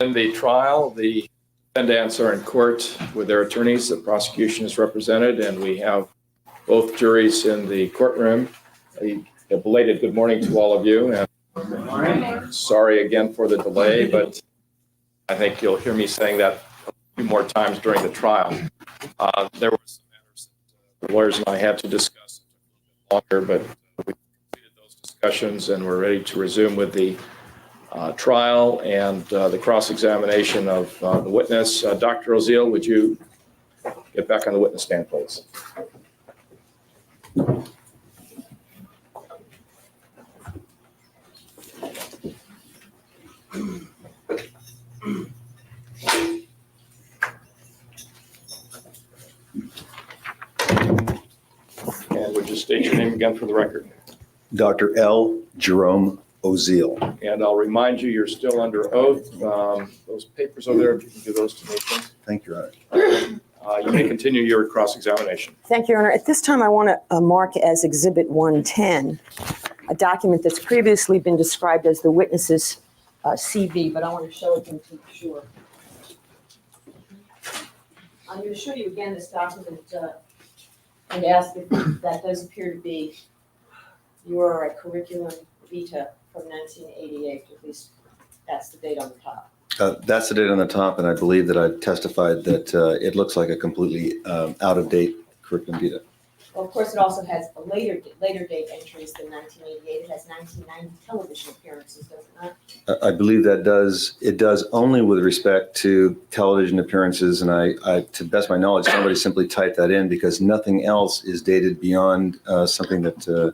In the trial, the defendants are in court with their attorneys. The prosecution is represented, and we have both juries in the courtroom. A belated good morning to all of you. And good morning. Sorry again for the delay, but I think you'll hear me saying that a few more times during the trial. There were some matters that the lawyers and I had to discuss a little bit longer, but we completed those discussions and we're ready to resume with the trial and the cross-examination of the witness. Dr. Oziel, would you get back on the witness stand, please? And would you state your name again for the record? Dr. L. Jerome Oziel. And I'll remind you, you're still under oath. Those papers over there, if you can give those to me, please. Thank you, Your Honor. You may continue your cross-examination. Thank you, Your Honor. At this time, I want to mark as Exhibit 110 a document that's previously been described as the witness's CV, but I want to show it to be sure. I'm going to show you again this document and ask if that does appear to be your curriculum vitae from 1988. At least that's the date on the top. That's the date on the top, and I believe that I testified that it looks like a completely out-of-date curriculum vitae. Well, of course, it also has a later date entries than 1988. It has 1990 television appearances, does it not? I believe that it does only with respect to television appearances, and I to the best of my knowledge, somebody simply typed that in because nothing else is dated beyond something that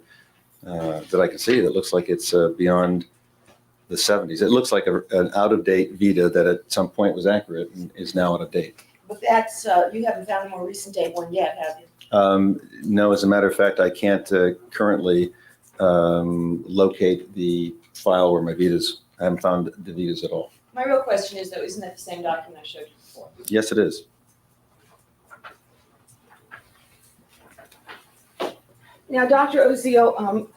I can see that looks like it's beyond the 70s. It looks like an out-of-date vita that at some point was accurate and is now out of date. But that's, you haven't found a more recent date one yet, have you? No, as a matter of fact, I can't currently locate the file where my vitas. I haven't found the vitas at all. My real question is, though, isn't that the same document I showed you before? Yes, it is. Now, Dr. Oziel,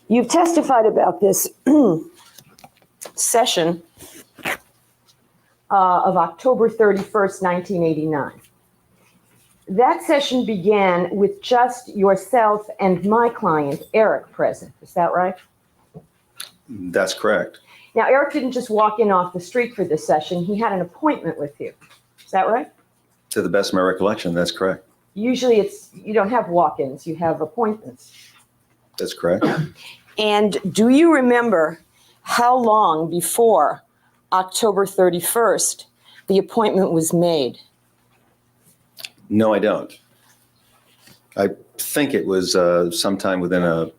you've testified about this session of October 31st, 1989. That session began with just yourself and my client, Erik, present. Is that right? That's correct. Now, Erik didn't just walk in off the street for this session. He had an appointment with you. Is that right? To the best of my recollection, that's correct. Usually you don't have walk-ins, you have appointments. That's correct. And do you remember how long before October 31st the appointment was made? No, I don't. I think it was sometime within a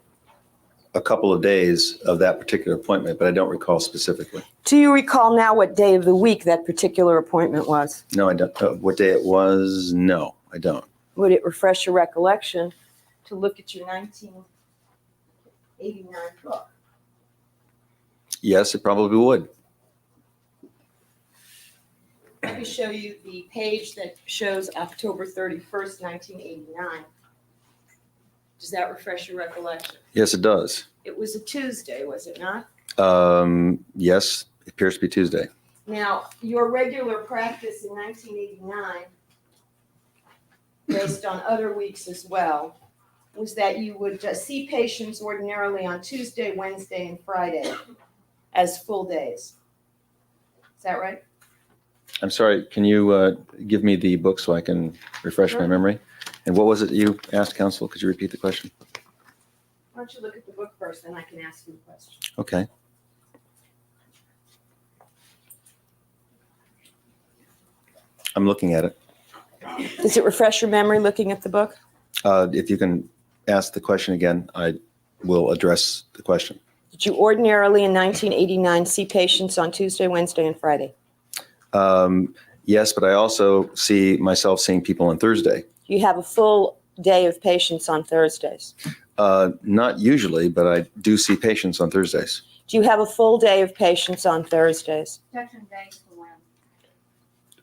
couple of days of that particular appointment, but I don't recall specifically. Do you recall now what day of the week that particular appointment was? No, I don't. What day it was? No, I don't. Would it refresh your recollection to look at your 1989 book? Yes, it probably would. Let me show you the page that shows October 31st, 1989. Does that refresh your recollection? Yes, it does. It was a Tuesday, was it not? Yes, it appears to be Tuesday. Now, your regular practice in 1989, based on other weeks as well, was that you would see patients ordinarily on Tuesday, Wednesday, and Friday as full days. Is that right? I'm sorry, can you give me the book so I can refresh my memory? And what was it you asked, counsel? Could you repeat the question? Why don't you look at the book first, then I can ask you the question. Okay. I'm looking at it. Does it refresh your memory looking at the book? If you can ask the question again, I will address the question. Did you ordinarily in 1989 see patients on Tuesday, Wednesday, and Friday? Yes, but I also see myself seeing people on Thursday. You have a full day of patients on Thursdays. Not usually, but I do see patients on Thursdays. Do you have a full day of patients on Thursdays?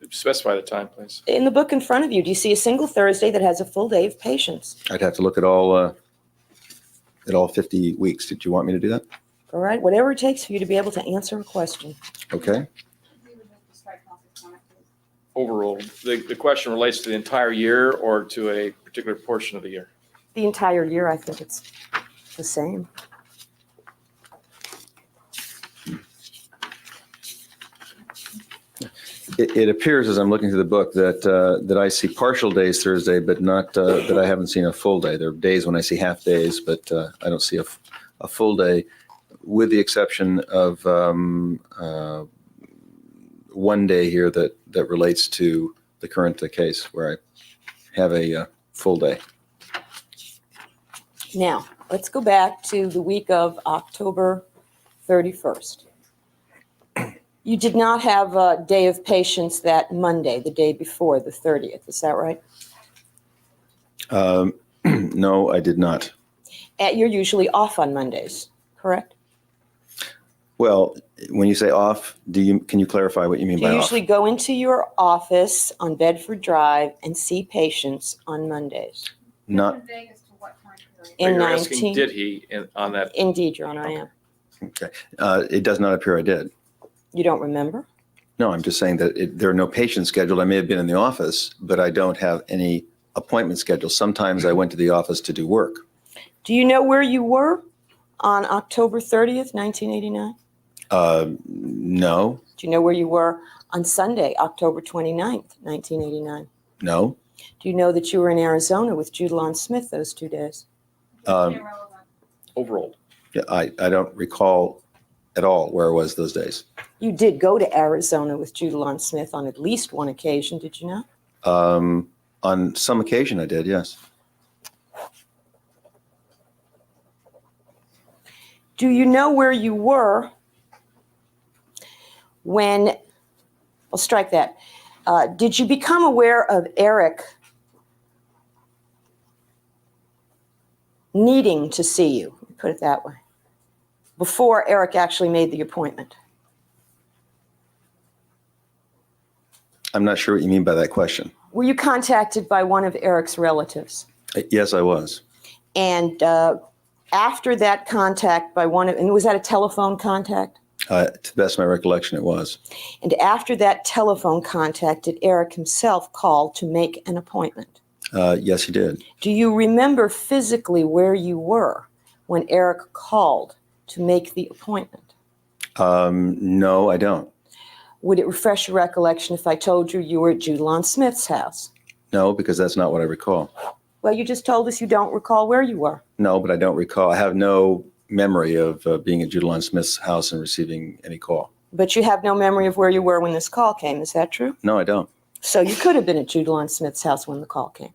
Specify the time, please. In the book in front of you, do you see a single Thursday that has a full day of patients? I'd have to look at all 50 weeks. Did you want me to do that? All right, whatever it takes for you to be able to answer a question. Okay. Overruled. The question relates to the entire year or to a particular portion of the year? The entire year, I think it's the same. It appears as I'm looking through the book that I see partial days Thursday, but not that I haven't seen a full day. There are days when I see half days, but I don't see a full day, with the exception of one day here that relates to the current case where I have a full day. Now, let's go back to the week of October 31st. You did not have a day of patients that Monday, the day before, the 30th. Is that right? No, I did not. You're usually off on Mondays, correct? Well, when you say off, can you clarify what you mean Do by you off? usually go into your office on Bedford Drive and see patients on Mondays? Not. In You're asking, 19? did he on that? Indeed, Your Honor, I am. Okay. It does not appear I did. You don't remember? No, I'm just saying that there are no patients scheduled. I may have been in the office, but I don't have any appointments scheduled. Sometimes I went to the office to do work. Do you know where you were on October 30th, 1989? No, Do you know where you were on Sunday, October 29th, 1989? no. Do you know that you were in Arizona with Judalon Smith those 2 days? Overruled. Yeah, I don't recall at all where I was those days. You did go to Arizona with Judalon Smith on at least one occasion, did you not? On some occasion I did, yes. Do you know where you were when, I'll strike that. Did you become aware of Erik needing to see you, put it that way, before Erik actually made the appointment? I'm not sure what you mean by that question. Were you contacted by one of Erik's relatives? Yes, I was. And after that contact by one of, and was that a telephone contact? To the best of my recollection, it was. And after that telephone contact, did Erik himself call to make an appointment? Yes, he did. Do you remember physically where you were when Erik called to make the appointment? No, I don't. Would it refresh your recollection if I told you you were at Judalon Smith's house? No, because that's not what I recall. Well, you just told us you don't recall where you were. No, but I don't recall. I have no memory of being at Judalon Smith's house and receiving any call. But you have no memory of where you were when this call came. Is that true? No, I don't. So you could have been at Judalon Smith's house when the call came.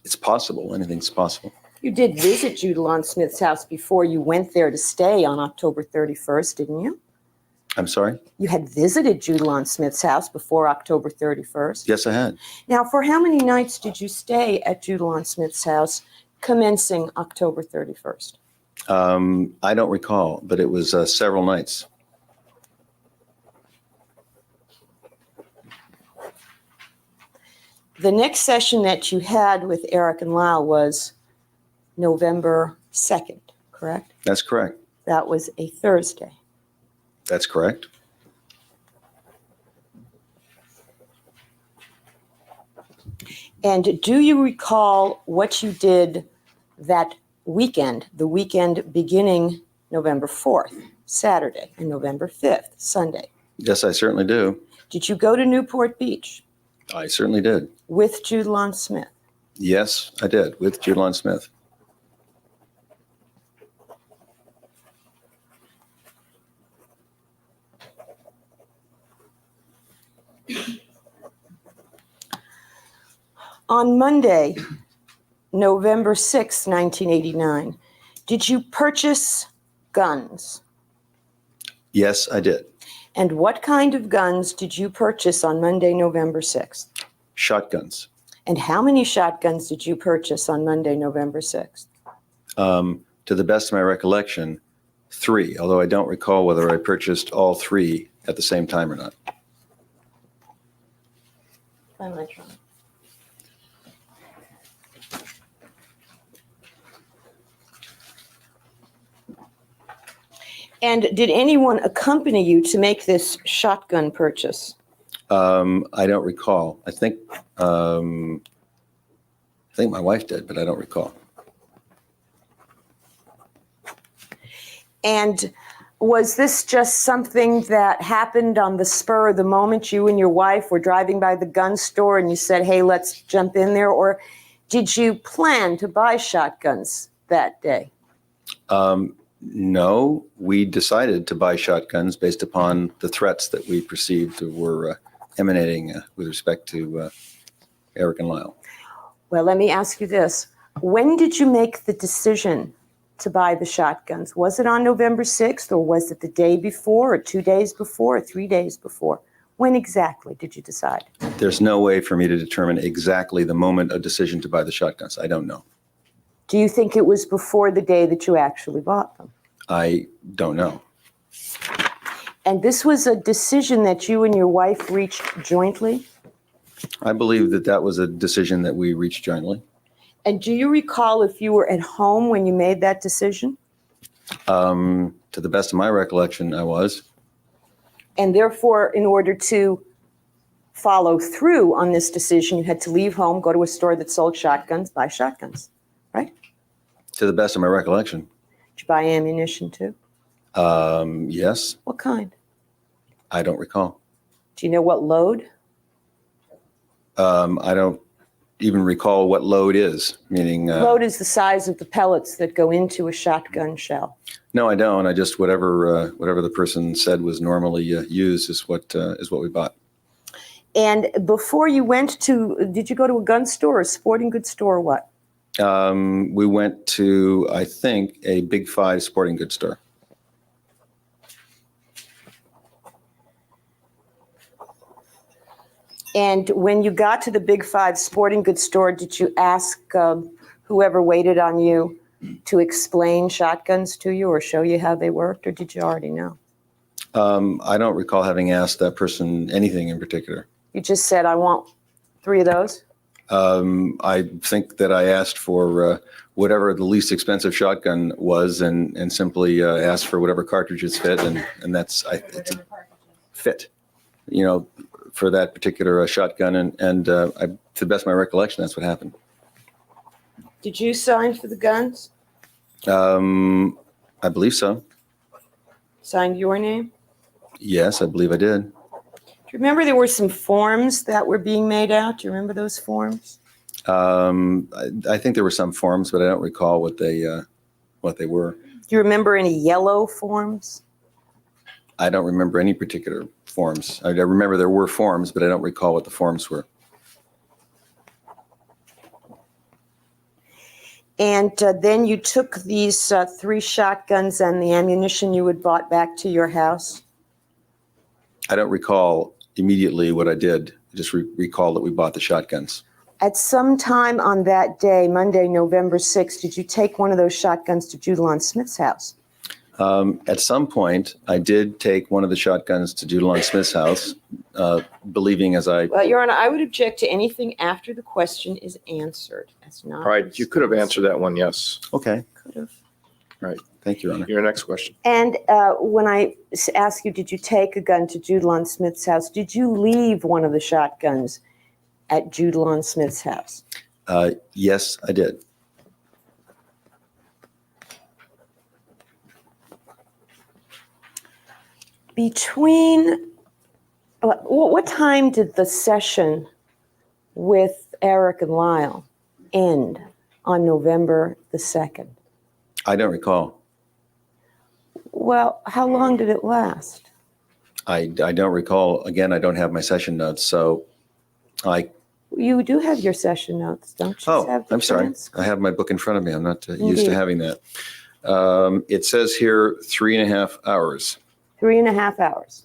It's possible. Anything's possible. You did visit Judalon Smith's house before you went there to stay on October 31st, didn't you? I'm sorry? You had visited Judalon Smith's house before October 31st. Yes, I had. Now, for how many nights did you stay at Judalon Smith's house commencing October 31st? I don't recall, but it was several nights. The next session that you had with Erik and Lyle was November 2nd, correct? That's correct. That was a Thursday. That's correct. And do you recall what you did that weekend, the weekend beginning November 4th, Saturday, and November 5th, Sunday? Yes, I certainly do. Did you go to Newport Beach I certainly did. with Judalon Smith? Yes, I did, with Judalon Smith. On Monday, November 6, 1989, did you purchase guns? Yes, I did. And what kind of guns did you purchase on Monday, November 6th? Shotguns. And how many shotguns did you purchase on Monday, November 6th? To the best of my recollection, 3, although I don't recall whether I purchased all 3 at the same time or not. I'm not trying. And did anyone accompany you to make this shotgun purchase? I don't recall. I think my wife did, but I don't recall. And was this just something that happened on the spur of the moment? You and your wife were driving by the gun store and you said, hey, let's jump in there? Or did you plan to buy shotguns that day? No, we decided to buy shotguns based upon the threats that we perceived were emanating with respect to Erik and Lyle. Well, let me ask you this. When did you make the decision to buy the shotguns? Was it on November 6th, or was it the day before, or 2 days before, or 3 days before? When exactly did you decide? There's no way for me to determine exactly the moment of decision to buy the shotguns. I don't know. Do you think it was before the day that you actually bought them? I don't know. And this was a decision that you and your wife reached jointly? I believe that that was a decision that we reached jointly. And do you recall if you were at home when you made that decision? To the best of my recollection, I was. And therefore, in order to follow through on this decision, you had to leave home, go to a store that sold shotguns, buy shotguns, right? To the best of my recollection. Did you buy ammunition too? Yes. What kind? I don't recall. Do you know what load? I don't even recall what load is, meaning... Load is the size of the pellets that go into a shotgun shell. No, I don't. I just, whatever the person said was normally used is what we bought. And before you went to, did you go to a gun store, a sporting goods store, or what? We went to, I think, a Big Five sporting goods store. And when you got to the Big Five sporting goods store, did you ask whoever waited on you to explain shotguns to you or show you how they worked, or did you already know? I don't recall having asked that person anything in particular. You just said, I want 3 of those? I think that I asked for whatever the least expensive shotgun was and simply asked for whatever cartridges fit, and that's it's a fit, for that particular shotgun. And to the best of my recollection, that's what happened. Did you sign for the guns? I believe so. Signed your name? Yes, I believe I did. Do you remember there were some forms that were being made out? Do you remember those forms? I think there were some forms, but I don't recall what they were. Do you remember any yellow forms? I don't remember any particular forms. I remember there were forms, but I don't recall what the forms were. And then you took these 3 shotguns and the ammunition you had bought back to your house? I don't recall immediately what I did. I just recall that we bought the shotguns. At some time on that day, Monday, November 6th, did you take one of those shotguns to Judalon Smith's house? At some point, I did take one of the shotguns to Judalon Smith's house, believing as I... Well, Your Honor, I would object to anything after the question is answered. That's not... All right, you could have answered that one, yes. Okay. Could have. Right. Thank you, Your Honor. Your next question. And when I ask you, did you take a gun to Judalon Smith's house, did you leave one of the shotguns at Judalon Smith's house? Yes, I did. What time did the session with Erik and Lyle end on November the 2nd? I don't recall. Well, how long did it last? I don't recall. Again, I don't have my session notes, so You do have your session notes, don't you? Oh, I'm sorry. I have my book in front of me. I'm not used to having that. It says here 3.5 hours. 3.5 hours.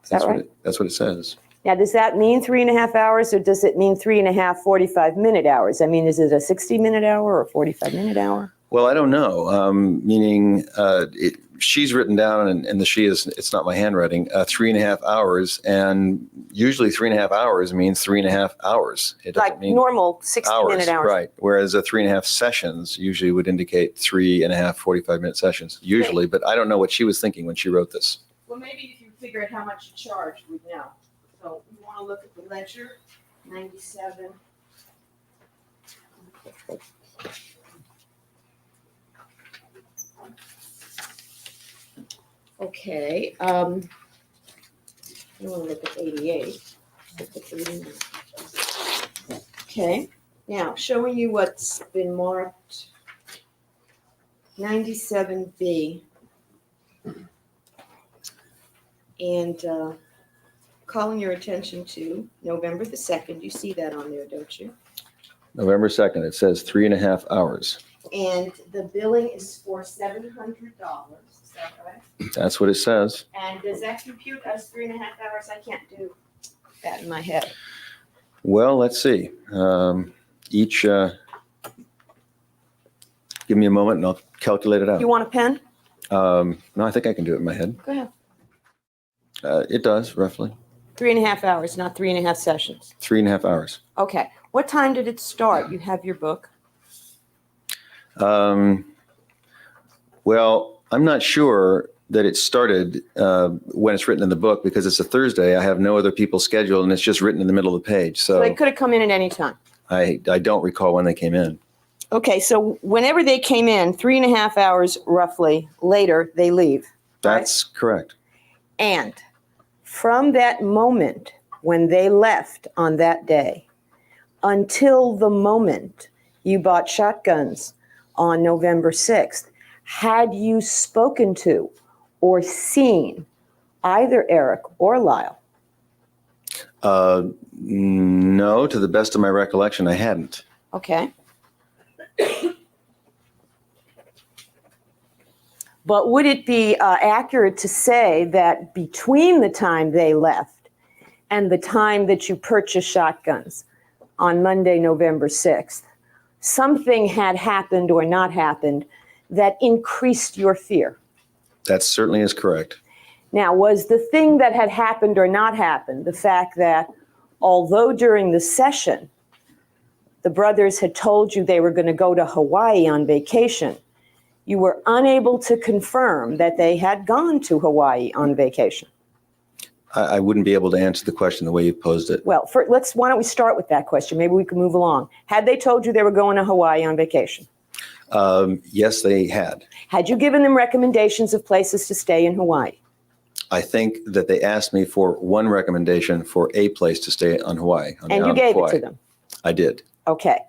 Is that right? That's what it says. Now, does that mean 3.5 hours, or does it mean 3.5 45-minute hours? I mean, is it a 60-minute hour or a 45-minute hour? Well, I don't know. Meaning, she's written down, and the she is, it's not my handwriting, 3.5 hours. And usually 3.5 hours means 3.5 hours. It doesn't Like mean normal 60-minute hours. Right. Whereas a 3.5 sessions usually would indicate 3.5 45-minute sessions, usually. But I don't know what she was thinking when she wrote this. Well, maybe if you figure out how much you charge, we'd know. So you want to look at the ledger, 97. Okay, I want to look at 88. Look at 89. Okay, now showing you what's been marked 97B. And calling your attention to November the 2nd. You see that on there, don't you? November 2nd, it says 3.5 hours. And the billing is for $700. Is that right? That's what it says. And does that compute as 3.5 hours? I can't do that in my head. Well, let's see. Each, give me a moment and I'll calculate it out. You want a pen? No, I think I can do it in my head. Go ahead. It does, roughly. 3.5 hours, not 3.5 sessions. 3.5 hours. Okay. What time did it start? You have your book. Well, I'm not sure that it started when it's written in the book because it's a Thursday. I have no other people scheduled and it's just written in the middle of the page. So So they could have come in at any time. I don't recall when they came in. Okay, so whenever they came in, 3.5 hours roughly later, they leave. That's correct. And from that moment when they left on that day until the moment you bought shotguns on November 6th, had you spoken to or seen either Erik or Lyle? No, to the best of my recollection, I hadn't. Okay. But would it be accurate to say that between the time they left and the time that you purchased shotguns on Monday, November 6th, something had happened or not happened that increased your fear? That certainly is correct. Now, was the thing that had happened or not happened the fact that although during the session the brothers had told you they were going to go to Hawaii on vacation, you were unable to confirm that they had gone to Hawaii on vacation? I wouldn't be able to answer the question the way you posed it. Well, why don't we start with that question? Maybe we can move along. Had they told you they were going to Hawaii on vacation? Yes, they had. Had you given them recommendations of places to stay in Hawaii? I think that they asked me for one recommendation for a place to stay on Hawaii. On the And you island of gave it Hawaii. to them? I did. Okay.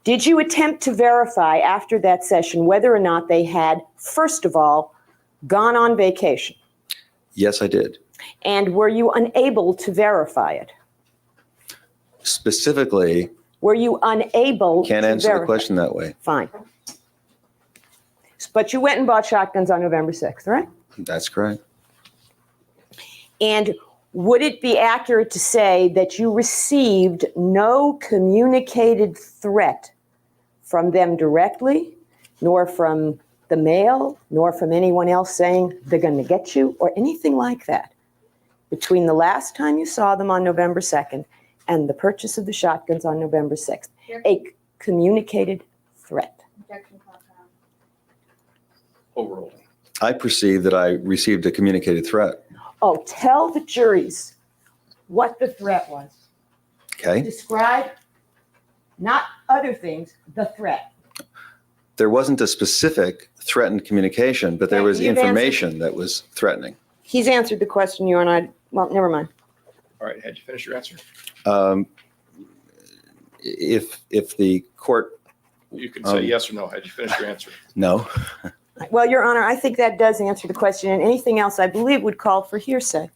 Did you attempt to verify after that session whether or not they had, first of all, gone on vacation? Yes, I did. And were you unable to verify it? Specifically, Were you unable can't to answer verify? the question that way. Fine. But you went and bought shotguns on November 6th, right? That's correct. And would it be accurate to say that you received no communicated threat from them directly, nor from the mail, nor from anyone else saying they're going to get you, or anything like that, between the last time you saw them on November 2nd and the purchase of the shotguns on November 6th? A communicated threat. Overruled. I perceive that I received a communicated threat. Oh, tell the juries what the threat was. Okay. Describe, not other things, the threat. There wasn't a specific threatened communication, but there Okay, was you've information that was threatening. He's answered the question you and I, well, never mind. All right, had you finished your answer? If the court, You can say yes or no. Had you finished your answer? no. Well, Your Honor, I think that does answer the question, and anything else I believe would call for hearsay.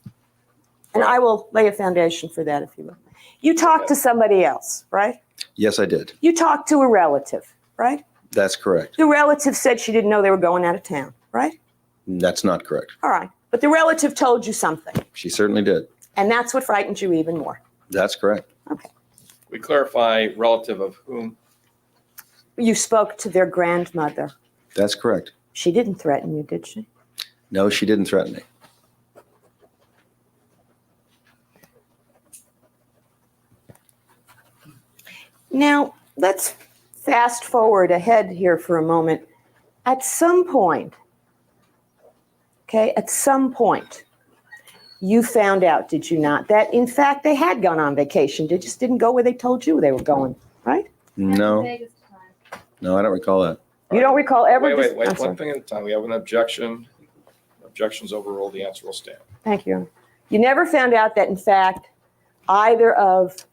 And I will lay a foundation for that, if you will. You talked to somebody else, right? Yes, I did. You talked to a relative, right? That's correct. The relative said she didn't know they were going out of town, right? That's not correct. All right. But the relative told you something, She certainly did. and that's what frightened you even more. That's correct. Okay. We clarify relative of whom? You spoke to their grandmother. That's correct. She didn't threaten you, did she? No, she didn't threaten me. Now, let's fast forward ahead here for a moment. At some point, you found out, did you not, that in fact they had gone on vacation. They just didn't go where they told you they were going, right? No. No, I don't recall that. You don't recall ever? Wait, I'm one sorry. thing at a time. We have an objection. Objections overruled. The answer will stand. Thank you. You never found out that in fact either of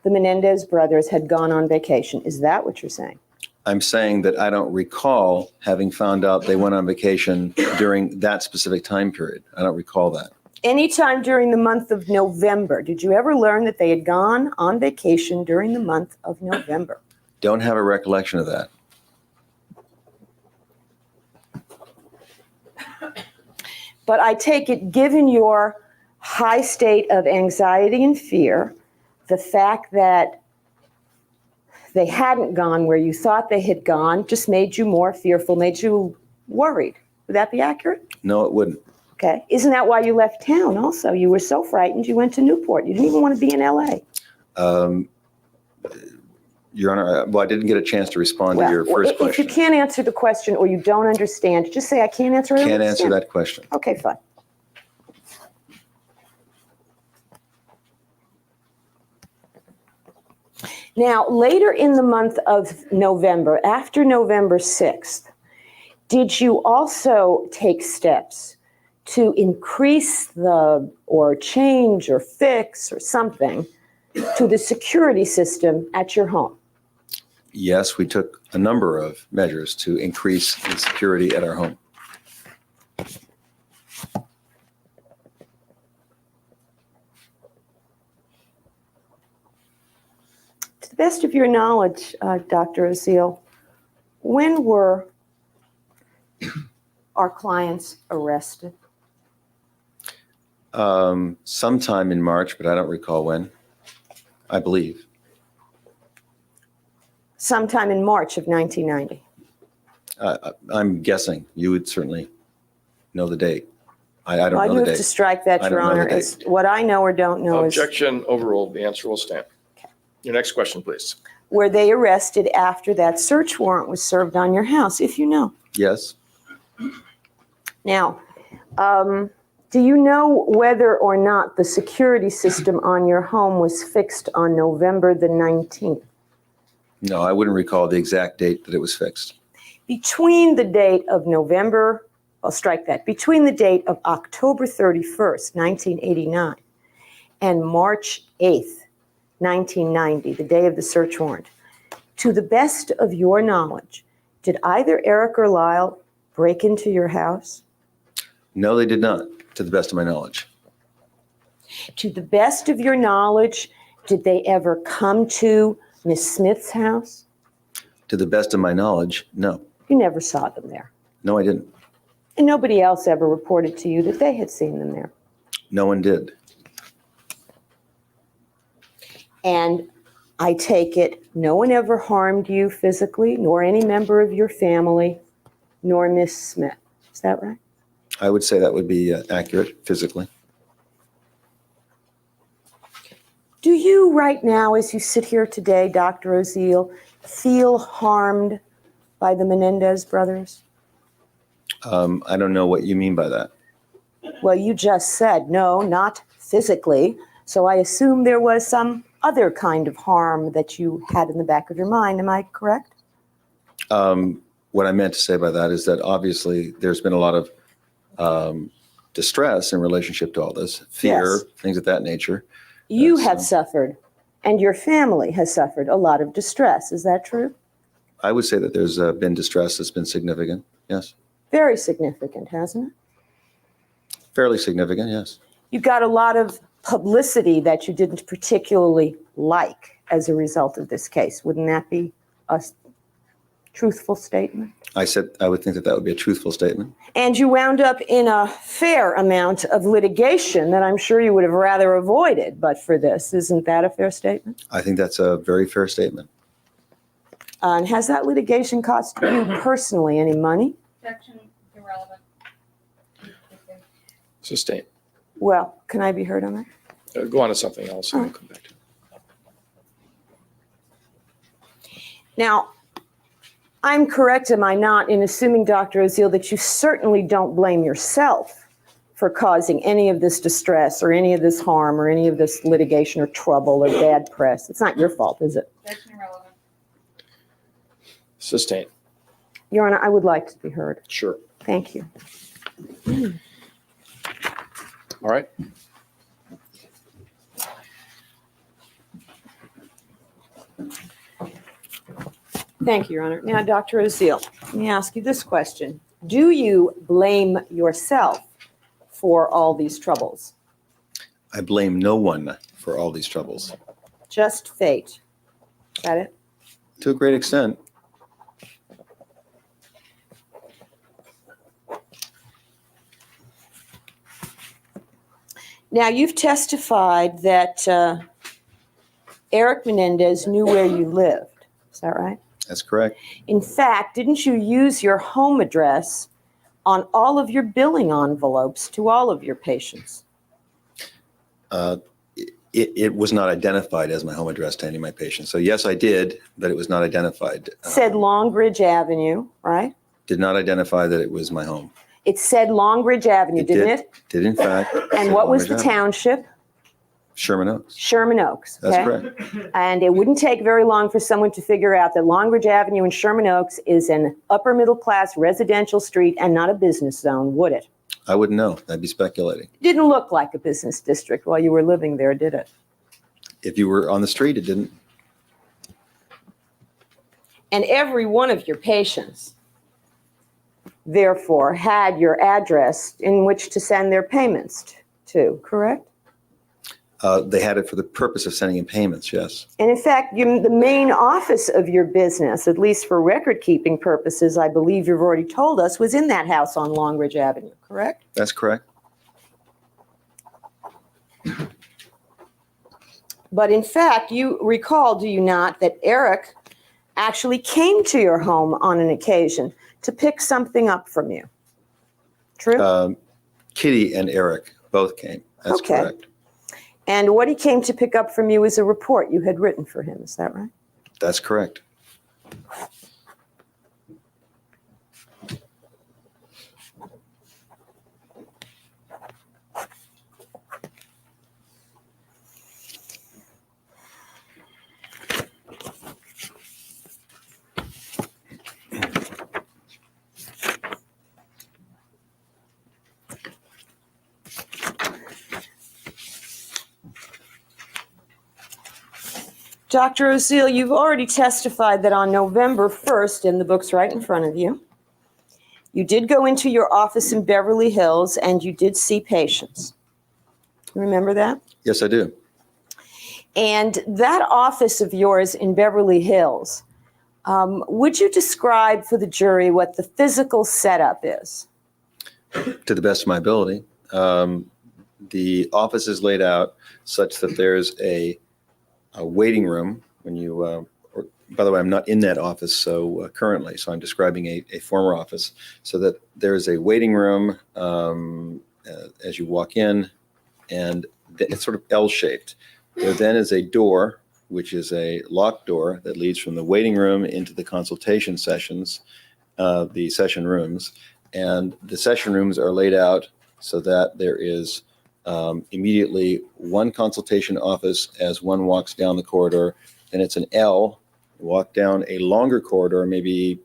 the Menendez brothers had gone on vacation. Is that what you're saying? I'm saying that I don't recall having found out they went on vacation during that specific time period. I don't recall that. Anytime during the month of November, did you ever learn that they had gone on vacation during the month of November? Don't have a recollection of that. But I take it, given your high state of anxiety and fear, the fact that they hadn't gone where you thought they had gone just made you more fearful, made you worried. Would that be accurate? No, it wouldn't. Okay. Isn't that why you left town also? You were so frightened you went to Newport. You didn't even want to be in LA. Your Honor, well, I didn't get a chance to respond to your first If you question. can't answer the question or you don't understand, just say, I can't answer it. Can't answer that question. Okay, fine. Now, later in the month of November, after November 6th, did you also take steps to increase or change or fix or something to the security system at your home? Yes, we took a number of measures to increase the security at our home. To the best of your knowledge, Dr. Oziel, when were our clients arrested? Sometime in March, but I don't recall when, I believe. Sometime in March of 1990. I'm guessing. You would certainly know the date. I don't I'd know the move to date. strike that, I Your don't know the Honor. As date. what I know or don't know is, Objection overruled. The answer will stand. Your next question, please. were they arrested after that search warrant was served on your house, if you know? Yes. Now, do you know whether or not the security system on your home was fixed on November the 19th? No, I wouldn't recall the exact date that it was fixed. Between the date of November, I'll strike that, between the date of October 31st, 1989, and March 8th, 1990, the day of the search warrant, to the best of your knowledge, did either Erik or Lyle break into your house? No, they did not, to the best of my knowledge. To the best of your knowledge, did they ever come to Miss Smith's house? To the best of my knowledge, no. You never saw them there. No, I didn't. And nobody else ever reported to you that they had seen them there. No one did. And I take it no one ever harmed you physically, nor any member of your family, nor Miss Smith. Is that right? I would say that would be accurate physically. Do you right now, as you sit here today, Dr. Oziel, feel harmed by the Menendez brothers? I don't know what you mean by that. Well, you just said, no, not physically. So I assume there was some other kind of harm that you had in the back of your mind. Am I correct? What I meant to say by that is that obviously there's been a lot of distress in relationship to all this, fear, Yes. things of that nature. You Yes, have suffered, and your family has suffered a lot of distress. Is that true? I would say that there's been distress that's been significant. Yes. Very significant, hasn't it? Fairly significant, yes. You got a lot of publicity that you didn't particularly like as a result of this case. Wouldn't that be a truthful statement? I said I would think that that would be a truthful statement. And you wound up in a fair amount of litigation that I'm sure you would have rather avoided but for this. Isn't that a fair statement? I think that's a very fair statement. And has that litigation cost you personally any money? Objection irrelevant. Sustained. Well, can I be heard on that? Go on to something else and we'll come back to it. Now, I'm correct, am I not, in assuming, Dr. Oziel, that you certainly don't blame yourself for causing any of this distress or any of this harm or any of this litigation or trouble or bad press? It's not your fault, is it? That's irrelevant. Sustained. Your Honor, I would like to be heard. Sure. Thank you. All right. Thank you, Your Honor. Now, Dr. Oziel, let me ask you this question. Do you blame yourself for all these troubles? I blame no one for all these troubles. Just fate. Is that it? To a great extent. Now, you've testified that Erik Menendez knew where you lived. Is that right? That's correct. In fact, didn't you use your home address on all of your billing envelopes to all of your patients? It was not identified as my home address to any of my patients. So yes, I did, but it was not identified. Said Longbridge Avenue, right? Did not identify that it was my home. It said Longbridge Avenue, didn't it? Did in fact. And say what was the Longbridge Avenue. township? Sherman Oaks. Sherman Oaks. That's Okay? correct. And it wouldn't take very long for someone to figure out that Longbridge Avenue in Sherman Oaks is an upper middle class residential street and not a business zone, would it? I wouldn't know. I'd be speculating. Didn't look like a business district while you were living there, did it? If you were on the street, it didn't. And every one of your patients, therefore, had your address in which to send their payments to, correct? They had it for the purpose of sending in payments, yes. And in fact, the main office of your business, at least for record-keeping purposes, I believe you've already told us, was in that house on Longbridge Avenue, correct? That's correct. But in fact, you recall, do you not, that Erik actually came to your home on an occasion to pick something up from you? True? Kitty and Erik both came. That's Okay. correct. And what he came to pick up from you is a report you had written for him, is that right? That's correct. Dr. Oziel, you've already testified that on November 1st, and the book's right in front of you, you did go into your office in Beverly Hills and you did see patients. Remember that? Yes, I do. And that office of yours in Beverly Hills, would you describe for the jury what the physical setup is? To the best of my ability. The office is laid out such that there's a waiting room when you, by the way, I'm not in that office currently, so I'm describing a former office, so that there's a waiting room as you walk in, and it's sort of L-shaped. There then is a door, which is a locked door that leads from the waiting room into the consultation sessions, the session rooms, and the session rooms are laid out so that there is immediately one consultation office as one walks down the corridor. Then it's an L, walk down a longer corridor, maybe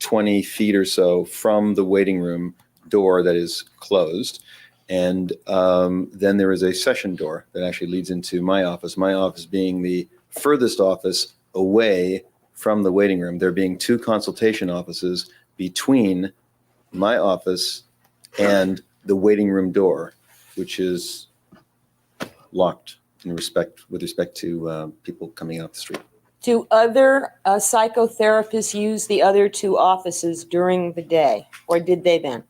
20 feet or so from the waiting room door that is closed. And then there is a session door that actually leads into my office being the furthest office away from the waiting room. There being two consultation offices between my office and the waiting room door, which is locked with respect to people coming out the street. Do other psychotherapists use the other two offices during the day, or did they then?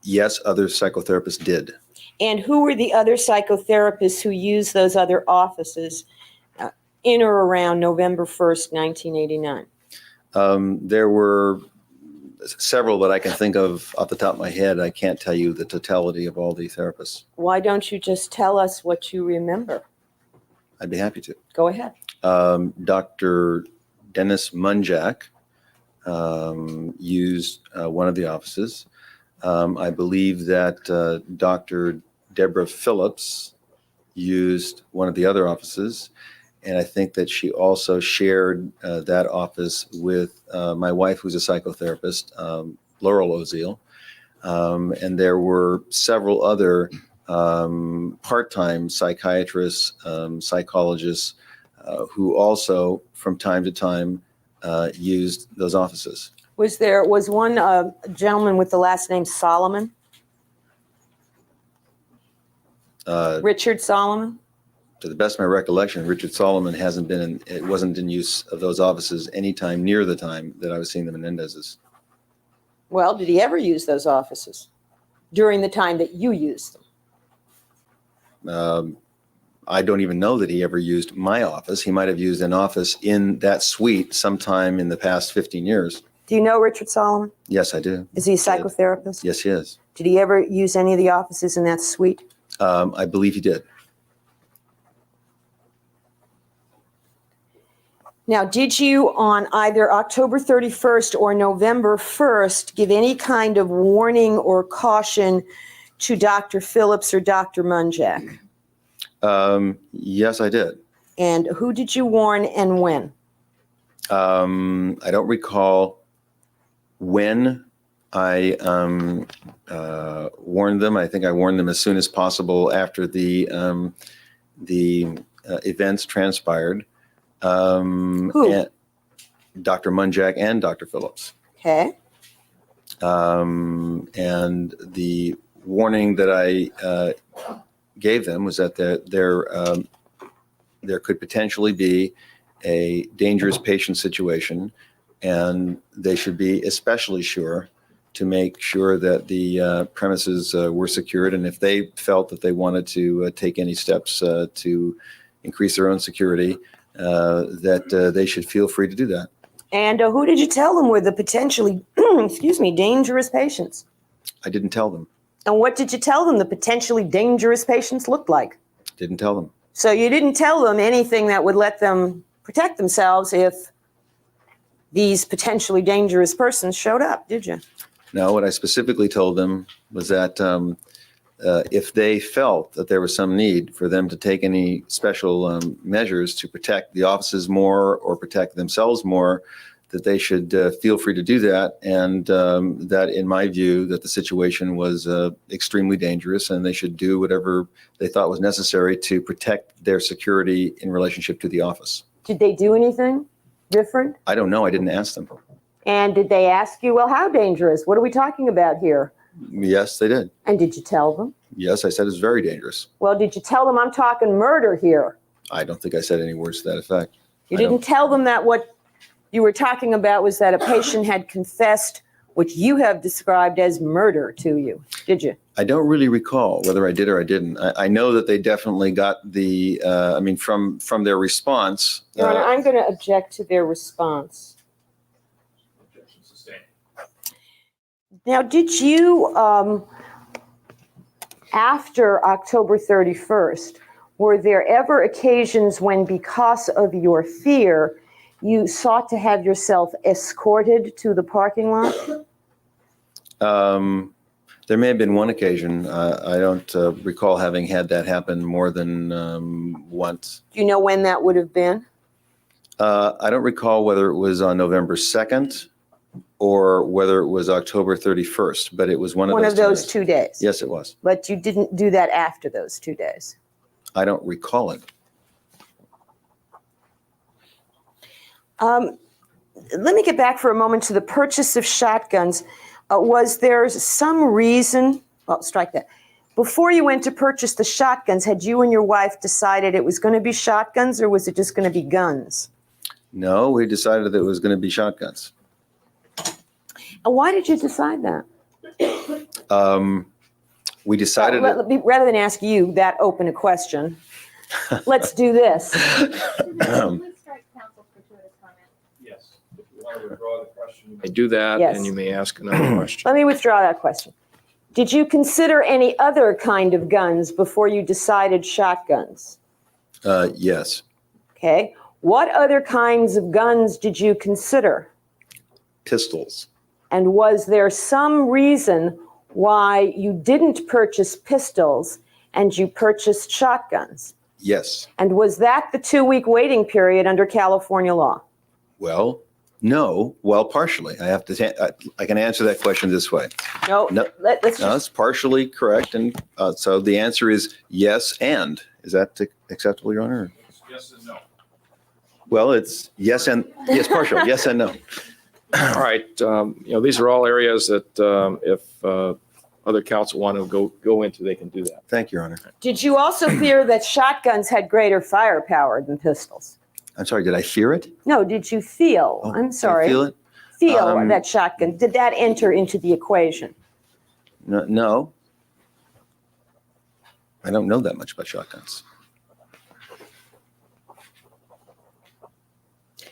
Yes, other psychotherapists did. And who were the other psychotherapists who used those other offices in or around November 1st, 1989? There were several that I can think of off the top of my head. I can't tell you the totality of all the therapists. Why don't you just tell us what you remember? I'd be happy to. Go ahead. Dr. Dennis Munjak used one of the offices. I believe that Dr. Deborah Phillips used one of the other offices. And I think that she also shared that office with my wife, who's a psychotherapist, Laurel Oziel. And there were several other part-time psychiatrists, psychologists, who also, from time to time, used those offices. Was one gentleman with the last name Solomon? Richard Solomon? To the best of my recollection, Richard Solomon wasn't in use of those offices anytime near the time that I was seeing the Menendezes. Well, did he ever use those offices during the time that you used them? I don't even know that he ever used my office. He might have used an office in that suite sometime in the past 15 years. Do you know Richard Solomon? Yes, I do. Is he a psychotherapist? Yes, he is. Did he ever use any of the offices in that suite? I believe he did. Now, did you on either October 31st or November 1st give any kind of warning or caution to Dr. Phillips or Dr. Munjak? Yes, I did. And who did you warn and when? I don't recall when I warned them. I think I warned them as soon as possible after the events transpired. Who? And Dr. Munjak and Dr. Phillips. Okay. And the warning that I gave them was that there could potentially be a dangerous patient situation, and they should be especially sure to make sure that the premises were secured. And if they felt that they wanted to take any steps to increase their own security, that they should feel free to do that. And who did you tell them were the potentially, dangerous patients? I didn't tell them. And what did you tell them the potentially dangerous patients looked like? Didn't tell them. So you didn't tell them anything that would let them protect themselves if these potentially dangerous persons showed up, did you? No, what I specifically told them was that if they felt that there was some need for them to take any special measures to protect the offices more or protect themselves more, that they should feel free to do that. And that, in my view, that the situation was extremely dangerous and they should do whatever they thought was necessary to protect their security in relationship to the office. Did they do anything different? I don't know. I didn't ask them. And did they ask you, well, how dangerous? What are we talking about here? Yes, they did. And did you tell them? Yes, I said it's very dangerous. Well, did you tell them I'm talking murder here? I don't think I said any words to that effect. You didn't tell them that what you were talking about was that a patient had confessed what you have described as murder to you, did you? I don't really recall whether I did or I didn't. I know that they definitely got the, from their response. Your Honor, I'm going to object to their response. Objection sustained. Now, did you, after October 31st, were there ever occasions when, because of your fear, you sought to have yourself escorted to the parking lot? There may have been one occasion. I don't recall having had that happen more than once. Do you know when that would have been? I don't recall whether it was on November 2nd or whether it was October 31st, but it was one of those 2 days. Yes, it was. But you didn't do that after those 2 days. I don't recall it. Let me get back for a moment to the purchase of shotguns. Was there some reason, well, strike that. Before you went to purchase the shotguns, had you and your wife decided it was going to be shotguns, or was it just going to be guns? No, we decided that it was going to be shotguns. And why did you decide that? We decided. Rather than ask you that open a question, let's do this. Yes. want to withdraw the question, you may do that, Yes. and you may ask another question. Let me withdraw that question. Did you consider any other kind of guns before you decided shotguns? Yes. Okay. What other kinds of guns did you consider? Pistols. And was there some reason why you didn't purchase pistols and you purchased shotguns? Yes. And was that the 2-week waiting period under California law? Well, no. Well, partially. I can answer that question this way. No, No. let's No, just, it's partially correct. And so the answer is yes and. Is that acceptable, Your Honor? Yes and no. Well, it's yes and, yes, partial, yes and no. All right, these are all areas that if other counsel want to go into, they can do that. Thank you, Your Honor. did you also fear that shotguns had greater firepower than pistols? I'm sorry, did I fear it? No, did you feel, Oh, I'm did I sorry, feel it? feel that shotgun, did that enter into the equation? No. I don't know that much about shotguns.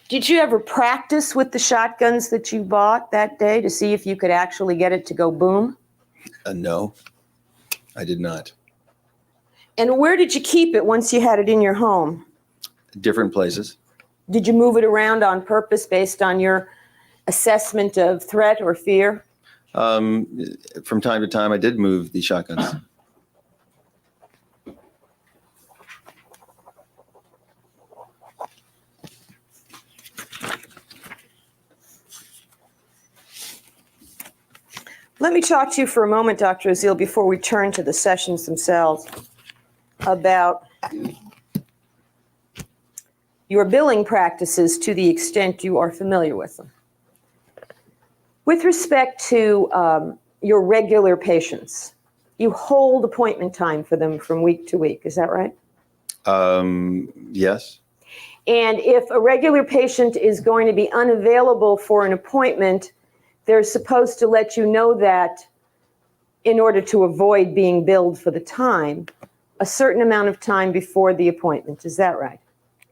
Did you ever practice with the shotguns that you bought that day to see if you could actually get it to go boom? No, I did not. And where did you keep it once you had it in your home? Different places. Did you move it around on purpose based on your assessment of threat or fear? From time to time, I did move the shotguns. Let me talk to you for a moment, Dr. Oziel, before we turn to the sessions themselves, about your billing practices to the extent you are familiar with them. With respect to your regular patients, you hold appointment time for them from week to week, is that right? Yes. And if a regular patient is going to be unavailable for an appointment, they're supposed to let you know that in order to avoid being billed for the time, a certain amount of time before the appointment. Is that right?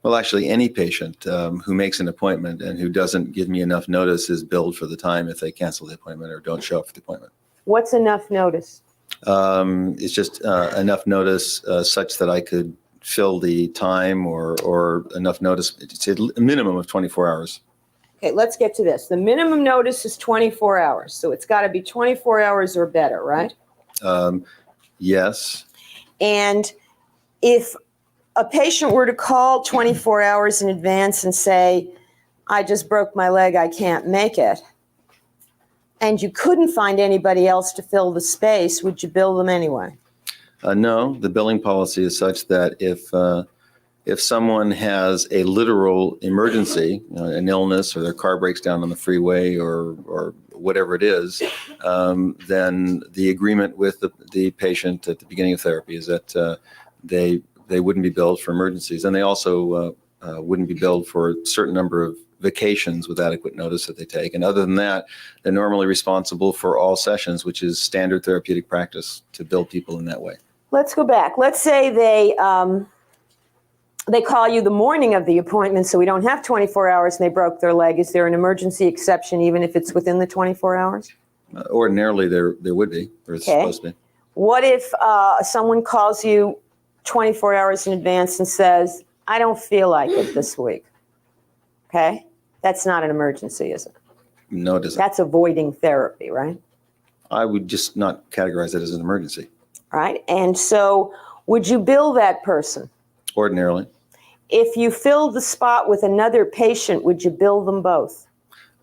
Well, actually, any patient who makes an appointment and who doesn't give me enough notice is billed for the time if they cancel the appointment or don't show up for the appointment. What's enough notice? It's just enough notice such that I could fill the time or enough notice. It's a minimum of 24 hours. Okay, let's get to this. The minimum notice is 24 hours, so it's got to be 24 hours or better, right? Yes. And if a patient were to call 24 hours in advance and say, I just broke my leg, I can't make it, and you couldn't find anybody else to fill the space, would you bill them anyway? No, the billing policy is such that if someone has a literal emergency, an illness, or their car breaks down on the freeway or whatever it is, then the agreement with the patient at the beginning of therapy is that they wouldn't be billed for emergencies. And they also wouldn't be billed for a certain number of vacations with adequate notice that they take. And other than that, they're normally responsible for all sessions, which is standard therapeutic practice to bill people in that way. Let's go back. Let's say they call you the morning of the appointment, so we don't have 24 hours and they broke their leg. Is there an emergency exception even if it's within the 24 hours? Ordinarily, there would be, or it's supposed to be. What if someone calls you 24 hours in advance and says, I don't feel like it this week? Okay? That's not an emergency, is it? No, it isn't. That's avoiding therapy, right? I would just not categorize it as an emergency. Right? And so would you bill that person? Ordinarily. If you filled the spot with another patient, would you bill them both?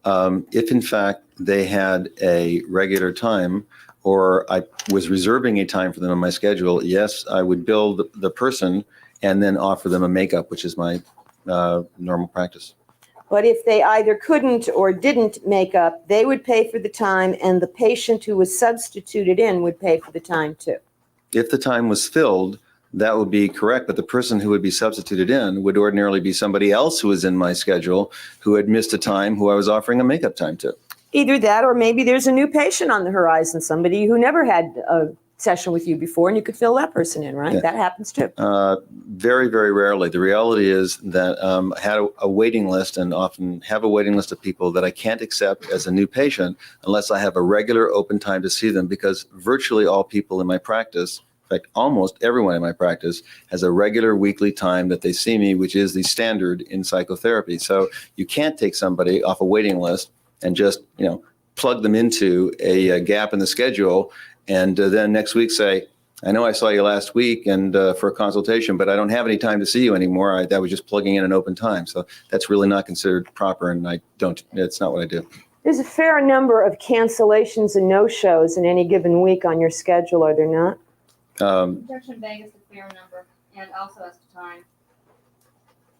If in fact they had a regular time or I was reserving a time for them on my schedule, yes, I would bill the person and then offer them a makeup, which is my normal practice. But if they either couldn't or didn't make up, they would pay for the time and the patient who was substituted in would pay for the time too. If the time was filled, that would be correct, but the person who would be substituted in would ordinarily be somebody else who was in my schedule who had missed a time who I was offering a makeup time to. Either that or maybe there's a new patient on the horizon, somebody who never had session with you before and you could fill that person in, right? Yeah. That happens too. Very, very rarely. The reality is that I had a waiting list and often have a waiting list of people that I can't accept as a new patient unless I have a regular open time to see them, because virtually all people in my practice, in fact, almost everyone in my practice, has a regular weekly time that they see me, which is the standard in psychotherapy. So you can't take somebody off a waiting list and just, plug them into a gap in the schedule and then next week say, I know I saw you last week and for a consultation, but I don't have any time to see you anymore. That was just plugging in an open time. So that's really not considered proper, and it's not what I do. There's a fair number of cancellations and no-shows in any given week on your schedule, are there not? Objection Bank is a fair number, and also as to time.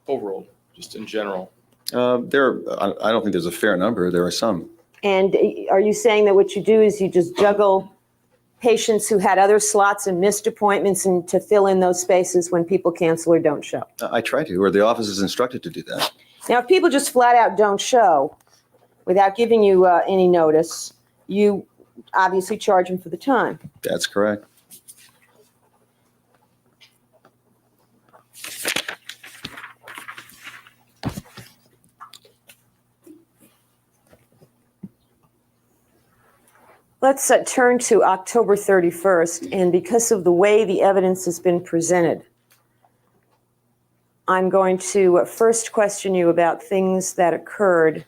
Overall, just in general. I don't think there's a fair number. There are some. And are you saying that what you do is you just juggle patients who had other slots and missed appointments and to fill in those spaces when people cancel or don't show? I try to, or the office is instructed to do that. Now, if people just flat out don't show without giving you any notice, you obviously charge them for the time. That's correct. Let's turn to October 31st, and because of the way the evidence has been presented, I'm going to first question you about things that occurred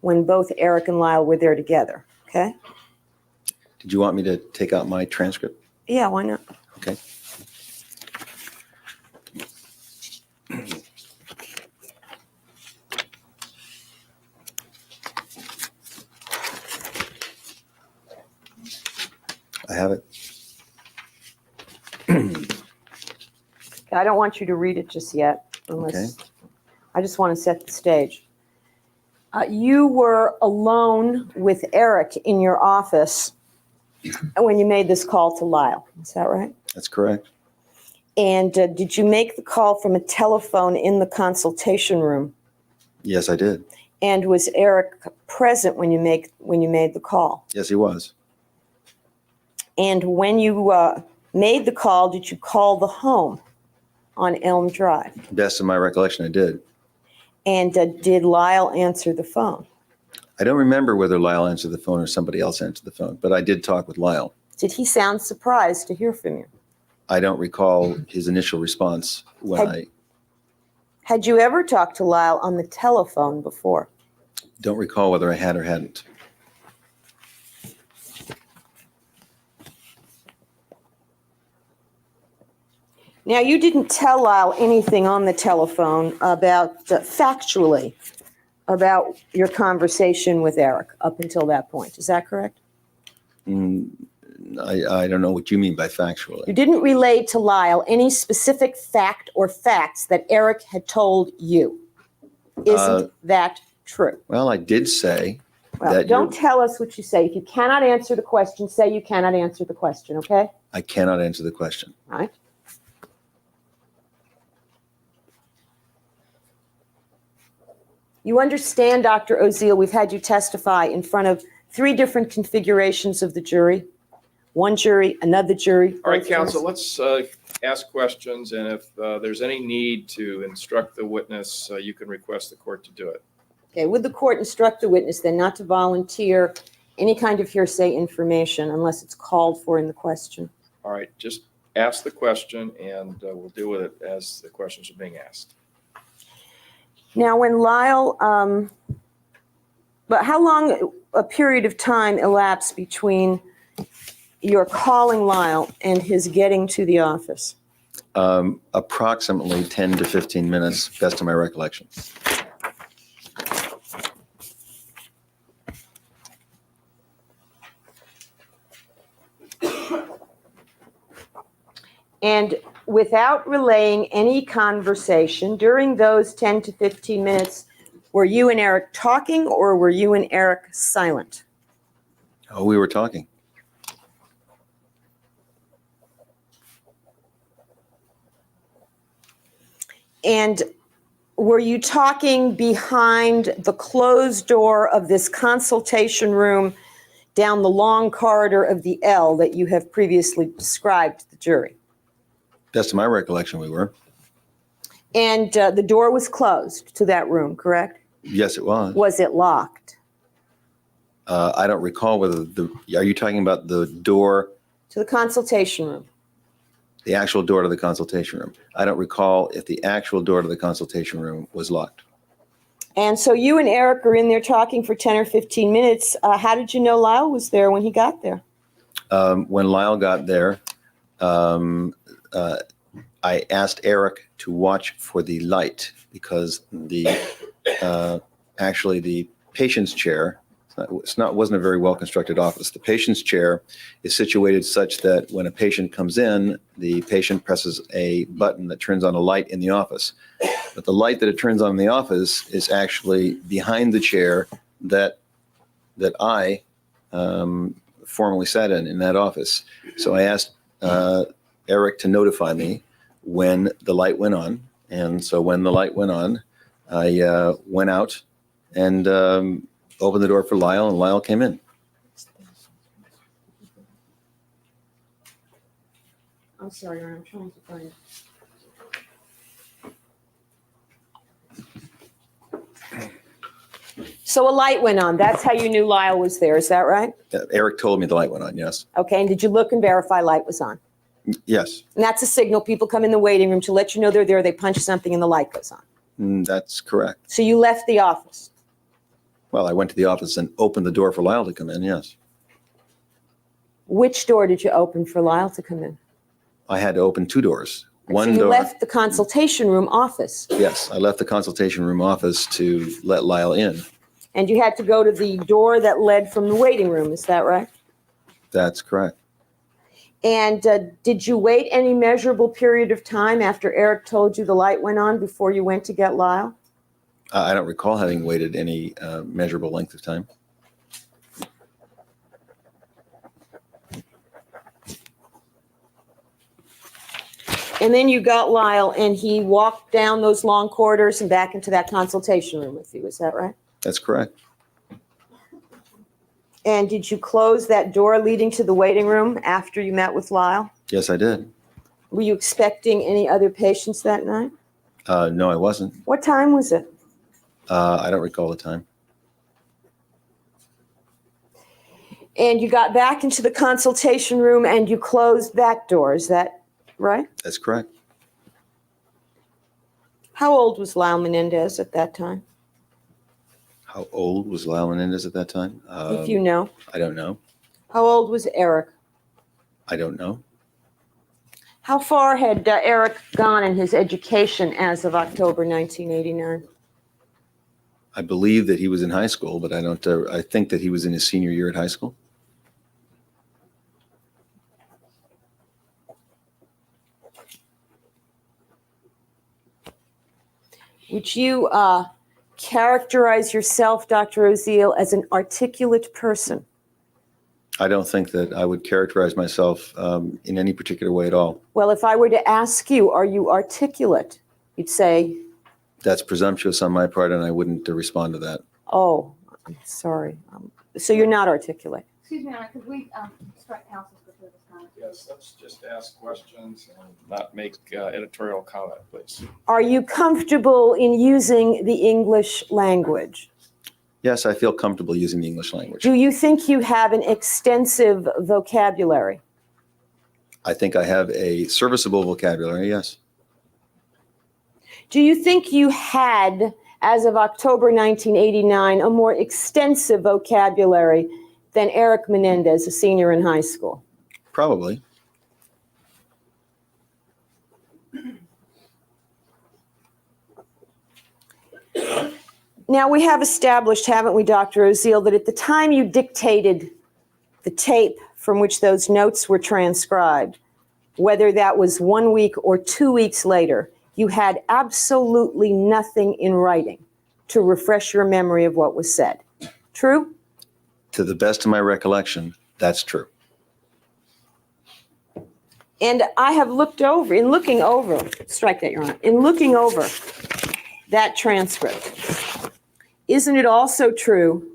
when both Erik and Lyle were there together, okay? Did you want me to take out my transcript? Yeah, why not? Okay. I have it. I don't want you to read it just yet, unless I just want to set the stage. You were alone with Erik in your office when you made this call to Lyle. Is that right? That's correct. And did you make the call from a telephone in the consultation room? Yes, I did. And was Erik present when you made the call? Yes, he was. And when you made the call, did you call the home on Elm Drive? Best of my recollection, I did. And did Lyle answer the phone? I don't remember whether Lyle answered the phone or somebody else answered the phone, but I did talk with Lyle. Did he sound surprised to hear from you? I don't recall his initial response when Had you ever talked to Lyle on the telephone before? don't recall whether I had or hadn't. Now, you didn't tell Lyle anything on the telephone about, factually, about your conversation with Erik up until that point. Is that correct? I don't know what you mean by factually. You didn't relay to Lyle any specific fact or facts that Erik had told you. Isn't that true? Well, I did say Well, that don't tell us what you say. If you cannot answer the question, say you cannot answer the question, okay? I cannot answer the question. All right. You understand, Dr. Oziel, we've had you testify in front of 3 different configurations of the jury. One jury, another jury. All right, both counsel, jurors. let's ask questions, and if there's any need to instruct the witness, you can request the court to do it. Okay, would the court instruct the witness then not to volunteer any kind of hearsay information unless it's called for in the question? All right, just ask the question, and we'll deal with it as the questions are being asked. Now, when Lyle, but how long a period of time elapsed between your calling Lyle and his getting to the office? Approximately 10 to 15 minutes, best of my recollection. And without relaying any conversation, during those 10 to 15 minutes, were you and Erik talking or were you and Erik silent? Oh, we were talking. And were you talking behind the closed door of this consultation room down the long corridor of the L that you have previously described to the jury. Best of my recollection, we were. And the door was closed to that room, correct? Yes, it was. Was it locked? I don't recall whether are you talking about the door, To the consultation room. the actual door to the consultation room? I don't recall if the actual door to the consultation room was locked. And so you and Erik are in there talking for 10 or 15 minutes. How did you know Lyle was there when he got there? When Lyle got there, I asked Erik to watch for the light because actually the patient's chair, wasn't a very well constructed office. The patient's chair is situated such that when a patient comes in, the patient presses a button that turns on a light in the office. But the light that it turns on in the office is actually behind the chair that I formerly sat in that office. So I asked Erik to notify me when the light went on. And so when the light went on, I went out and opened the door for Lyle, and Lyle came in. I'm sorry, I'm trying to find it. So a light went on. That's how you knew Lyle was there. Is that right? Erik told me the light went on, yes. Okay. And did you look and verify light was on? Yes, And that's a signal. People come in the waiting room to let you know they're there. They punch something and the light goes on. that's correct. So you left the office. Well, I went to the office and opened the door for Lyle to come in, yes. Which door did you open for Lyle to come in? I had to open two doors. So One you door. left the consultation room office Yes, I left the consultation room office to let Lyle in. and you had to go to the door that led from the waiting room. Is that right? That's correct. And did you wait any measurable period of time after Erik told you the light went on before you went to get Lyle? I don't recall having waited any measurable length of time. And then you got Lyle and he walked down those long corridors and back into that consultation room with you. Is that right? That's correct. And did you close that door leading to the waiting room after you met with Lyle? Yes, I did. Were you expecting any other patients that night? No, I wasn't. What time was it? I don't recall the time. And you got back into the consultation room and you closed that door. Is that right? That's correct. How old was Lyle Menendez at that time? How old was Lyle Menendez at that time? If you know. I don't know. How old was Erik? I don't know. How far had Erik gone in his education as of October 1989? I believe that he was in high school, but I don't. I think that he was in his senior year at high school. Would you characterize yourself, Dr. Oziel, as an articulate person? I don't think that I would characterize myself in any particular way at all. Well, if I were to ask you, are you articulate? You'd say, That's presumptuous on my part, and I wouldn't respond to that. oh, I'm sorry. So you're not articulate. Excuse me, Anna, could we strike counsel for this time? Yes, let's just ask questions and not make editorial comment, please. Are you comfortable in using the English language? Yes, I feel comfortable using the English language. Do you think you have an extensive vocabulary? I think I have a serviceable vocabulary, yes. Do you think you had, as of October 1989, a more extensive vocabulary than Erik Menendez, a senior in high school? Probably. Now, we have established, haven't we, Dr. Oziel, that at the time you dictated the tape from which those notes were transcribed, whether that was 1 week or 2 weeks later, you had absolutely nothing in writing to refresh your memory of what was said. True? To the best of my recollection, that's true. And I have looking over, strike that, Your Honor, in looking over that transcript, isn't it also true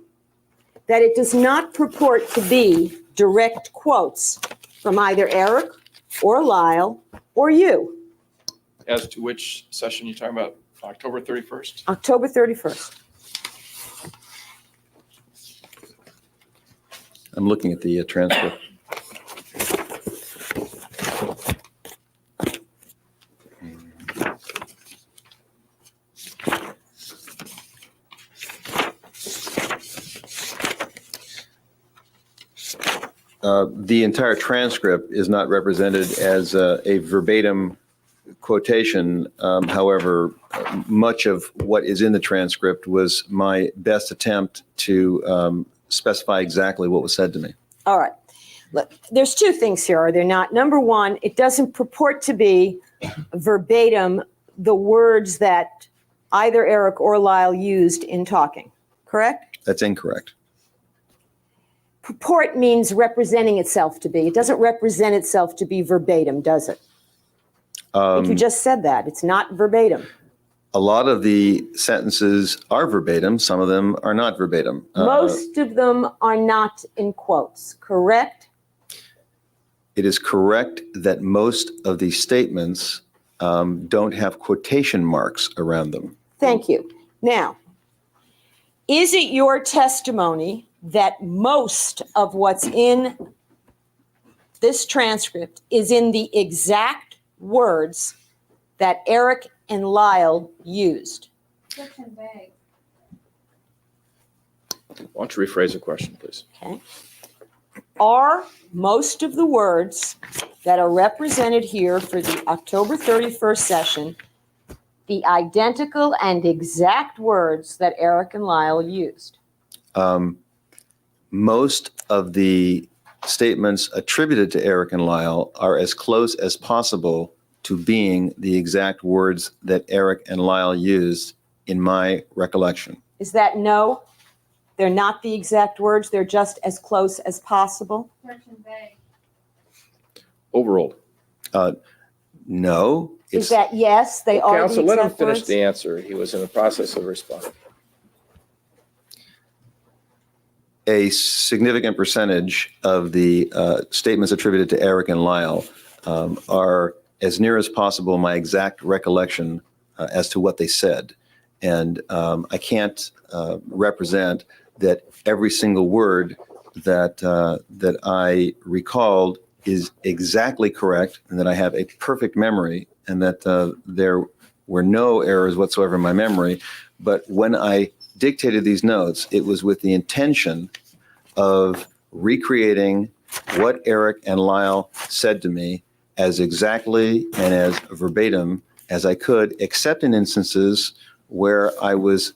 that it does not purport to be direct quotes from either Erik or Lyle or you. As to which session you're talking about, October 31st? October 31st. I'm looking at the transcript. The entire transcript is not represented as a verbatim quotation. However, much of what is in the transcript was my best attempt to specify exactly what was said to me. All right. Look, there's two things here, are there not? Number one, it doesn't purport to be verbatim the words that either Erik or Lyle used in talking, correct? That's incorrect. Purport means representing itself to be. It doesn't represent itself to be verbatim, does it? I think you just said that. It's not verbatim. A lot of the sentences are verbatim. Some of them are not verbatim. Most of them are not in quotes, correct? It is correct that most of the statements don't have quotation marks around them. Thank you. Now, is it your testimony that most of what's in this transcript is in the exact words that Erik and Lyle used? Objection vague. Why don't you rephrase the question, please? Okay. Are most of the words that are represented here for the October 31st session the identical and exact words that Erik and Lyle used? Most of the statements attributed to Erik and Lyle are as close as possible to being the exact words that Erik and Lyle used in my recollection. Is that no? They're not the exact words, they're just as close as possible? Objection vague. Overruled. No. Is that yes, they are the Counsel, let him exact finish words? the answer. He was in the process of responding. A significant percentage of the statements attributed to Erik and Lyle are as near as possible my exact recollection as to what they said. And I can't represent that every single word that I recalled is exactly correct and that I have a perfect memory and that there were no errors whatsoever in my memory. But when I dictated these notes, it was with the intention of recreating what Erik and Lyle said to me as exactly and as verbatim as I could, except in instances where I was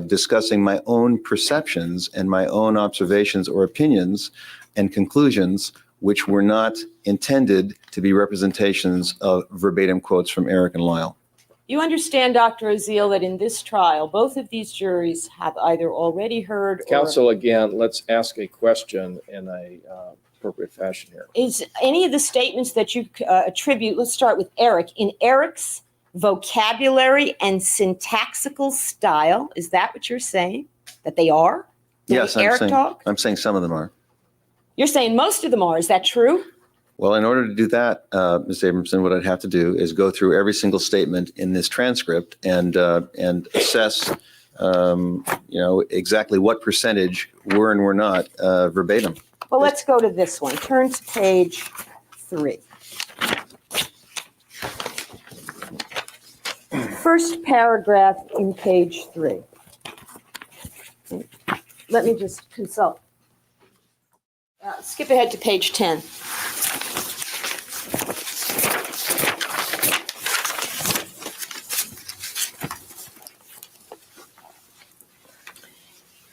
discussing my own perceptions and my own observations or opinions and conclusions, which were not intended to be representations of verbatim quotes from Erik and Lyle. You understand, Dr. Oziel, that in this trial, both of these juries have either already heard or... Counsel, again, let's ask a question in a appropriate fashion here. Is any of the statements that you attribute, let's start with Erik, in Erik's vocabulary and syntaxical style, is that what you're saying? That they are? The way Yes, Erik talk? I'm saying some of them are. You're saying most of them are, is that true? Well, in order to do that, Ms. Abramson, what I'd have to do is go through every single statement in this transcript and assess, exactly what percentage were and were not verbatim. Well, let's go to this one. Turn to page 3. First paragraph in page 3. Let me just consult. Skip ahead to page 10.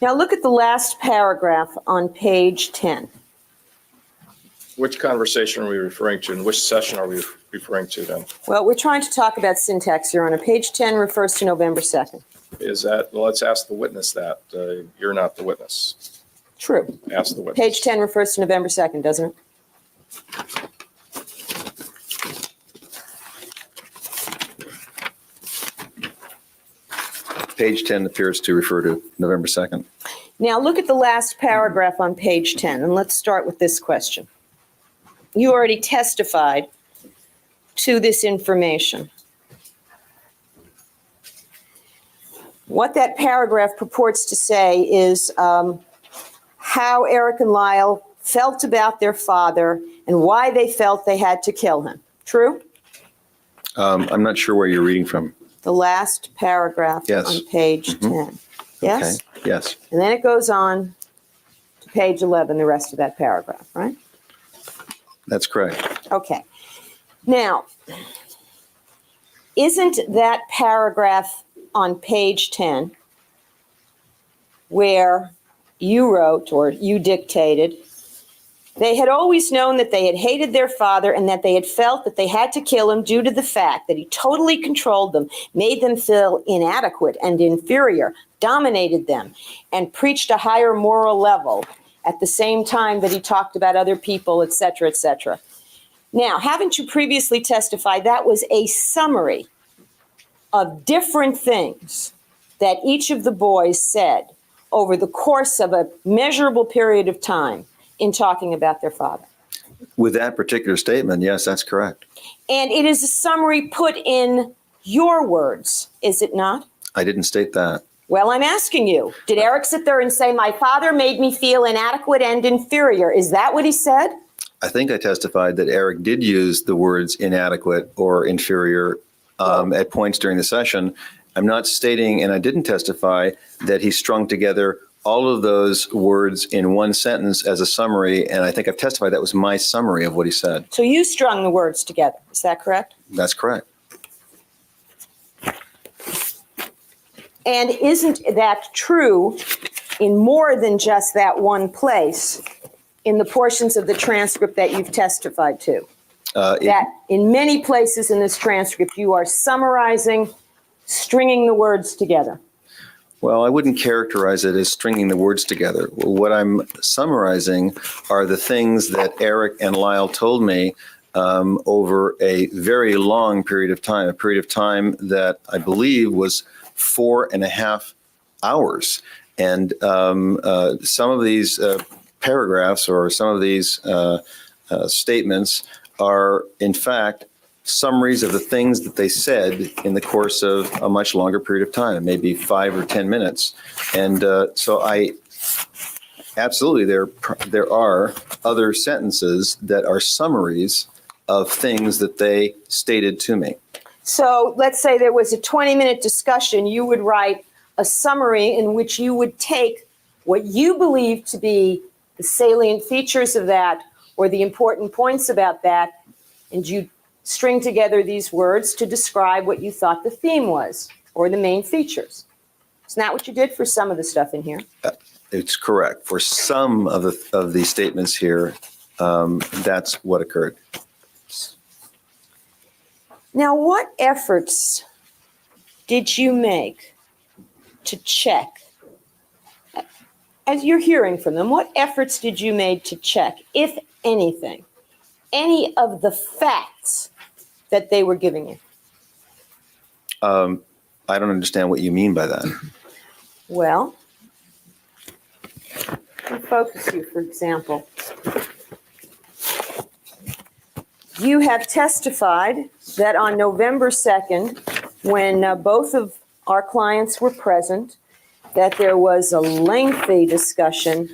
Now look at the last paragraph on page 10. Which conversation are we referring to and which session are we referring to then? Well, we're trying to talk about syntax, Your Honor. Page 10 refers to November 2nd. Is that, well, let's ask the witness that. You're not the witness. True. Ask the witness. Page 10 refers to November 2nd, doesn't it? Page 10 appears to refer to November 2nd. Now look at the last paragraph on page 10, and let's start with this question. You already testified to this information. What that paragraph purports to say is how Erik and Lyle felt about their father and why they felt they had to kill him. True? I'm not sure where you're reading from. The last paragraph Yes. on page 10. Yes? Okay. Yes. And then it goes on to page 11, the rest of that paragraph, right? That's correct. Okay. Now, isn't that paragraph on page 10 where you wrote or you dictated, they had always known that they had hated their father and that they had felt that they had to kill him due to the fact that he totally controlled them, made them feel inadequate and inferior, dominated them, and preached a higher moral level at the same time that he talked about other people, et cetera, et cetera. Now, haven't you previously testified that was a summary of different things that each of the boys said over the course of a measurable period of time in talking about their father? With that particular statement, yes, that's correct. And it is a summary put in your words, is it not? I didn't state that. Well, I'm asking you, did Erik sit there and say, my father made me feel inadequate and inferior? Is that what he said? I think I testified that Erik did use the words inadequate or inferior at points during the session. I'm not stating, and I didn't testify, that he strung together all of those words in one sentence as a summary, and I think I've testified that was my summary of what he said. So you strung the words together, is that correct? That's correct. And isn't that true in more than just that one place in the portions of the transcript that you've testified to? That in many places in this transcript, you are summarizing, stringing the words together. Well, I wouldn't characterize it as stringing the words together. What I'm summarizing are the things that Erik and Lyle told me over a very long period of time, a period of time that I believe was 4.5 hours. And some of these paragraphs or some of these statements are, in fact, summaries of the things that they said in the course of a much longer period of time, maybe 5 or 10 minutes. And so I absolutely, there are other sentences that are summaries of things that they stated to me. So let's say there was a 20-minute discussion, you would write a summary in which you would take what you believe to be the salient features of that or the important points about that, and you string together these words to describe what you thought the theme was or the main features. Isn't that what you did for some of the stuff in here? It's correct. For some of these statements here, that's what occurred. Now, what efforts did you make to check? As you're hearing from them, what efforts did you make to check, if anything, any of the facts that they were giving you? I don't understand what you mean by that. Well, I'll focus you, for example. You have testified that on November 2nd, when both of our clients were present, that there was a lengthy discussion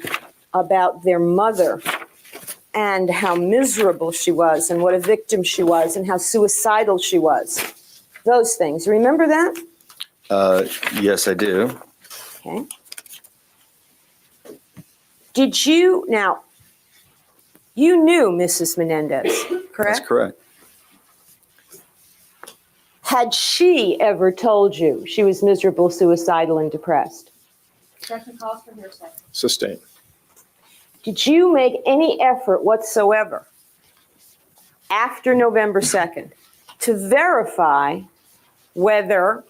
about their mother and how miserable she was and what a victim she was and how suicidal she was. Those things. Remember that? Yes, I do. Okay. Did you, now, you knew Mrs. Menendez, correct? That's correct. Had she ever told you she was miserable, suicidal, and depressed? Objection calls for hearsay. Sustained. Did you make any effort whatsoever after November 2nd to verify whether,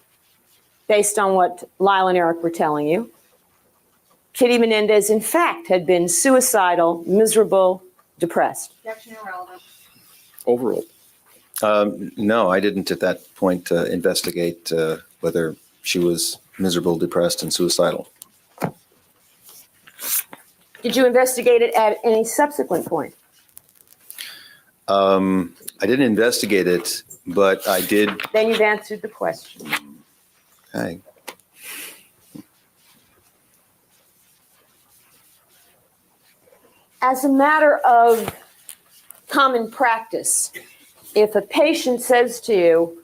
based on what Lyle and Erik were telling you, Kitty Menendez in fact had been suicidal, miserable, depressed? Objection irrelevant. Overruled. No, I didn't at that point investigate whether she was miserable, depressed, and suicidal. Did you investigate it at any subsequent point? I didn't investigate it, but I did. Then you've answered the question. Okay. As a matter of common practice, if a patient says to you,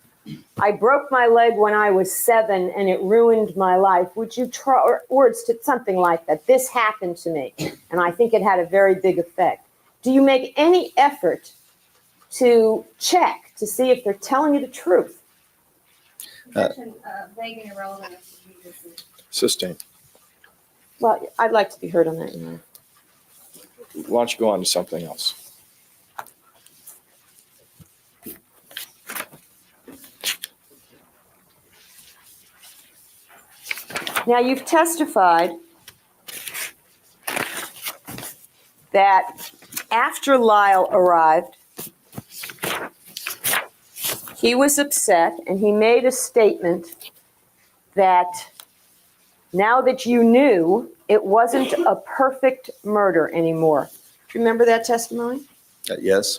I broke my leg when I was 7 and it ruined my life, would you try, or words to something like that, this happened to me and I think it had a very big effect. Do you make any effort to check to see if they're telling you the truth? Objection, vague and irrelevant. Sustained. Well, I'd like to be heard on that. Why don't you go on to something else? Now, you've testified that after Lyle arrived, he was upset and he made a statement that now that you knew, it wasn't a perfect murder anymore. Do you remember that testimony? Yes.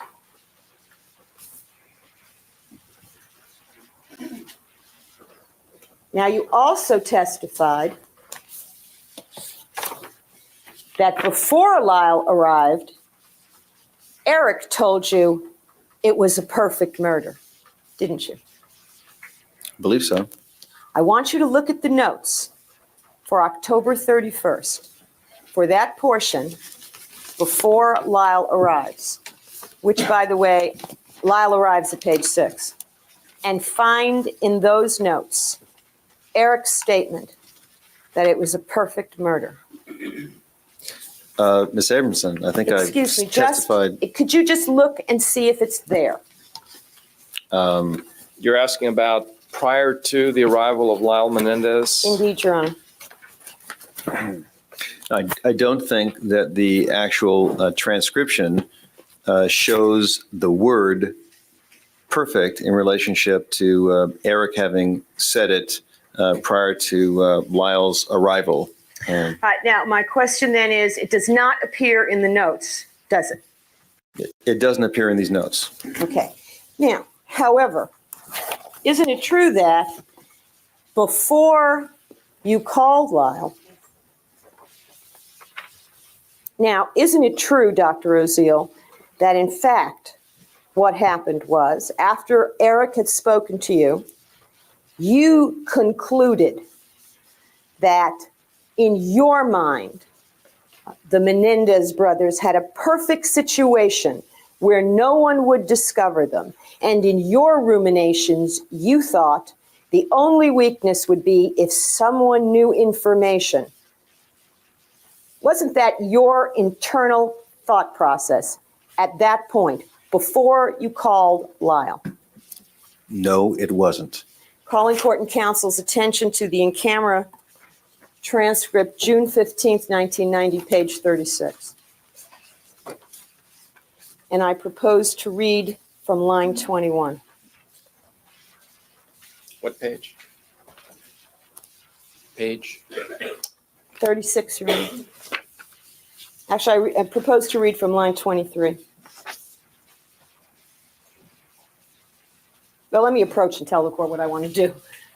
Now, you also testified that before Lyle arrived, Erik told you it was a perfect murder, didn't you? I believe so. I want you to look at the notes for October 31st, for that portion before Lyle arrives, which, by the way, Lyle arrives at page 6, and find in those notes Erik's statement that it was a perfect murder. Ms. Abramson, I think I Excuse me, testified. could you just look and see if it's there? You're asking about prior to the arrival of Lyle Menendez? Indeed, Your Honor. I don't think that the actual transcription shows the word perfect in relationship to Erik having said it prior to Lyle's arrival. All right, now, my question then is, it does not appear in the notes, does it? It doesn't appear in these notes. Okay. Now, however, isn't it true that before you called Lyle, now, isn't it true, Dr. Oziel, that in fact what happened was after Erik had spoken to you, you concluded that in your mind, the Menendez brothers had a perfect situation where no one would discover them. And in your ruminations, you thought the only weakness would be if someone knew information. Wasn't that your internal thought process at that point before you called Lyle? No, it wasn't. Calling court and counsel's attention to the in-camera transcript, June 15th, 1990, page 36. And I propose to read from line 21. What page? Page? 36, Your Honor. Actually, I propose to read from line 23. Well, let me approach and tell the court what I want to do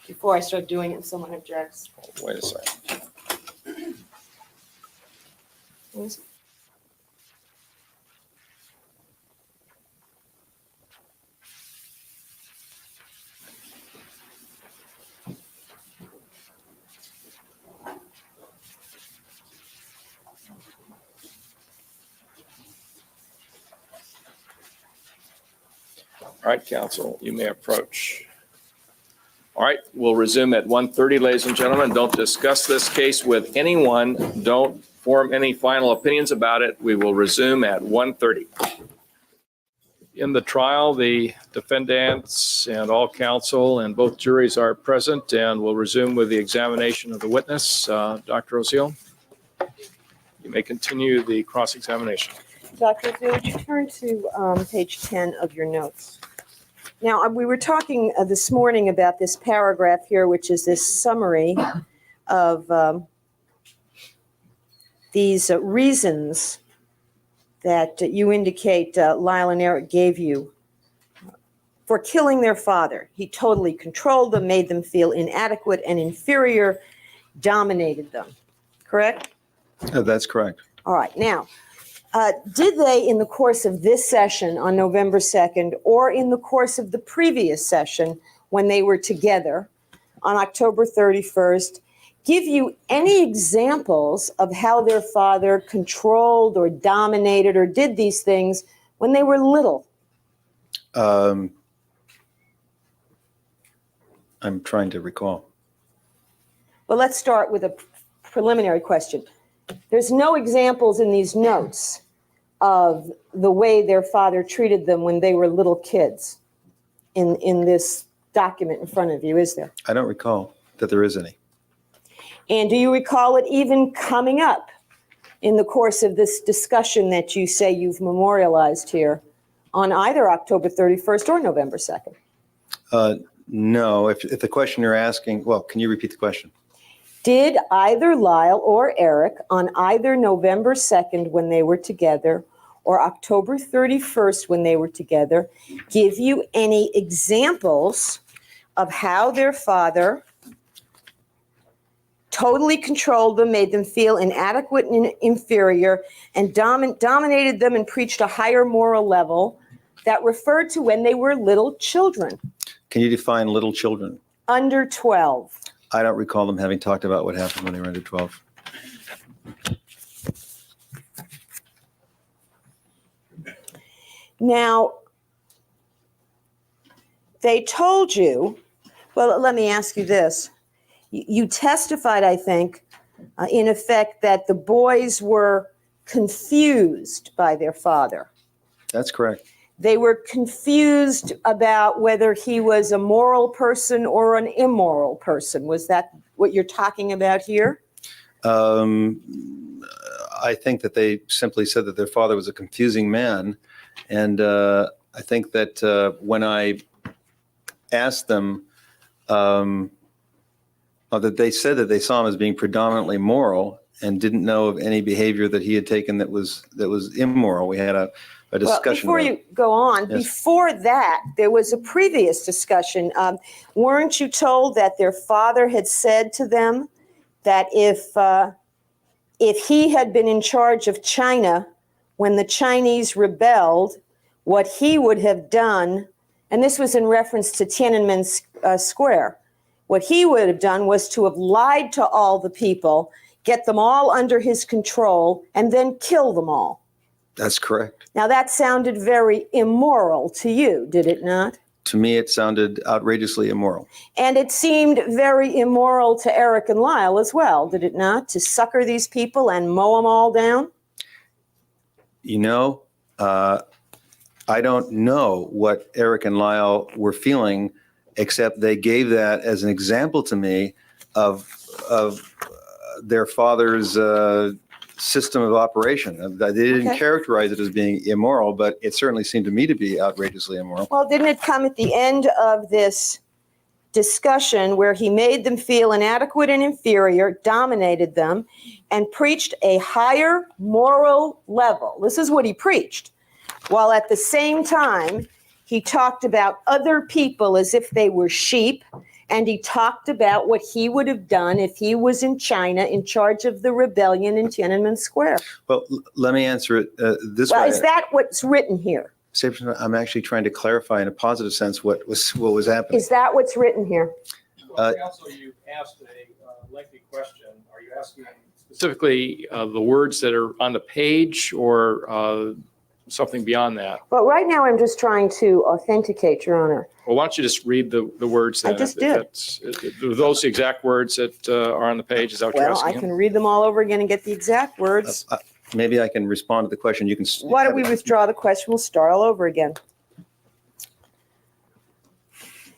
before I start doing it if someone objects. Wait a second. All right, counsel, you may approach. All right, we'll resume at 1:30, ladies and gentlemen. Don't discuss this case with anyone. Don't form any final opinions about it. We will resume at 1:30. In the trial, the defendants and all counsel and both juries are present, and we'll resume with the examination of the witness. Dr. Oziel, you may continue the cross-examination. Dr. Oziel, would you turn to page 10 of your notes? Now, we were talking this morning about this paragraph here, which is this summary of these reasons that you indicate Lyle and Eric gave you for killing their father. He totally controlled them, made them feel inadequate and inferior, dominated them. Correct? That's correct. All right. Now, did they, in the course of this session on November 2nd, or in the course of the previous session when they were together on October 31st, give you any examples of how their father controlled or dominated or did these things when they were little? I'm trying to recall. Well, let's start with a preliminary question. There's no examples in these notes of the way their father treated them when they were little kids in this document in front of you, is there? I don't recall that there is any. And do you recall it even coming up in the course of this discussion that you say you've memorialized here on either October 31st or November 2nd? No, if the question you're asking, well, can you repeat the question? Did either Lyle or Eric on either November 2nd when they were together or October 31st when they were together give you any examples of how their father totally controlled them, made them feel inadequate and inferior, and dominated them and preached a higher moral level that referred to when they were little children? Can you define little children? Under 12. I don't recall them having talked about what happened when they were under 12. Now, they told you, well, let me ask you this. You testified, I think, in effect, that the boys were confused by their father. That's correct. They were confused about whether he was a moral person or an immoral person. Was that what you're talking about here? I think that they simply said that their father was a confusing man. And I think that when I asked them, that they said that they saw him as being predominantly moral and didn't know of any behavior that he had taken that was immoral. We had a discussion. Well, before you go on, Yes. Before that, there was a previous discussion. Weren't you told that their father had said to them that if he had been in charge of China when the Chinese rebelled, what he would have done, and this was in reference to Tiananmen Square, what he would have done was to have lied to all the people, get them all under his control, and then kill them all? That's correct. Now, that sounded very immoral to you, did it not? To me, it sounded outrageously immoral. And it seemed very immoral to Eric and Lyle as well, did it not? To sucker these people and mow them all down? You know, I don't know what Eric and Lyle were feeling, except they gave that as an example to me of their father's system of operation. They didn't Okay. characterize it as being immoral, but it certainly seemed to me to be outrageously immoral. Well, didn't it come at the end of this discussion where he made them feel inadequate and inferior, dominated them, and preached a higher moral level? This is what he preached. While at the same time, he talked about other people as if they were sheep, and he talked about what he would have done if he was in China in charge of the rebellion in Tiananmen Square. Well, let me answer it this Well, way. is that what's written here? I'm actually trying to clarify in a positive sense what was happening. Is that what's written here? Well, Counsel, you asked a lengthy question. Are you asking specifically the words that are on the page or something beyond that? Well, right now I'm just trying to authenticate, Your Honor. Well, why don't you just read the words? I then, just if did. Are those the exact words that are on the page? Is that what you're Well, I asking? can read them all over again and get the exact words. Maybe I can respond to the question. You can. Why don't we withdraw the question? We'll start all over again.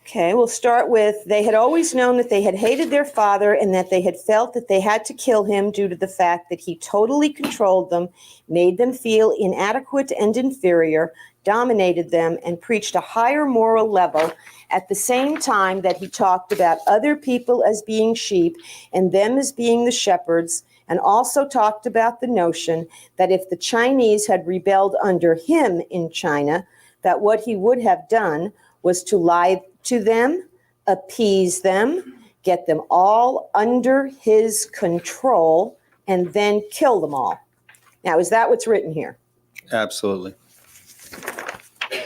Okay, we'll start with, they had always known that they had hated their father and that they had felt that they had to kill him due to the fact that he totally controlled them, made them feel inadequate and inferior, dominated them, and preached a higher moral level at the same time that he talked about other people as being sheep and them as being the shepherds, and also talked about the notion that if the Chinese had rebelled under him in China, that what he would have done was to lie to them, appease them, get them all under his control, and then kill them all. Now, is that what's written here? Absolutely.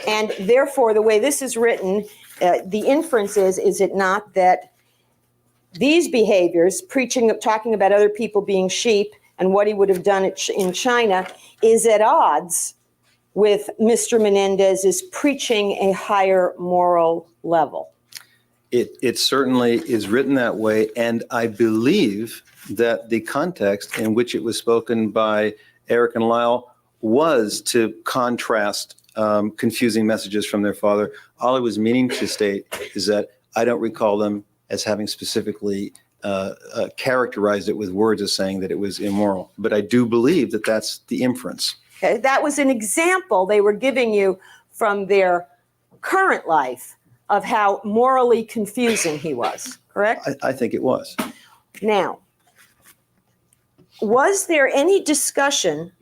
And therefore, the way this is written, the inference is it not that these behaviors, talking about other people being sheep and what he would have done in China, is at odds with Mr. Menendez's preaching a higher moral level? It certainly is written that way, and I believe that the context in which it was spoken by Erik and Lyle was to contrast confusing messages from their father. All I was meaning to state is that I don't recall them as having specifically characterized it with words as saying that it was immoral, but I do believe that that's the inference. Okay, that was an example they were giving you from their current life of how morally confusing he was, correct? I think it was. Now, was there any discussion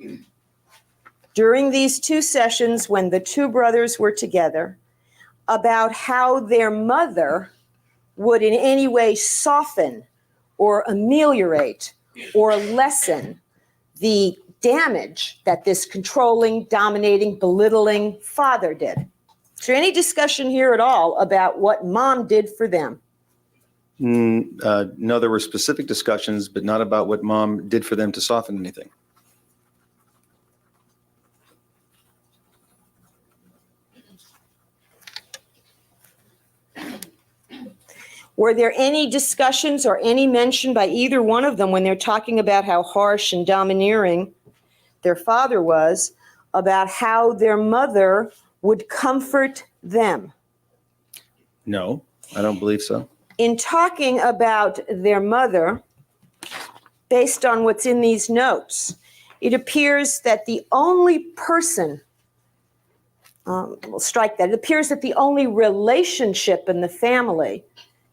during these two sessions when the two brothers were together about how their mother would in any way soften or ameliorate or lessen the damage that this controlling, dominating, belittling father did? Is there any discussion here at all about what mom did for them? No, there were specific discussions, but not about what mom did for them to soften anything. Were there any discussions or any mention by either one of them when they're talking about how harsh and domineering their father was, about how their mother would comfort them? No, I don't believe so. In talking about their mother, based on what's in these notes, it appears that the only person, we'll strike that, it appears that the only relationship in the family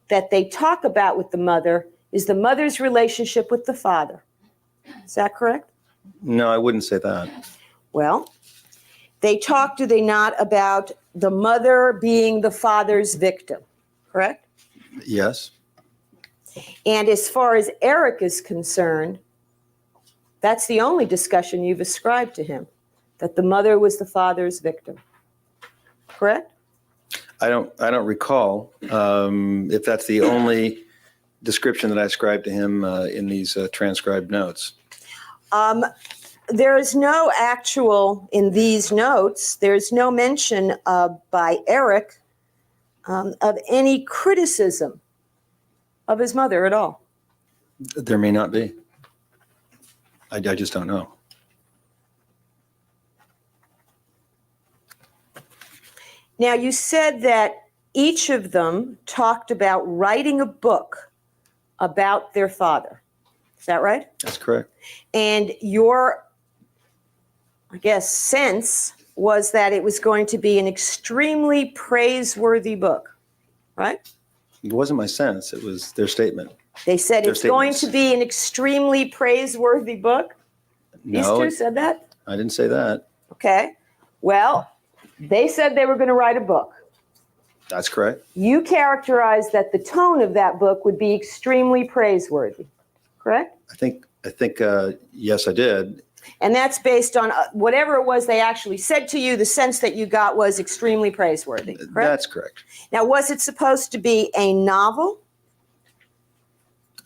that they talk about with the mother is the mother's relationship with the father. Is that correct? No, I wouldn't say that. Well, they talk, do they not, about the mother being the father's victim, correct? Yes. And as far as Erik is concerned, that's the only discussion you've ascribed to him, that the mother was the father's victim, correct? I don't recall if that's the only description that I ascribed to him in these transcribed notes. There is no actual, in these notes, there's no mention by Erik of any criticism of his mother at all. There may not be. I just don't know. Now, you said that each of them talked about writing a book about their father. Is that right? That's correct. And your, I guess, sense was that it was going to be an extremely praiseworthy book, right? It wasn't my sense. It was their statement. They said Their it's going statements. to be an extremely praiseworthy book? These No, two said that? I didn't say that. Okay. Well, they said they were going to write a book. That's correct. You characterized that the tone of that book would be extremely praiseworthy, correct? I think yes, I did. And that's based on whatever it was they actually said to you, the sense that you got was extremely praiseworthy, correct? That's correct. Now, was it supposed to be a novel?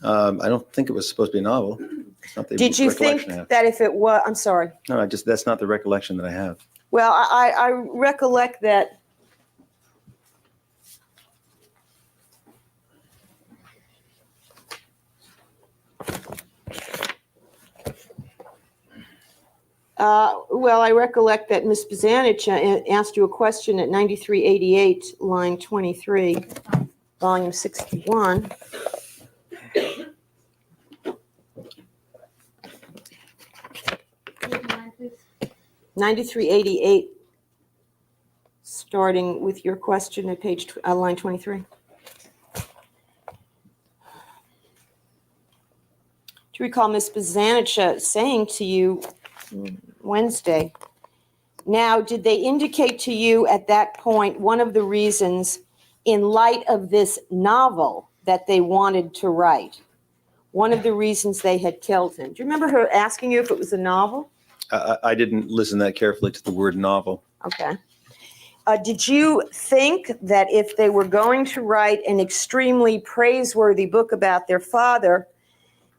I don't think it was supposed to be a novel. It's not the Did you think recollection I have. that if it was, I'm sorry. No, that's not the recollection that I have. Well, I recollect that. I recollect that Ms. Bazanich asked you a question at 9388, line 23, volume 61. Please. 9388, starting with your question at line 23. you recall Ms. Bazanich saying to you Wednesday, now, did they indicate to you at that point one of the reasons, in light of this novel that they wanted to write, one of the reasons they had killed him? Do you remember her asking you if it was a novel? I didn't listen that carefully to the word novel. Okay. Did you think that if they were going to write an extremely praiseworthy book about their father,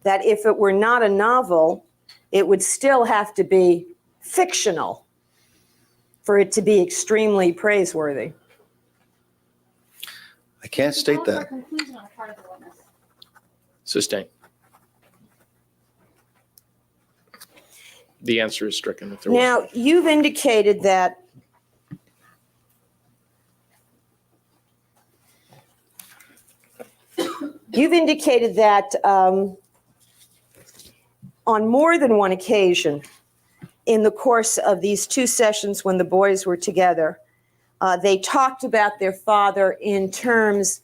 that if it were not a novel, it would still have to be fictional for it to be extremely praiseworthy? I can't state For a that. conclusion on the part of the witness. Sustained. The answer is stricken if there was. Now, you've indicated that on more than one occasion in the course of these two sessions when the boys were together, they talked about their father in terms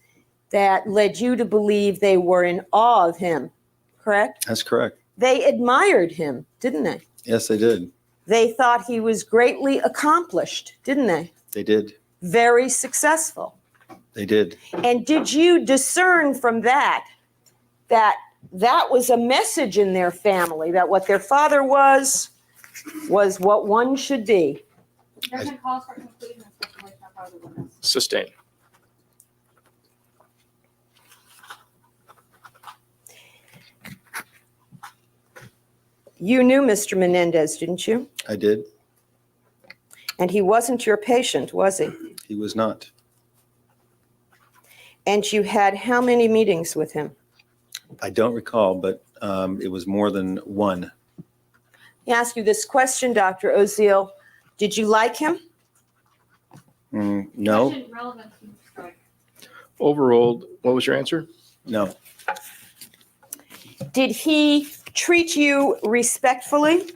that led you to believe they were in awe of him, correct? That's correct. They admired him, didn't they? Yes, they did. They thought he was greatly accomplished, didn't they? They did. Very successful. They did. And did you discern from that was a message in their family, that what their father was what one should be? Objection calls for conclusion and stipulation on part of the witness. Sustained. You knew Mr. Menendez, didn't you? I did. And he wasn't your patient, was he? He was not. And you had how many meetings with him? I don't recall, but it was more than one. Let me ask you this question, Dr. Oziel. Did you like him? No, Question relevant to strike. Overruled. What was your answer? no. Did he treat you respectfully?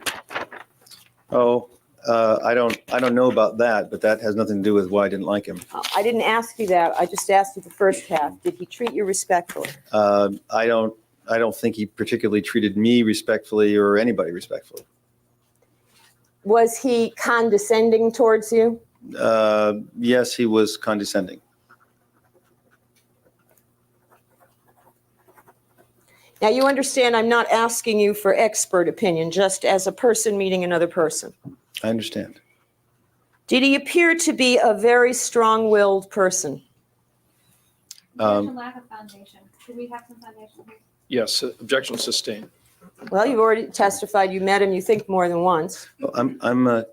Oh, I don't know about that, but that has nothing to do with why I didn't like him. I didn't ask you that. I just asked you the first half. Did he treat you respectfully? I don't think he particularly treated me respectfully or anybody respectfully. Was he condescending towards you? Yes, he was condescending. Now, you understand I'm not asking you for expert opinion, just as a person meeting another person. I understand. Did he appear to be a very strong-willed person? Objection lack of foundation. Do we have some foundation here? Yes. Objection sustained. Well, you've already testified you met him, you think, more than once. I'm a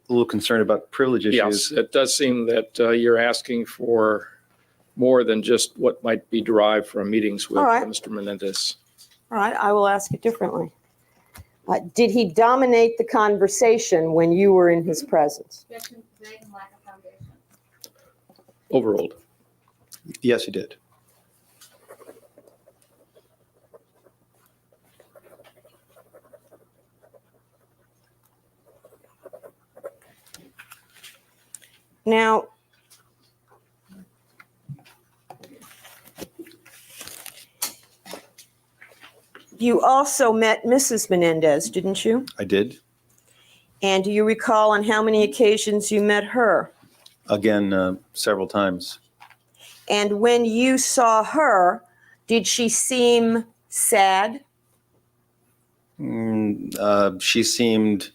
little concerned about privilege issues. Yes, it does seem that you're asking for more than just what might be derived from meetings with All right. Mr. Menendez. All right, I will ask it differently. Did he dominate the conversation when you were in his presence? Objection vague and lack of foundation. Overruled. Yes, he did. Now, you also met Mrs. Menendez, didn't you? I did. And do you recall on how many occasions you met her? Again, several times. And when you saw her, did she seem sad? She seemed Now,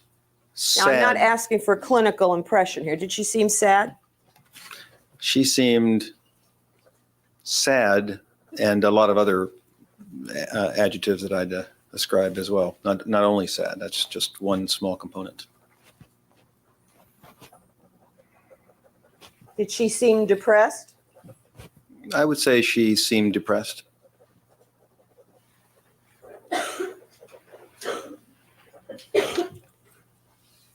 sad. I'm not asking for a clinical impression here. Did she seem sad? She seemed sad, and a lot of other adjectives that I'd ascribed as well. Not only sad. That's just one small component. Did she seem depressed? I would say she seemed depressed.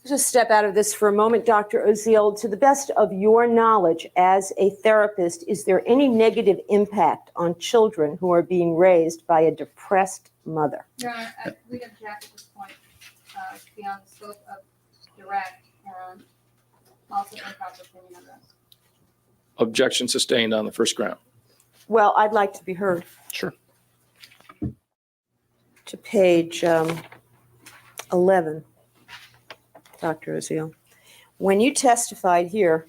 Just step out of this for a moment, Dr. Oziel. To the best of your knowledge as a therapist, is there any negative impact on children who are being raised by a depressed mother? Your Honor, we object at this point beyond the scope of direct and also improper opinion of this. Objection sustained on the first ground. Well, I'd like to be heard. Sure. to page 11, Dr. Oziel. When you testified here,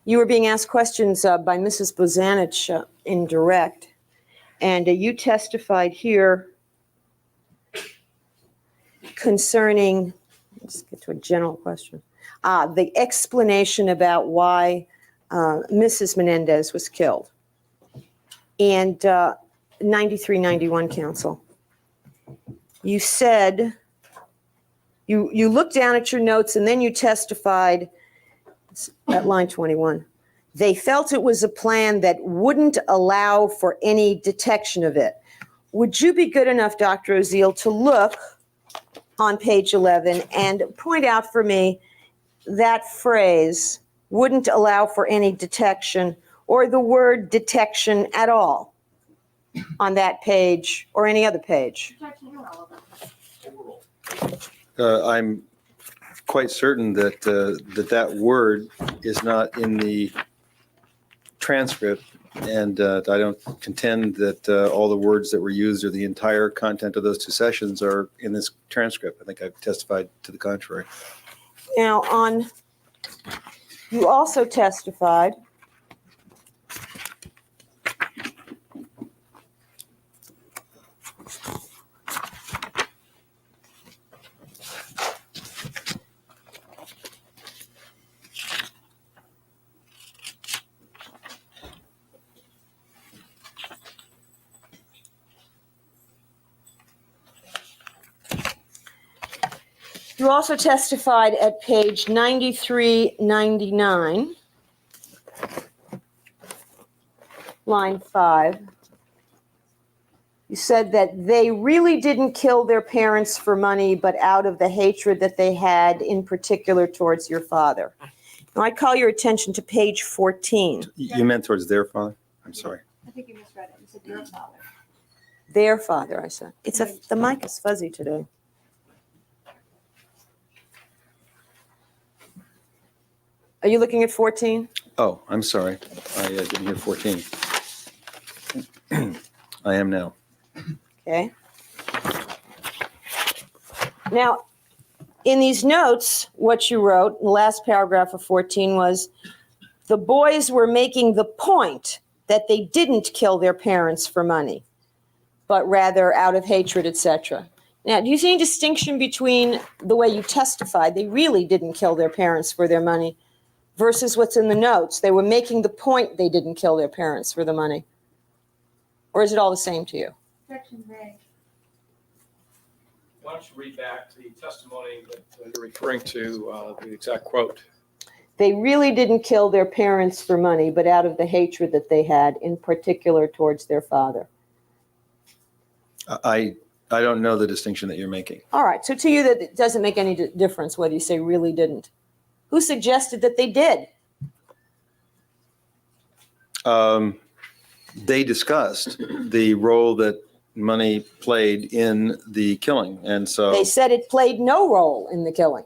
you were being asked questions by Mrs. Bozanich in direct, and you testified here concerning, let's get to a general question, the explanation about why Mrs. Menendez was killed. And 9391 counsel, you said, you looked down at your notes and then you testified at line 21. They felt it was a plan that wouldn't allow for any detection of it. Would you be good enough, Dr. Oziel, to look on page 11 and point out for me that phrase, wouldn't allow for any detection, or the word detection at all on that page or any other page? I'm quite certain that that word is not in the transcript, and I don't contend that all the words that were used or the entire content of those two sessions are in this transcript. I think I've testified to the contrary. Now, you also testified at page 9399, line 5. You said that they really didn't kill their parents for money, but out of the hatred that they had in particular towards your father. Now, I call your attention to page 14. You meant towards their father? I'm sorry. I think you misread it. You said your father. Their father, I said. The mic is fuzzy today. Are you looking at 14? Oh, I'm sorry. I didn't hear 14. I am now. Okay. Now, in these notes, what you wrote, the last paragraph of 14 was, the boys were making the point that they didn't kill their parents for money, but rather out of hatred, etc. Now, do you see any distinction between the way you testified, they really didn't kill their parents for their money, versus what's in the notes? They were making the point they didn't kill their parents for the money. Or is it all the same to you? Section vague. Why don't you read back the testimony that you're referring to, the exact quote? They really didn't kill their parents for money, but out of the hatred that they had, in particular towards their father. I don't know the distinction that you're making. All right, so to you that it doesn't make any difference whether you say really didn't. Who suggested that they did? They discussed the role that money played in the killing, and so They said it played no role in the killing,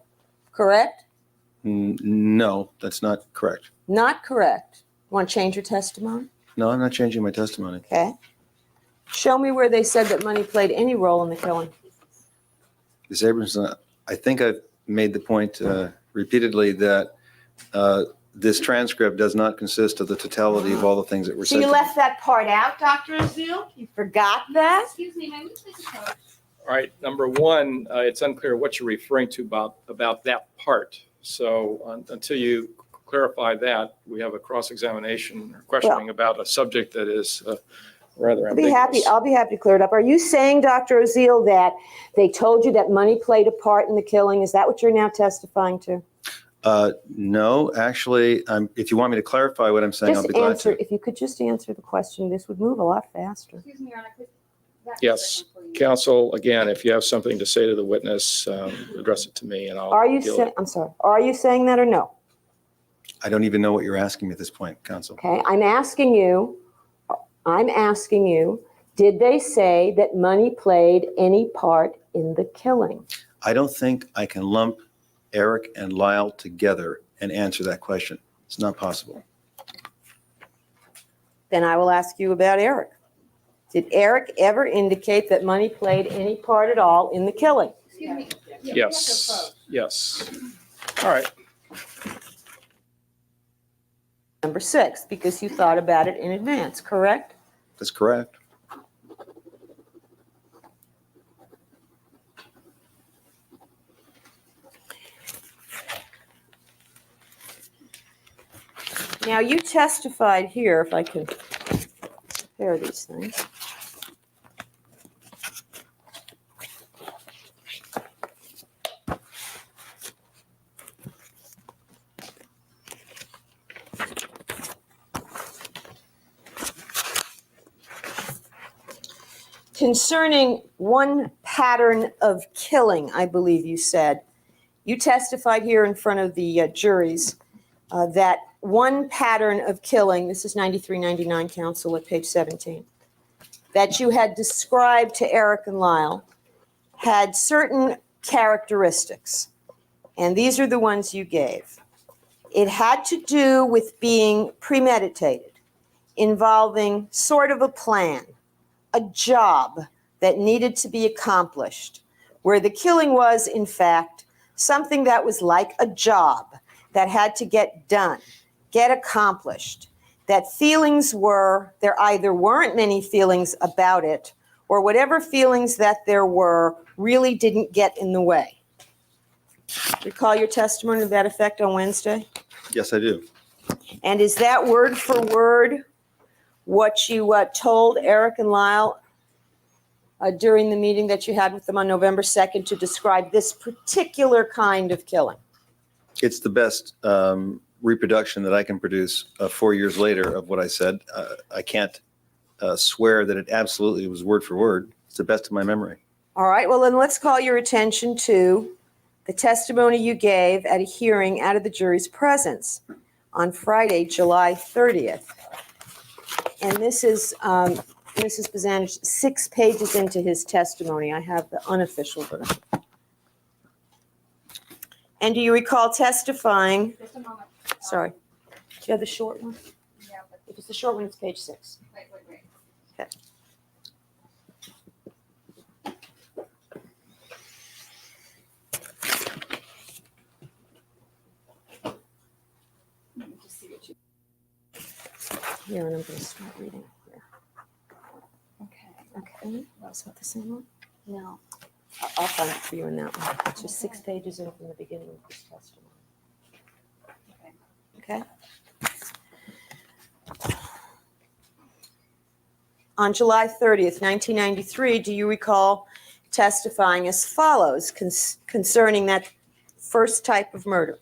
correct? No, that's not correct. Not correct. Want to change your testimony? No, I'm not changing my testimony. Okay. Show me where they said that money played any role in the killing. Ms. Abramson, I think I've made the point repeatedly that this transcript does not consist of the totality of all the things that were So said. you left that part out, Dr. Oziel? You forgot that? Excuse me, may we please approach? All right, number one, it's unclear what you're referring to about that part. So until you clarify that, we have a cross-examination or questioning about a subject that is rather ambiguous. I'll be happy to clear it up. Are you saying, Dr. Oziel, that they told you that money played a part in the killing? Is that what you're now testifying to? No, actually, if you want me to clarify what I'm saying, I'll be glad to. If you could just answer the question, this would move a lot faster. Excuse me, Your Honor. That Yes. question, please. Counsel, again, if you have something to say to the witness, address it to me and I'll Are you deal saying, I'm sorry, are you saying that or no? I don't even know what you're asking me at this point, counsel. Okay, I'm asking you Did they say that money played any part in the killing? I don't think I can lump Erik and Lyle together and answer that question. It's not possible. Then I will ask you about Erik. Did Erik ever indicate that money played any part at all in the killing? Excuse me. Yes, yes. All right. Number 6, because you thought about it in advance, correct? That's correct. Now, you testified here, if I can compare these things. Concerning one pattern of killing, I believe you said, you testified here in front of the juries that one pattern of killing, this is 93-99 counsel at page 17, that you had described to Erik and Lyle had certain characteristics, and these are the ones you gave. It had to do with being premeditated, involving sort of a plan, a job that needed to be accomplished, where the killing was, in fact, something that was like a job that had to get done, get accomplished, that feelings were, there either weren't many feelings about it, or whatever feelings that there were really didn't get in the way. Recall your testimony to that effect on Wednesday? Yes, I do. And is that word for word what you told Erik and Lyle during the meeting that you had with them on November 2nd to describe this particular kind of killing? It's the best reproduction that I can produce 4 years later of what I said. I can't swear that it absolutely was word for word. It's the best of my memory. All right, well, then let's call your attention to the testimony you gave at a hearing out of the jury's presence on Friday, July 30th. And this is Mrs. Bazanich, 6 pages into his testimony. I have the unofficial version. And do you recall testifying? Just a moment. Sorry. Do you have the short one? Yeah, but If it's the short one, it's page 6. wait. Okay. Let me just see what you. Here, and I'm going to start reading here. Okay. Okay. Is that the same one? No. I'll find it for you in that one. It's just 6 pages in from the beginning of this testimony. Okay? On July 30th, 1993, do you recall testifying as follows concerning that first type of murder?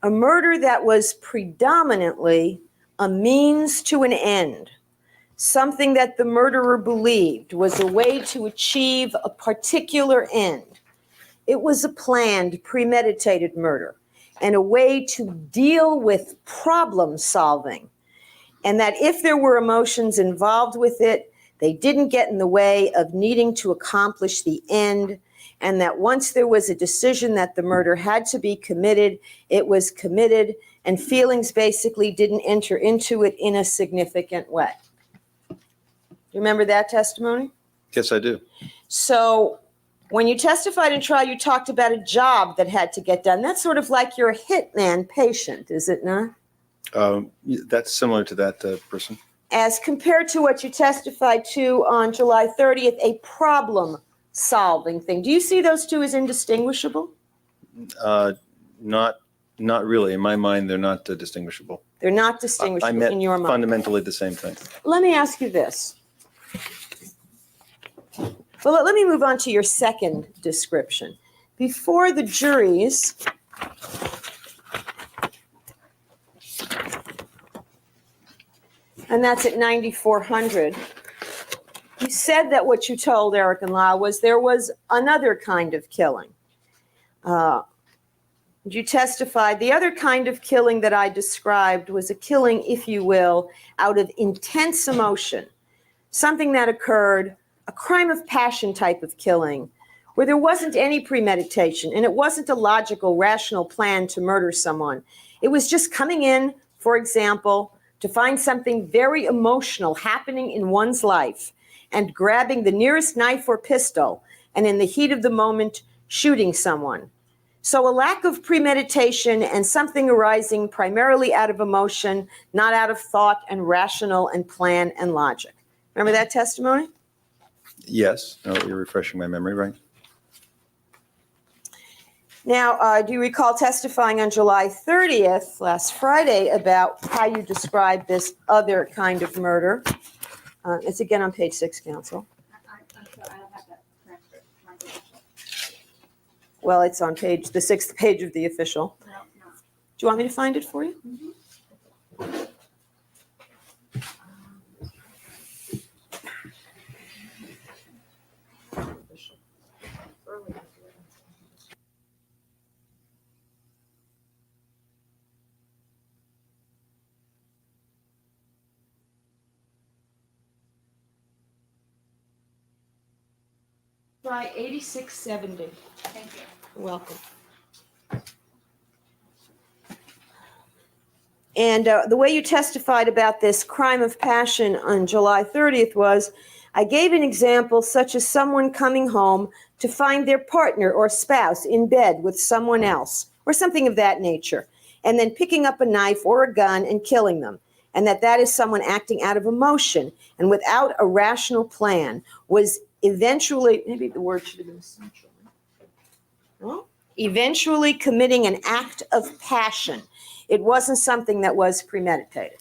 A murder that was predominantly a means to an end, something that the murderer believed was a way to achieve a particular end. It was a planned, premeditated murder and a way to deal with problem solving. And that if there were emotions involved with it, they didn't get in the way of needing to accomplish the end. And that once there was a decision that the murder had to be committed, it was committed, and feelings basically didn't enter into it in a significant way. You remember that testimony? Yes, I do. So when you testified in trial, you talked about a job that had to get done. That's sort of like you're a hitman patient, is it not? That's similar to that person. As compared to what you testified to on July 30th, a problem-solving thing. Do you see those two as indistinguishable? Not really. In my mind, they're not distinguishable. They're not I distinguishable meant in your mind. fundamentally the same thing. Let me ask you this. Well, let me move on to your second description. Before the juries, and that's at 9,400, you said that what you told Erik and Lyle was there was another kind of killing. You testified the other kind of killing that I described was a killing, if you will, out of intense emotion, something that occurred, a crime of passion type of killing, where there wasn't any premeditation and it wasn't a logical, rational plan to murder someone. It was just coming in, for example, to find something very emotional happening in one's life and grabbing the nearest knife or pistol and in the heat of the moment, shooting someone. So a lack of premeditation and something arising primarily out of emotion, not out of thought and rational and plan and logic. Remember that testimony? Yes. Oh, you're refreshing my memory, right? Now, do you recall testifying on July 30th, last Friday, about how you described this other kind of murder? It's again on page 6, counsel. I'm sorry, I don't have that transcript. My goodness. Well, it's on the 6th page of the official. No, no. Do you want me to find it for you? By 8670. Thank you. You're welcome. And the way you testified about this crime of passion on July 30th was, I gave an example such as someone coming home to find their partner or spouse in bed with someone else, or something of that nature, and then picking up a knife or a gun and killing them, and that is someone acting out of emotion and without a rational plan, was eventually, maybe the word should have been essential. No? Eventually committing an act of passion. It wasn't something that was premeditated.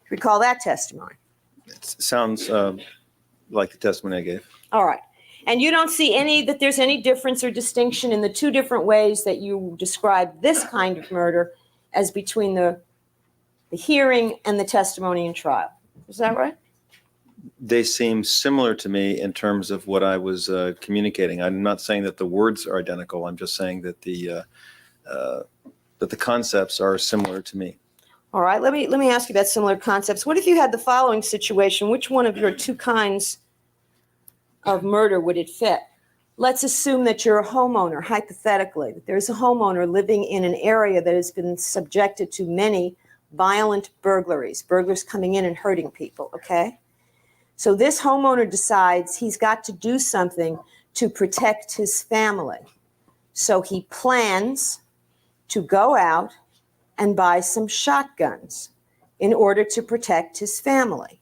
Recall that testimony. It sounds like the testimony I gave. All right. And you don't see that there's any difference or distinction in the two different ways that you describe this kind of murder as between the hearing and the testimony in trial. Is that right? They seem similar to me in terms of what I was communicating. I'm not saying that the words are identical. I'm just saying that the concepts are similar to me. All right. Let me ask you about similar concepts. What if you had the following situation? Which one of your two kinds of murder would it fit? Let's assume that you're a homeowner, hypothetically, that there's a homeowner living in an area that has been subjected to many violent burglaries, burglars coming in and hurting people, okay? So this homeowner decides he's got to do something to protect his family. So he plans to go out and buy some shotguns in order to protect his family.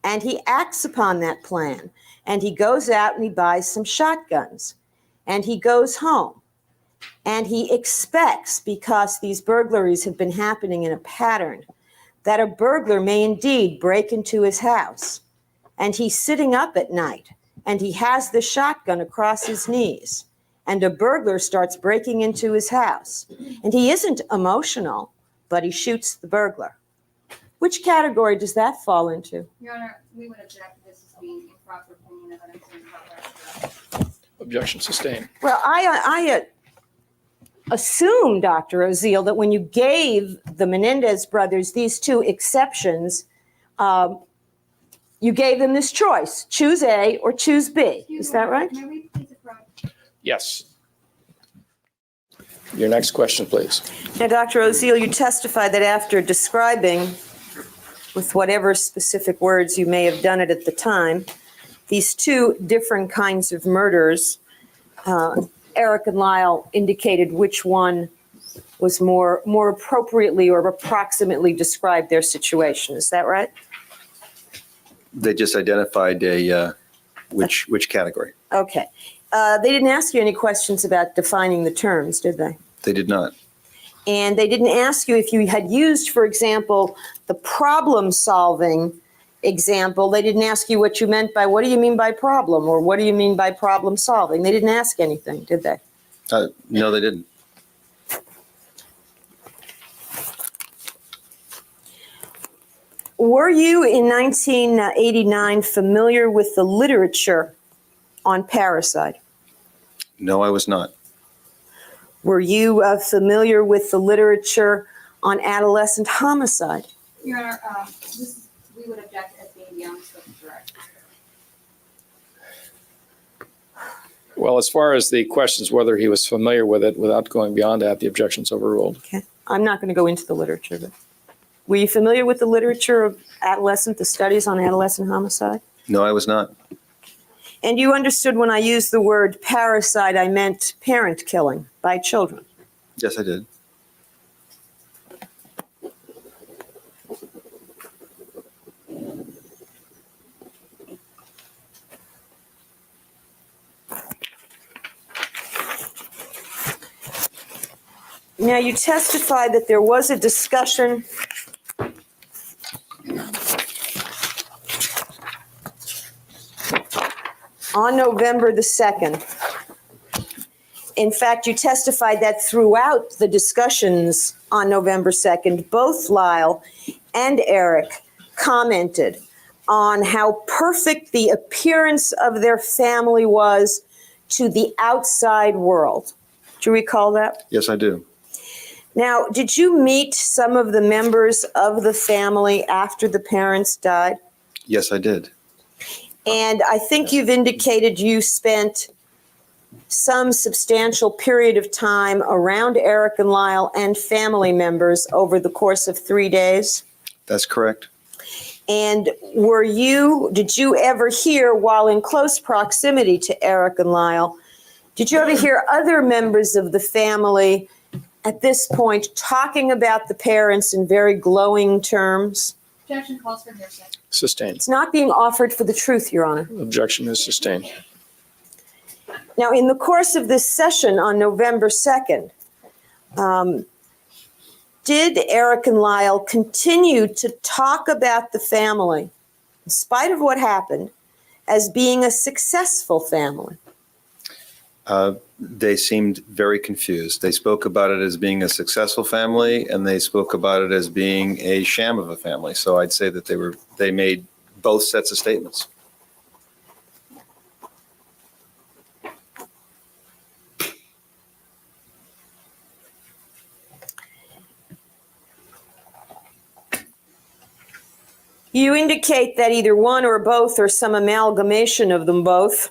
And he acts upon that plan. And he goes out and he buys some shotguns. And he goes home. And he expects, because these burglaries have been happening in a pattern, that a burglar may indeed break into his house. And he's sitting up at night, and he has the shotgun across his knees, and a burglar starts breaking into his house. And he isn't emotional, but he shoots the burglar. Which category does that fall into? Your Honor, we would object to this as being improper opinion of evidence and improper. Objection sustained. Well, I assume, Dr. Oziel, that when you gave the Menendez brothers these two exceptions, you gave them this choice, choose A or choose B. Is that right? May we please approach? Yes. Your next question, please. Now, Dr. Oziel, you testified that after describing, with whatever specific words you may have done it at the time, these two different kinds of murders, Erik and Lyle indicated which one was more appropriately or approximately described their situation. Is that right? They just identified which category. Okay. They didn't ask you any questions about defining the terms, did they? They did not. And they didn't ask you if you had used, for example, the problem-solving example. They didn't ask you what you meant by, what do you mean by problem, or what do you mean by problem-solving? They didn't ask anything, did they? No, they didn't. Were you in 1989 familiar with the literature on parricide? No, I was not. Were you familiar with the literature on adolescent homicide? Your Honor, we would object as being beyond scope of direct. Well, as far as the questions whether he was familiar with it, without going beyond that, the objection's overruled. Okay. I'm not going to go into the literature, but were you familiar with the literature of the studies on adolescent homicide? No, I was not. And you understood when I used the word parricide, I meant parent killing by children. Yes, I did. Now, you testified that there was a discussion on November the 2nd. In fact, you testified that throughout the discussions on November 2nd, both Lyle and Erik commented on how perfect the appearance of their family was to the outside world. Do you recall that? Yes, I do. Now, did you meet some of the members of the family after the parents died? Yes, I did. And I think you've indicated you spent some substantial period of time around Erik and Lyle and family members over the course of 3 days. That's correct. And did you ever hear, while in close proximity to Erik and Lyle, did you ever hear other members of the family at this point talking about the parents in very glowing terms? Objection calls for hearsay. Sustained. It's not being offered for the truth, Your Honor. Objection is sustained. Now, in the course of this session on November 2nd, did Erik and Lyle continue to talk about the family, in spite of what happened, as being a successful family? They seemed very confused. They spoke about it as being a successful family, and they spoke about it as being a sham of a family. So I'd say that they made both sets of statements. You indicate that either one or both or some amalgamation of them both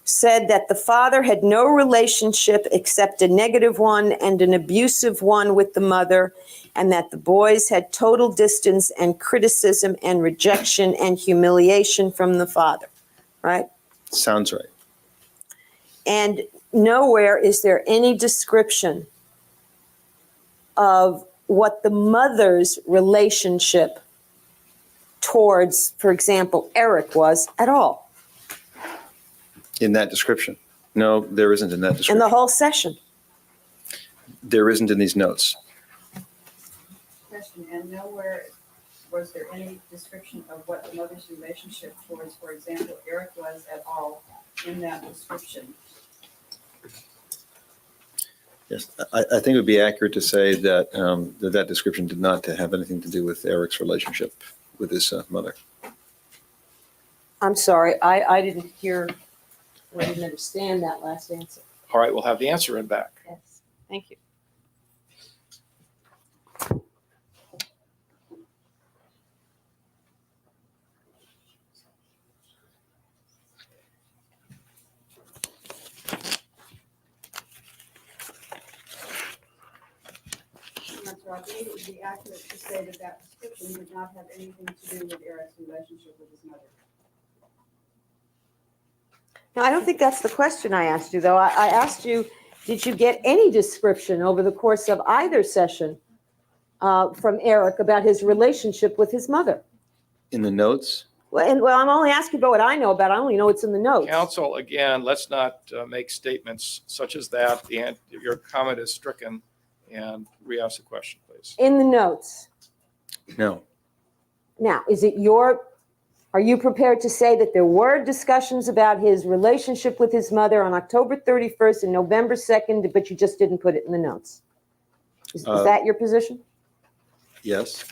said that the father had no relationship except a negative one and an abusive one with the mother, and that the boys had total distance and criticism and rejection and humiliation from the father, right? Sounds right. And nowhere is there any description of what the mother's relationship towards, for example, Erik was at all. In that description? No, there isn't in that In description. the whole session. There isn't in these notes. Question, and nowhere was there any description of what the mother's relationship towards, for example, Erik was at all in that description? Yes, I think it would be accurate to say that that description did not have anything to do with Erik's relationship with his mother. I'm sorry, I didn't hear, or I didn't understand that last answer. All right, we'll have the answer in back. Yes, thank you. I believe it would be accurate to say that that description would not have anything to do with Erik's relationship with his mother. Now, I don't think that's the question I asked you, though. I asked you, did you get any description over the course of either session from Erik about his relationship with his mother? In the notes? Well, I'm only asking about what I know about. I only know it's in the notes. Counsel, again, let's not make statements such as that. Your comment is stricken, and re-ask the question, please. In the notes. No. Now, are you prepared to say that there were discussions about his relationship with his mother on October 31st and November 2nd, but you just didn't put it in the notes? Is that your position? Yes.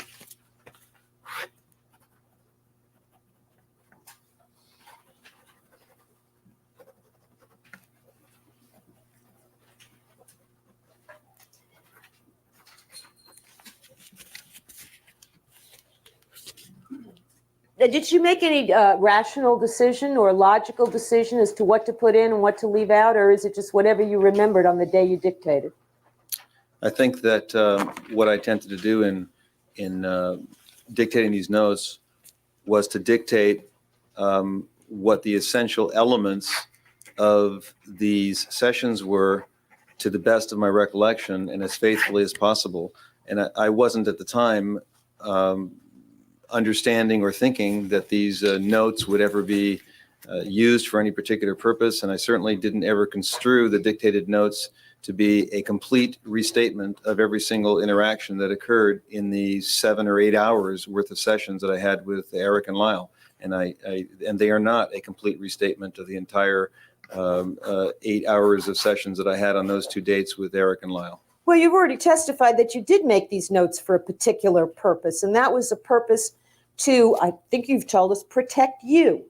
did you make any rational decision or logical decision as to what to put in and what to leave out, or is it just whatever you remembered on the day you dictated? I think that what I attempted to do in dictating these notes was to dictate what the essential elements of these sessions were to the best of my recollection and as faithfully as possible. And I wasn't at the time understanding or thinking that these notes would ever be used for any particular purpose. And I certainly didn't ever construe the dictated notes to be a complete restatement of every single interaction that occurred in the 7 or 8 hours worth of sessions that I had with Erik and Lyle. And and they are not a complete restatement of the entire 8 hours of sessions that I had on those 2 dates with Erik and Lyle. Well, you've already testified that you did make these notes for a particular purpose, and that was a purpose to, I think you've told us, protect you.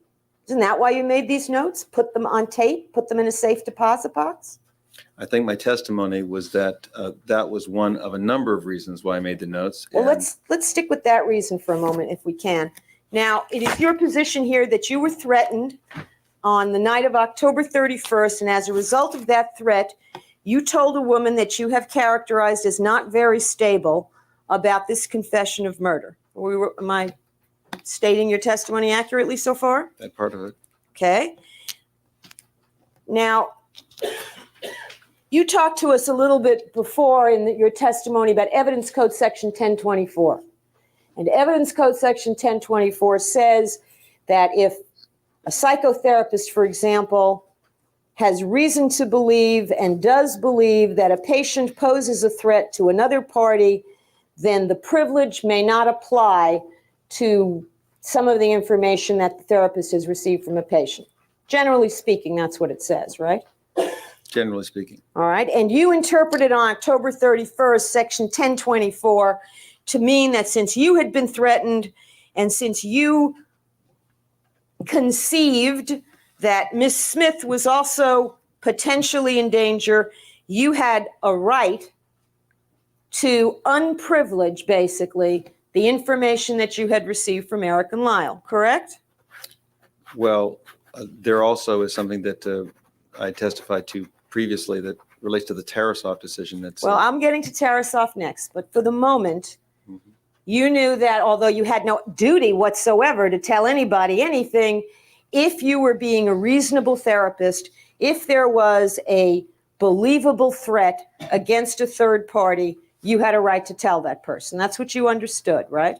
Isn't that why you made these notes? Put them on tape, put them in a safe deposit box? I think my testimony was that that was one of a number of reasons why I made the notes. Well, And let's stick with that reason for a moment if we can. Now, it is your position here that you were threatened on the night of October 31st, and as a result of that threat, you told a woman that you have characterized as not very stable about this confession of murder. Am I stating your testimony accurately so far? that part of it. Okay. Now, you talked to us a little bit before in your testimony about Evidence Code Section 1024. And Evidence Code Section 1024 says that if a psychotherapist, for example, has reason to believe and does believe that a patient poses a threat to another party, then the privilege may not apply to some of the information that the therapist has received from a patient. Generally speaking, that's what it says, right? Generally speaking. All right. And you interpreted on October 31st, Section 1024, to mean that since you had been threatened and since you conceived that Miss Smith was also potentially in danger, you had a right to unprivilege, basically, the information that you had received from Erik and Lyle, correct? Well, there also is something that I testified to previously that relates to the Tarasov decision. That's Well, I'm getting to Tarasov next, but for the moment, you knew that although you had no duty whatsoever to tell anybody anything, if you were being a reasonable therapist, if there was a believable threat against a third party, you had a right to tell that person. That's what you understood, right?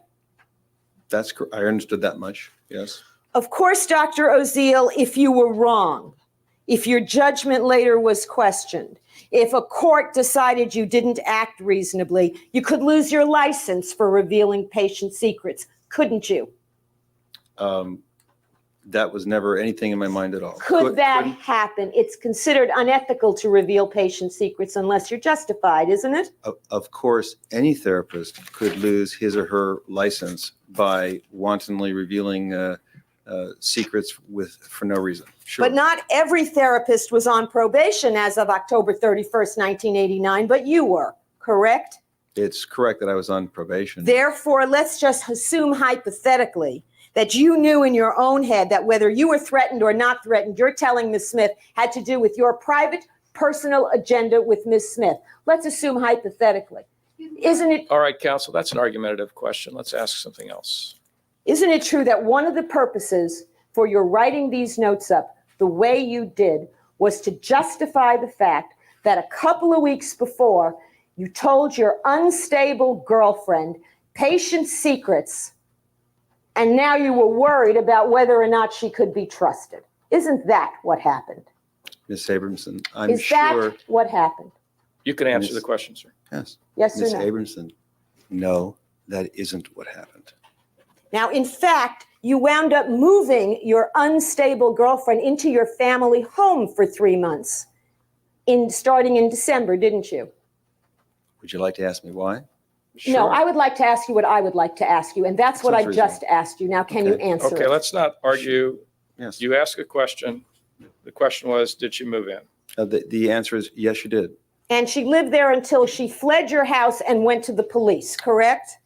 I understood that much, yes. Of course, Dr. Oziel, if you were wrong, if your judgment later was questioned, if a court decided you didn't act reasonably, you could lose your license for revealing patient secrets, couldn't you? That was never anything in my mind at all. Could that happen? It's considered unethical to reveal patient secrets unless you're justified, isn't it? Of course, any therapist could lose his or her license by wantonly revealing secrets for no reason. Sure. But not every therapist was on probation as of October 31st, 1989, but you were, correct? It's correct that I was on probation. Therefore, let's just assume hypothetically that you knew in your own head that whether you were threatened or not threatened, you're telling Ms. Smith had to do with your private, personal agenda with Ms. Smith. Let's assume hypothetically. Isn't it? All right, counsel, that's an argumentative question. Let's ask something else. Isn't it true that one of the purposes for your writing these notes up the way you did was to justify the fact that a couple of weeks before you told your unstable girlfriend patient secrets, and now you were worried about whether or not she could be trusted? Isn't that what happened? Ms. Abramson, I'm Is sure. that what happened? You can answer the question, sir. Yes. Yes or Ms. no? Abramson, no, that isn't what happened. Now, in fact, you wound up moving your unstable girlfriend into your family home for 3 months, starting in December, didn't you? Would you like to ask me why? No, Sure. I would like to ask you what I would like to ask you, and that's what I Sounds just asked you. Now, can you Okay. answer Okay, it? let's not argue. Yes. You ask a question. The question was, did you move in? The answer is yes, you did. And she lived there until she fled your house and went to the police, correct?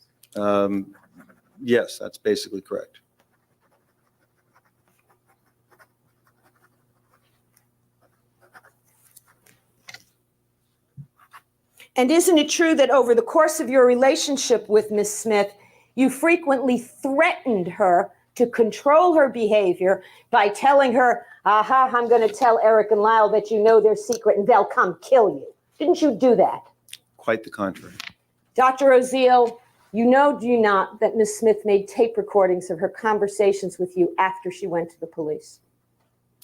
Yes, that's basically correct. And isn't it true that over the course of your relationship with Miss Smith, you frequently threatened her to control her behavior by telling her, aha, I'm going to tell Erik and Lyle that you know their secret and they'll come kill you. Didn't you do that? Quite the contrary. Dr. Oziel, you know, do you not, that Miss Smith made tape recordings of her conversations with you after she went to the police?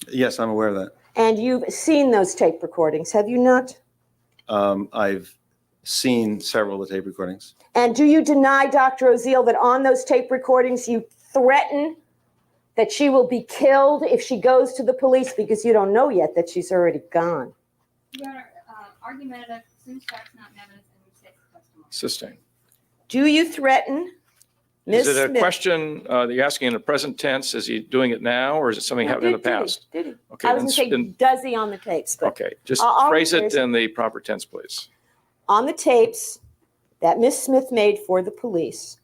Yes, I'm aware of that. And you've seen those tape recordings, have you not? I've seen several of the tape recordings. And do you deny, Dr. Oziel, that on those tape recordings you threaten that she will be killed if she goes to the police because you don't know yet that she's already gone? Your Honor, argumentative, assumes facts not in evidence, and restates the testimony. Sustained. Do you threaten Ms. Is it a Smith? question that you're asking in the present tense? Is he doing it now, or is it something happened in the past? Did he? Okay, I was going to say, then- does he on the tapes? But Okay, just I'll phrase it rephrase in the proper tense, please. on the tapes that Miss Smith made for the police,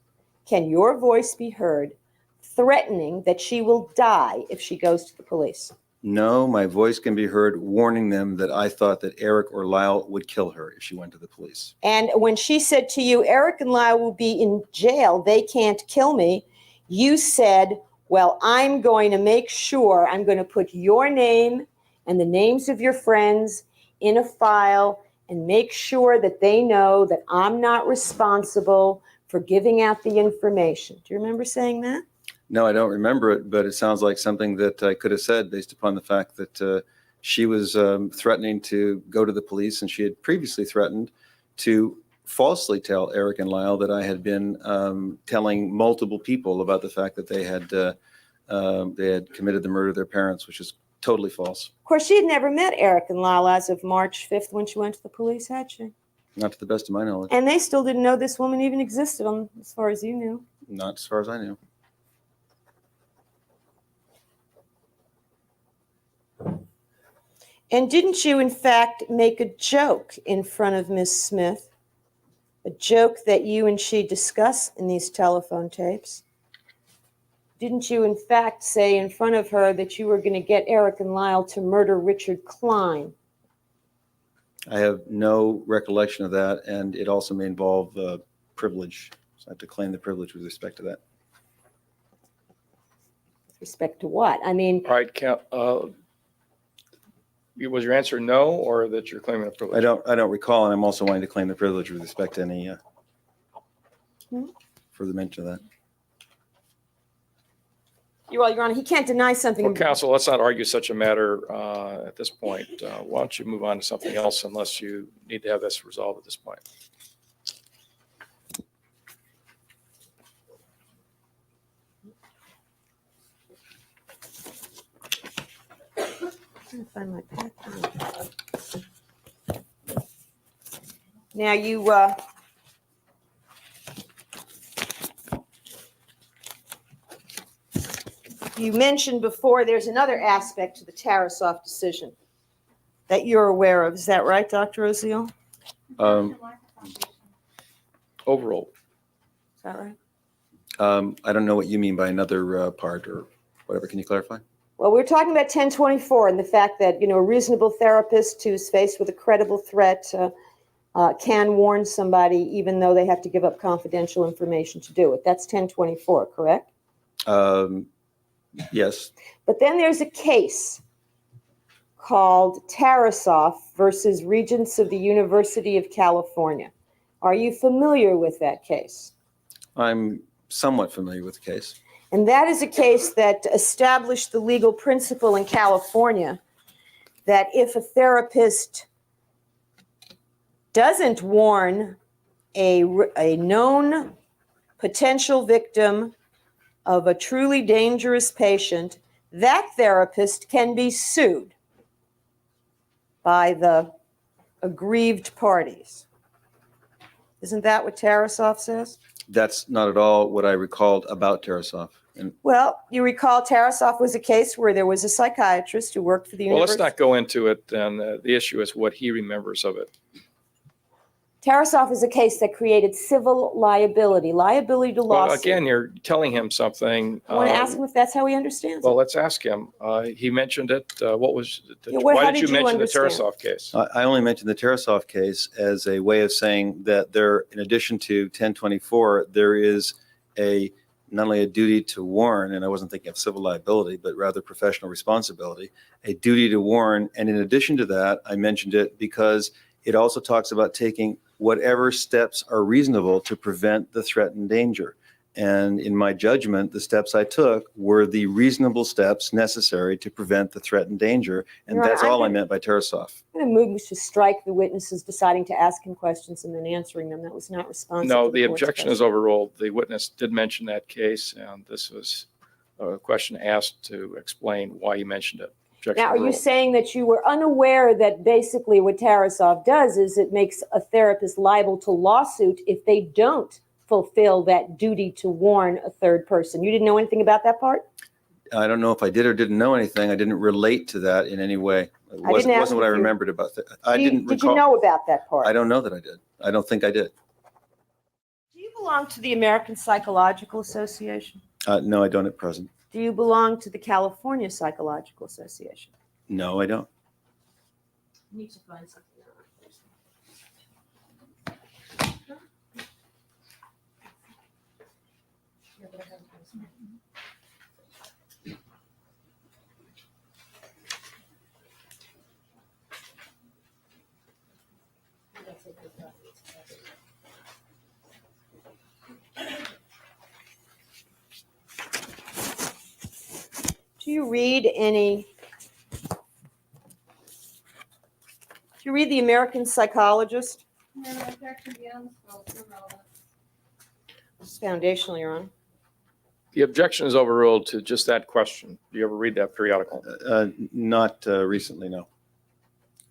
can your voice be heard threatening that she will die if she goes to the police? No, my voice can be heard warning them that I thought that Erik or Lyle would kill her if she went to the police. And when she said to you, Erik and Lyle will be in jail, they can't kill me, you said, well, I'm going to make sure I'm going to put your name and the names of your friends in a file and make sure that they know that I'm not responsible for giving out the information. Do you remember saying that? No, I don't remember it, but it sounds like something that I could have said based upon the fact that she was threatening to go to the police, and she had previously threatened to falsely tell Erik and Lyle that I had been telling multiple people about the fact that they had committed the murder of their parents, which is totally false. Of course, she had never met Erik and Lyle as of March 5th when she went to the police, had she? Not to the best of my knowledge. And they still didn't know this woman even existed, as far as you knew. Not as far as I knew. And didn't you, in fact, make a joke in front of Miss Smith? A joke that you and she discuss in these telephone tapes? Didn't you, in fact, say in front of her that you were going to get Erik and Lyle to murder Richard Klein? I have no recollection of that, and it also may involve privilege. So I have to claim the privilege with respect to that. With respect to what? I mean, All right, was your answer no, or that you're claiming a privilege? I don't recall, and I'm also wanting to claim the privilege with respect to any further mention of that. Your Honor, he can't deny something. Well, counsel, let's not argue such a matter at this point. Why don't you move on to something else unless you need to have this resolved at this point? I'm trying to find my packet. Now you mentioned before there's another aspect to the Tarasoff decision that you're aware of. Is that right, Dr. Oziel? Overall, Is that right? I don't know what you mean by another part or whatever. Can you clarify? Well, we're talking about 1024 and the fact that, a reasonable therapist who's faced with a credible threat can warn somebody even though they have to give up confidential information to do it. That's 1024, correct? Yes. But then there's a case called Tarasoff versus Regents of the University of California. Are you familiar with that case? I'm somewhat familiar with the case. And that is a case that established the legal principle in California that if a therapist doesn't warn a known potential victim of a truly dangerous patient, that therapist can be sued by the aggrieved parties. Isn't that what Tarasoff says? That's not at all what I recalled about Tarasoff. And Well, you recall Tarasoff was a case where there was a psychiatrist who worked for the well, let's university. not go into it then. The issue is what he remembers of it. Tarasoff is a case that created civil liability to Well, lawsuit. again, you're telling him something. I want to ask him if that's how he understands Well, it. let's ask him. He mentioned it. What was, Yeah, why how did you did you mention the understand? Tarasoff case? I only mentioned the Tarasoff case as a way of saying that there, in addition to 1024, there is not only a duty to warn, and I wasn't thinking of civil liability, but rather professional responsibility, a duty to warn. And in addition to that, I mentioned it because it also talks about taking whatever steps are reasonable to prevent the threat and danger. And in my judgment, the steps I took were the reasonable steps necessary to prevent the threat and danger. And Your Honor, that's all I meant by Tarasoff. I'm going to move to strike the witnesses deciding to ask him questions and then answering them. That was not responsive No, to the court's objection is question. overruled. The witness did mention that case, and this was a question asked to explain why he mentioned it. Objection Now, are you overruled. saying that you were unaware that basically what Tarasoff does is it makes a therapist liable to lawsuit if they don't fulfill that duty to warn a third person? You didn't know anything about that part? I don't know if I did or didn't know anything. I didn't relate to that in any way. It I didn't wasn't ask what I if you- remembered about that. I Did you- didn't Did you recall. know about that part? I don't know that I did. I don't think I did. Do you belong to the American Psychological Association? No, I don't at present. Do you belong to the California Psychological Association? No, I don't. You need to find something out first. Do you read the American Psychologist? No, objection beyond the scope, irrelevant. It's foundational, Your Honor. The objection is overruled to just that question. Do you ever read that periodical? Not recently, no.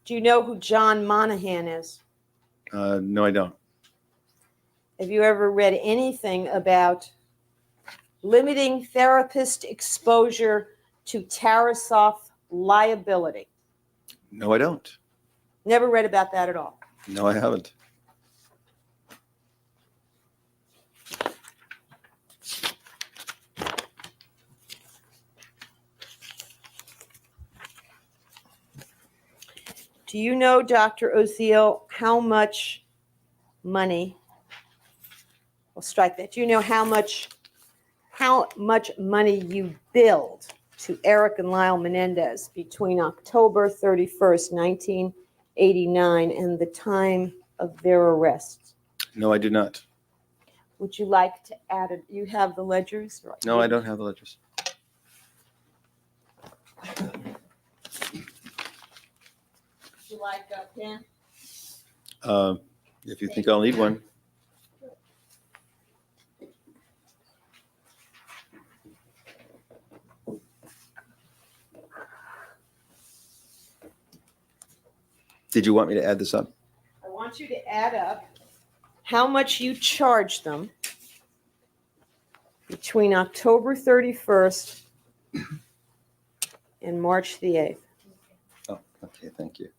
Do you know who John Monahan is? No, I don't. Have you ever read anything about limiting therapist exposure to Tarasoff liability? No, I don't. Never read about that at all. No, I haven't. Do you know, Dr. Oziel, how much money, we'll strike that, do you know how much money you billed to Erik and Lyle Menendez between October 31st, 1989 and the time of their arrest? No, I do not. Would you like to add it? You have the ledgers? Right. No, I don't have the ledgers. Would you like a pen? If you think I'll need one. Did you want me to add this up? I want you to add up how much you charged them between October 31st and March the 8th. Oh, okay, thank you.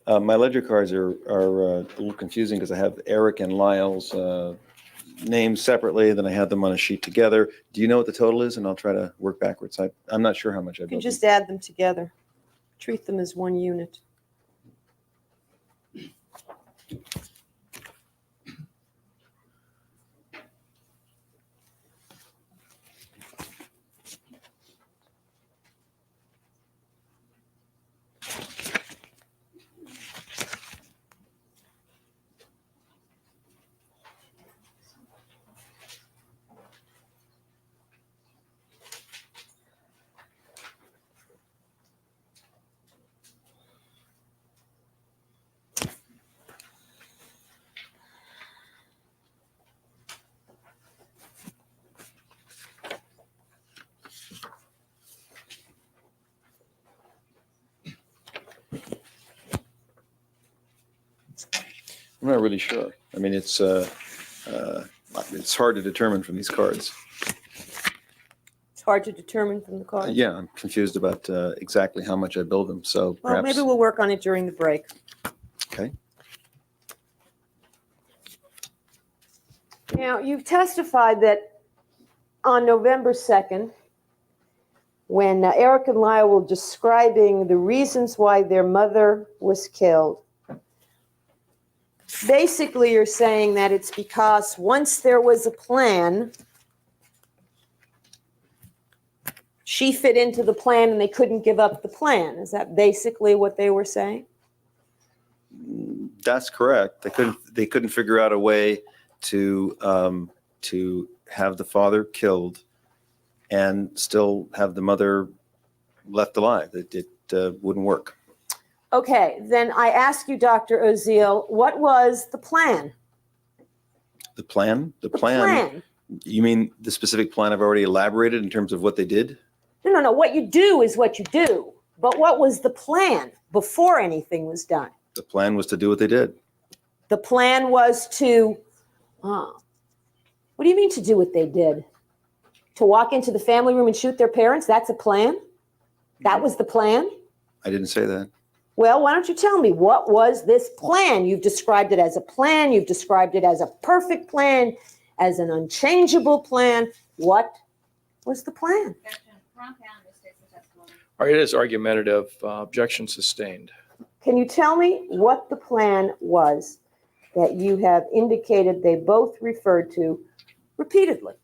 My ledger cards are a little confusing because I have Erik and Lyle's names separately, then I have them on a sheet together. Do you know what the total is? And I'll try to work backwards. I'm not sure how much I You can billed just add them together. Treat them as one unit. I'm not really sure. I mean, it's hard to determine from these cards. It's hard to determine from the cards. Yeah, I'm confused about exactly how much I billed them, so Well, perhaps. maybe we'll work on it during the break. Okay. Now, you've testified that on November 2nd, when Erik and Lyle were describing the reasons why their mother was killed, basically you're saying that it's because once there was a plan, she fit into the plan and they couldn't give up the plan. Is that basically what they were saying? That's correct. They couldn't figure out a way to have the father killed and still have the mother left alive. It wouldn't work. Okay, then I ask you, Dr. Oziel, what was the plan? The plan? The The plan? You mean the specific plan I've already elaborated in terms of what they did? No. What you do is what you do. But what was the plan before anything was done? The plan was to do what they did. The plan was to, what do you mean to do what they did? To walk into the family room and shoot their parents? That's a plan? That was the plan? I didn't say that. Well, why don't you tell me, what was this plan? You've described it as a plan. You've described it as a perfect plan, as an unchangeable plan. What was the plan? Objection. Ron Pound misstates the testimony. All right, it is argumentative. Objection sustained. Can you tell me what the plan was that you have indicated they both referred to repeatedly?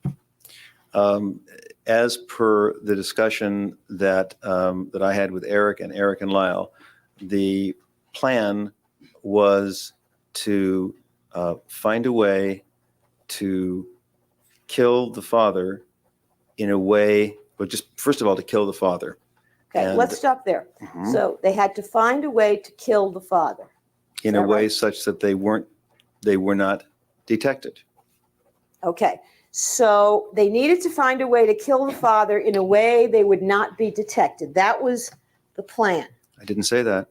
As per the discussion that I had with Erik and Lyle, the plan was to find a way to kill the father in a way, but just first of all, to kill the father. Okay, And- let's stop there. Mhm. So they had to find a way to kill the father. In that a way right? such that they were not detected. Okay, so they needed to find a way to kill the father in a way they would not be detected. That was the plan. I didn't say that.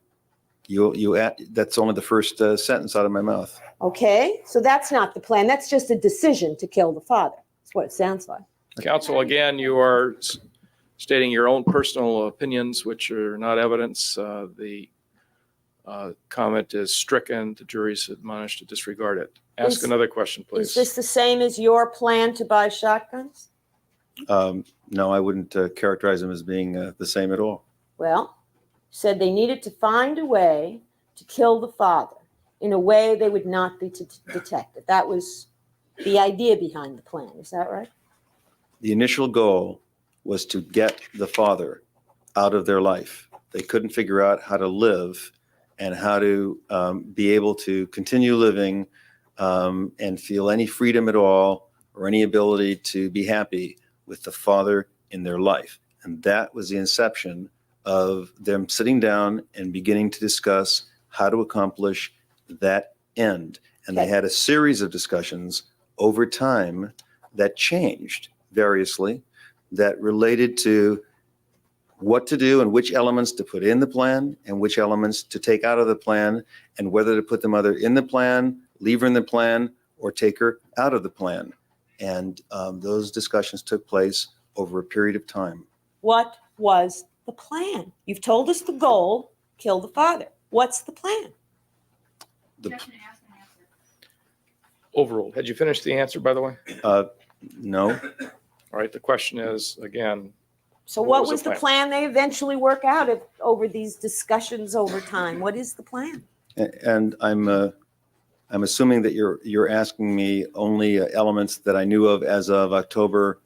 That's only the first sentence out of my mouth. Okay, so that's not the plan. That's just a decision to kill the father. That's what it sounds like. Counsel, again, you are stating your own personal opinions, which are not evidence. The comment is stricken. The jury's admonished to disregard it. Ask Is- another question, Is please. this the same as your plan to buy shotguns? No, I wouldn't characterize them as being the same at all. Well, said they needed to find a way to kill the father in a way they would not be detected. That was the idea behind the plan. Is that right? The initial goal was to get the father out of their life. They couldn't figure out how to live and how to be able to continue living and feel any freedom at all or any ability to be happy with the father in their life. And that was the inception of them sitting down and beginning to discuss how to accomplish that end. And they Okay. had a series of discussions over time that changed variously, that related to what to do and which elements to put in the plan and which elements to take out of the plan, and whether to put them either in the plan, leave her in the plan, or take her out of the plan. And those discussions took place over a period of time. What was the plan? You've told us the goal, kill the father. What's the plan? The- Objection. Ask and answer. Overruled. Had you finished the answer, by the way? No, All right, the question is, again, So What what was was the the plan they eventually work out over these discussions over time? What is the plan? and I'm assuming that you're asking me only elements that I knew of as of October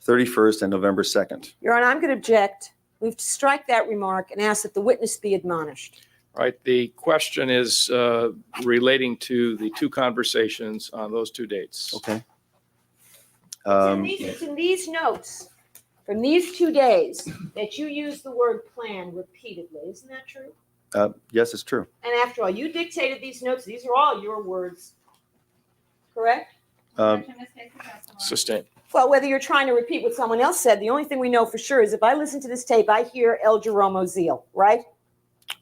31st and November 2nd. Your Honor, I'm going to object. We have to strike that remark and ask that the witness be admonished. all right, the question is relating to the two conversations on those two dates. Okay. It's in these notes from these 2 days that you use the word plan repeatedly. Isn't that true? Yes, it's true. And after all, you dictated these notes. These are all your words, correct? Objection. Misstates the testimony. Sustained. Well, whether you're trying to repeat what someone else said, the only thing we know for sure is if I listen to this tape, I hear Jerome Oziel, right?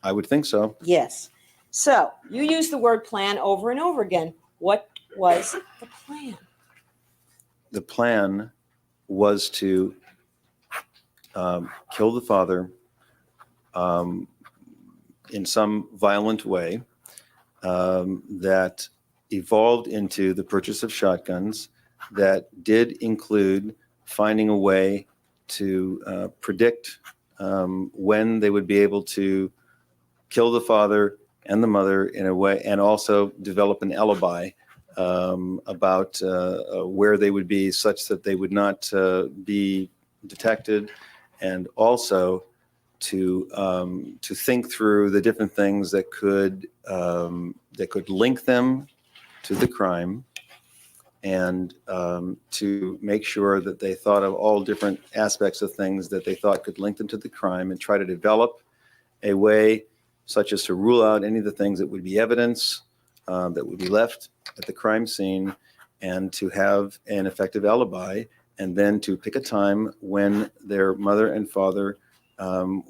I would think so. Yes. So you use the word plan over and over again. What was the plan? The plan was to kill the father in some violent way that evolved into the purchase of shotguns that did include finding a way to predict when they would be able to kill the father and the mother in a way, and also develop an alibi about where they would be such that they would not be detected, and also to think through the different things that could link them to the crime, and to make sure that they thought of all different aspects of things that they thought could link them to the crime, and try to develop a way such as to rule out any of the things that would be evidence that would be left at the crime scene, and to have an effective alibi, and then to pick a time when their mother and father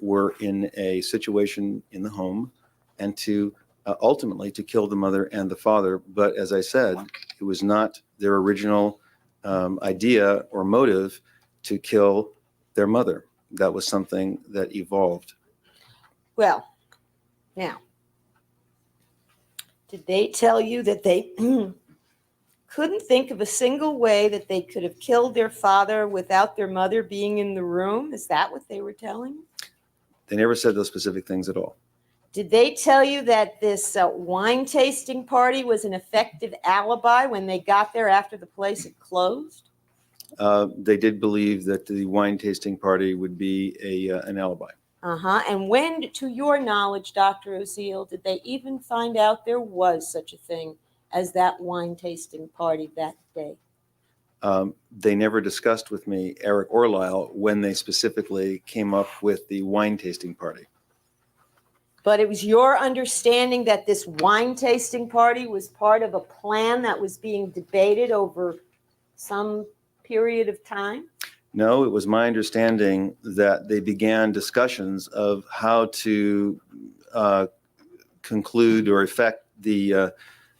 were in a situation in the home, and to ultimately to kill the mother and the father. But as I said, it was not their original idea or motive to kill their mother. That was something that evolved. Well, now, did they tell you that they couldn't think of a single way that they could have killed their father without their mother being in the room? Is that what they were telling you? They never said those specific things at all. Did they tell you that this wine tasting party was an effective alibi when they got there after the place had closed? They did believe that the wine tasting party would be an alibi. Uh-huh. And when, to your knowledge, Dr. Oziel, did they even find out there was such a thing as that wine tasting party that day? They never discussed with me, Erik or Lyle, when they specifically came up with the wine tasting party. But it was your understanding that this wine tasting party was part of a plan that was being debated over some period of time? No, it was my understanding that they began discussions of how to conclude or effect the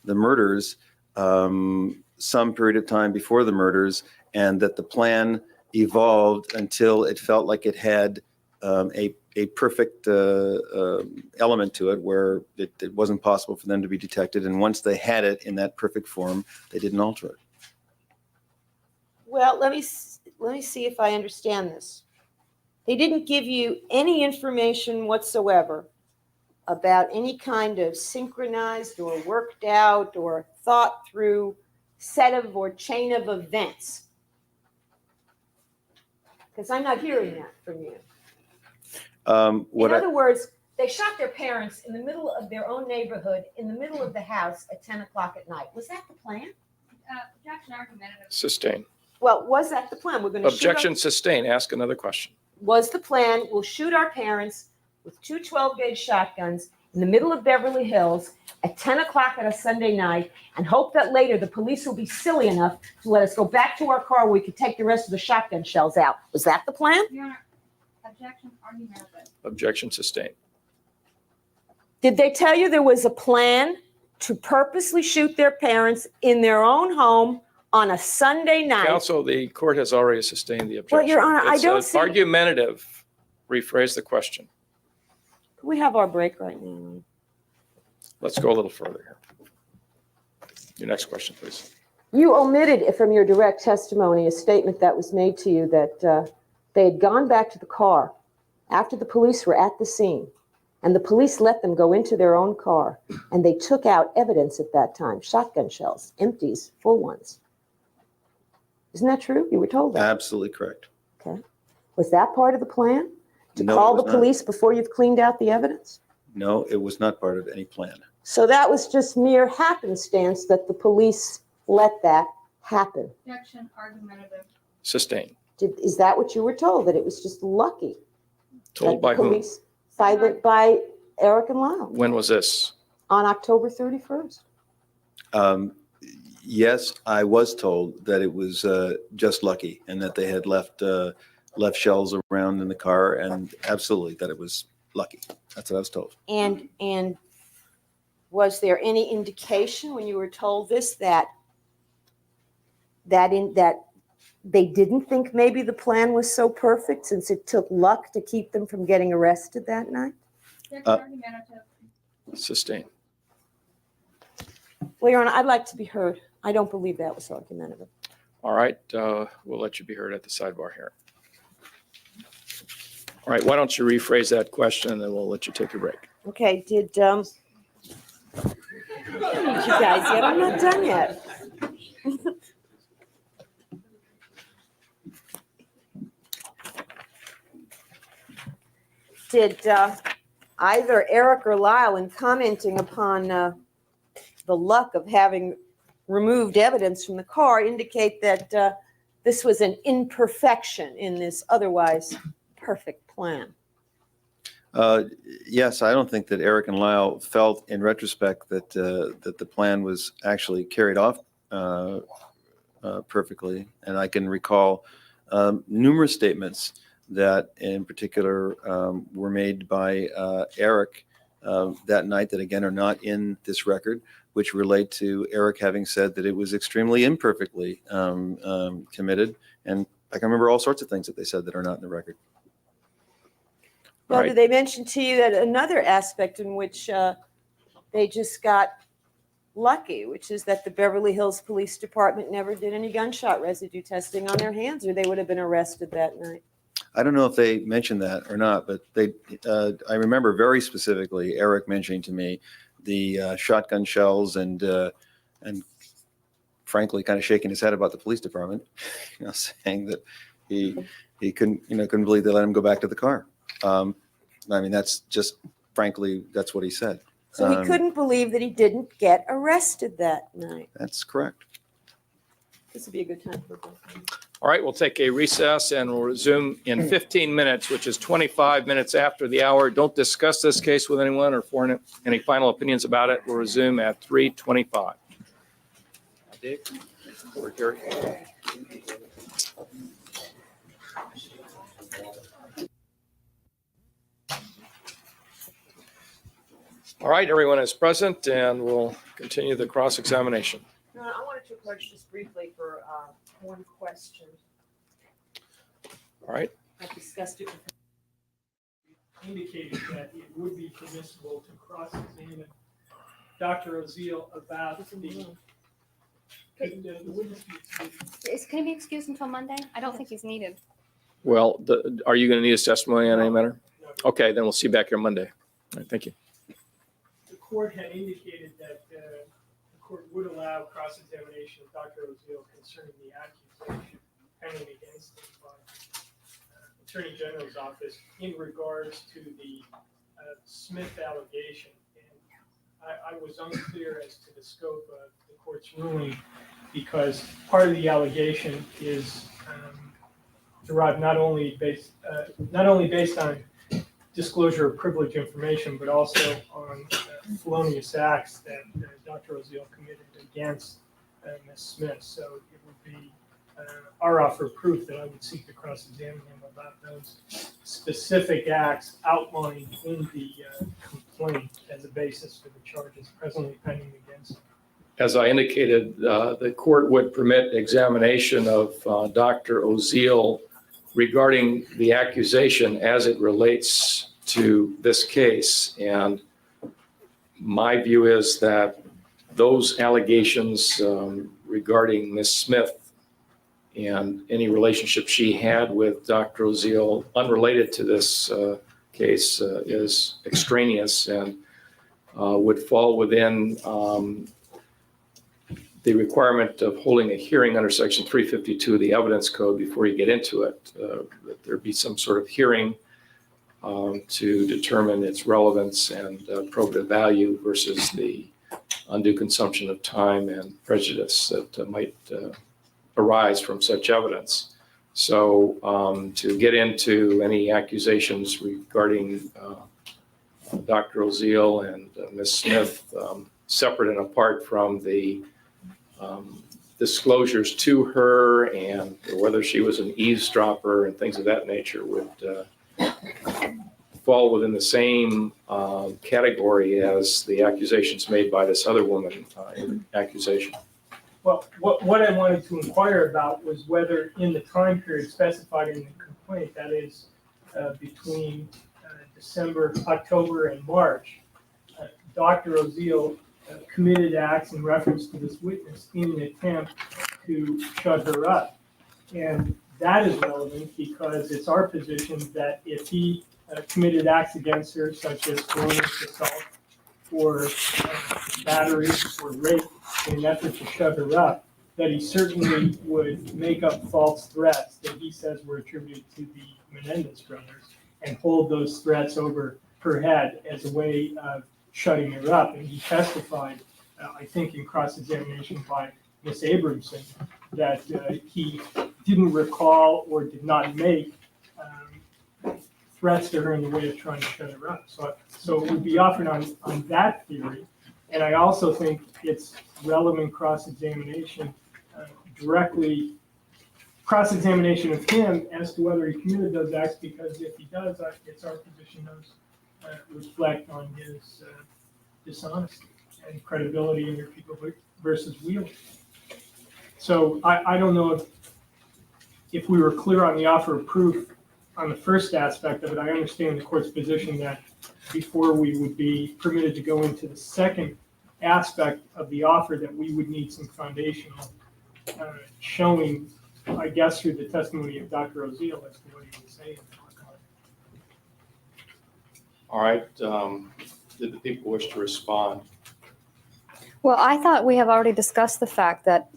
murders some period of time before the murders, and that the plan evolved until it felt like it had a perfect element to it where it wasn't possible for them to be detected. And once they had it in that perfect form, they didn't alter it. Well, let me see if I understand this. They didn't give you any information whatsoever about any kind of synchronized or worked out or thought through set of or chain of events. Because I'm not hearing that from you. In other words, they shot their parents in the middle of their own neighborhood, in the middle of the house at 10 o'clock at night. Was that the plan? Objection argumentative. Sustain. Well, was that the plan? We're going to Objection sustain. Ask another question. Was the plan, we'll shoot our parents with two 12-gauge shotguns in the middle of Beverly Hills at 10 o'clock on a Sunday night, and hope that later the police will be silly enough to let us go back to our car where we could take the rest of the shotgun shells out. Was that the plan? Your Honor, objection argumentative. Objection sustain. Did they tell you there was a plan to purposely shoot their parents in their own home on a Sunday night? Counsel, the court has already sustained the objection. Well, Your Honor, I don't It's see- argumentative. Rephrase the question. Can we have our break right now? Let's go a little further here. Your next question, please. You omitted from your direct testimony a statement that was made to you that they had gone back to the car after the police were at the scene, and the police let them go into their own car, and they took out evidence at that time, shotgun shells, empties, full ones. Isn't that true? You were told that. Absolutely correct. Okay. Was that part of the plan? To No, call it the was not. police before you've cleaned out the evidence? No, it was not part of any plan. So that was just mere happenstance that the police let that happen. Objection argumentative. Sustain. Is that what you were told, that it was just lucky? Told that by the whom? police- By Erik and Lyle When was this? on October 31st. Yes, I was told that it was just lucky, and that they had left shells around in the car, and absolutely that it was lucky. That's what I was told. And was there any indication when you were told this that they didn't think maybe the plan was so perfect since it took luck to keep them from getting arrested that night? Sustain. Well, Your Honor, I'd like to be heard. I don't believe that was argumentative. All right, we'll let you be heard at the sidebar here. All right, why don't you rephrase that question, and then we'll let you take your break. Okay, did, you guys yet? I'm not done yet. Did either Erik or Lyle, in commenting upon the luck of having removed evidence from the car, indicate that this was an imperfection in this otherwise perfect plan? Yes, I don't think that Erik and Lyle felt in retrospect that that the plan was actually carried off perfectly. And I can recall numerous statements that in particular were made by Erik that night that again are not in this record, which relate to Erik having said that it was extremely imperfectly committed. And I can remember all sorts of things that they said that are not in the record. Well, Right. did they mention to you that another aspect in which they just got lucky, which is that the Beverly Hills Police Department never did any gunshot residue testing on their hands, or they would have been arrested that night? I don't know if they mentioned that or not, but they. I remember very specifically Erik mentioning to me the shotgun shells and frankly, kind of shaking his head about the police department, saying that he couldn't believe they let him go back to the car. I mean, that's just frankly, that's what he said. So he couldn't believe that he didn't get arrested that night. That's correct. This would be a good time for a break. All right, we'll take a recess and we'll resume in 15 minutes, which is 25 minutes after the hour. Don't discuss this case with anyone or form any final opinions about it. We'll resume at 3:25. Dave, or Gary? All right, everyone is present, and we'll continue the cross-examination. No, I wanted to approach just briefly for one question. All right, I discussed it with indicated that it would be permissible to cross-examine Dr. Oziel about the witness. Can he be excused until Monday? I don't think he's needed. well, are you going to need his testimony on any matter? Okay, then we'll see you back here Monday. All right, thank you. The court had indicated that the court would allow cross-examination of Dr. Oziel concerning the accusation pending against him by Attorney General's office in regards to the Smith allegation. And I was unclear as to the scope of the court's ruling because part of the allegation is derived not only based on disclosure of privileged information, but also on felonious acts that Dr. Oziel committed against Ms. Smith. So it would be our offer of proof that I would seek to cross-examine him about those specific acts outlined in the complaint as a basis for the charges presently pending against him. As I indicated, the court would permit examination of Dr. Oziel regarding the accusation as it relates to this case. And my view is that those allegations regarding Ms. Smith and any relationship she had with Dr. Oziel unrelated to this case is extraneous and would fall within the requirement of holding a hearing under Section 352 of the Evidence Code before you get into it. That there be some sort of hearing to determine its relevance and probative value versus the undue consumption of time and prejudice that might arise from such evidence. So to get into any accusations regarding Dr. Oziel and Ms. Smith, separate and apart from the disclosures to her and whether she was an eavesdropper and things of that nature would fall within the same category as the accusations made by this other woman in accusation. Well, what I wanted to inquire about was whether in the time period specified in the complaint, that is between December, October, and March, Dr. Oziel committed acts in reference to this witness in an attempt to shut her up. And that is relevant because it's our position that if he committed acts against her, such as felonious assault or battery or rape in an effort to shut her up, that he certainly would make up false threats that he says were attributed to the Menendez brothers and hold those threats over her head as a way of shutting her up. And he testified, I think in cross-examination by Ms. Abramson, that he didn't recall or did not make threats to her in the way of trying to shut her up. So it would be offered on that theory. And I also think it's relevant cross-examination, directly cross-examination of him as to whether he committed those acts, because if he does, it's our position those reflect on his dishonesty and credibility under People versus Wheeler. So I don't know if we were clear on the offer of proof on the first aspect of it. I understand the court's position that before we would be permitted to go into the second aspect of the offer, that we would need some foundational showing, I guess, through the testimony of Dr. Oziel as to what he would say. All right, did the people wish to respond? Well, I thought we have already discussed the fact that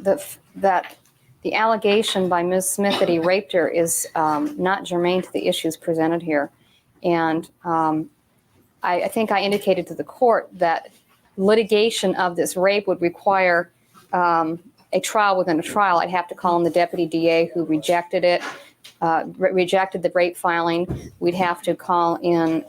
the allegation by Ms. Smith that he raped her is not germane to the issues presented here. And I think I indicated to the court that litigation of this rape would require a trial within a trial. I'd have to call in the deputy DA who rejected it, rejected the rape filing. We'd have to call in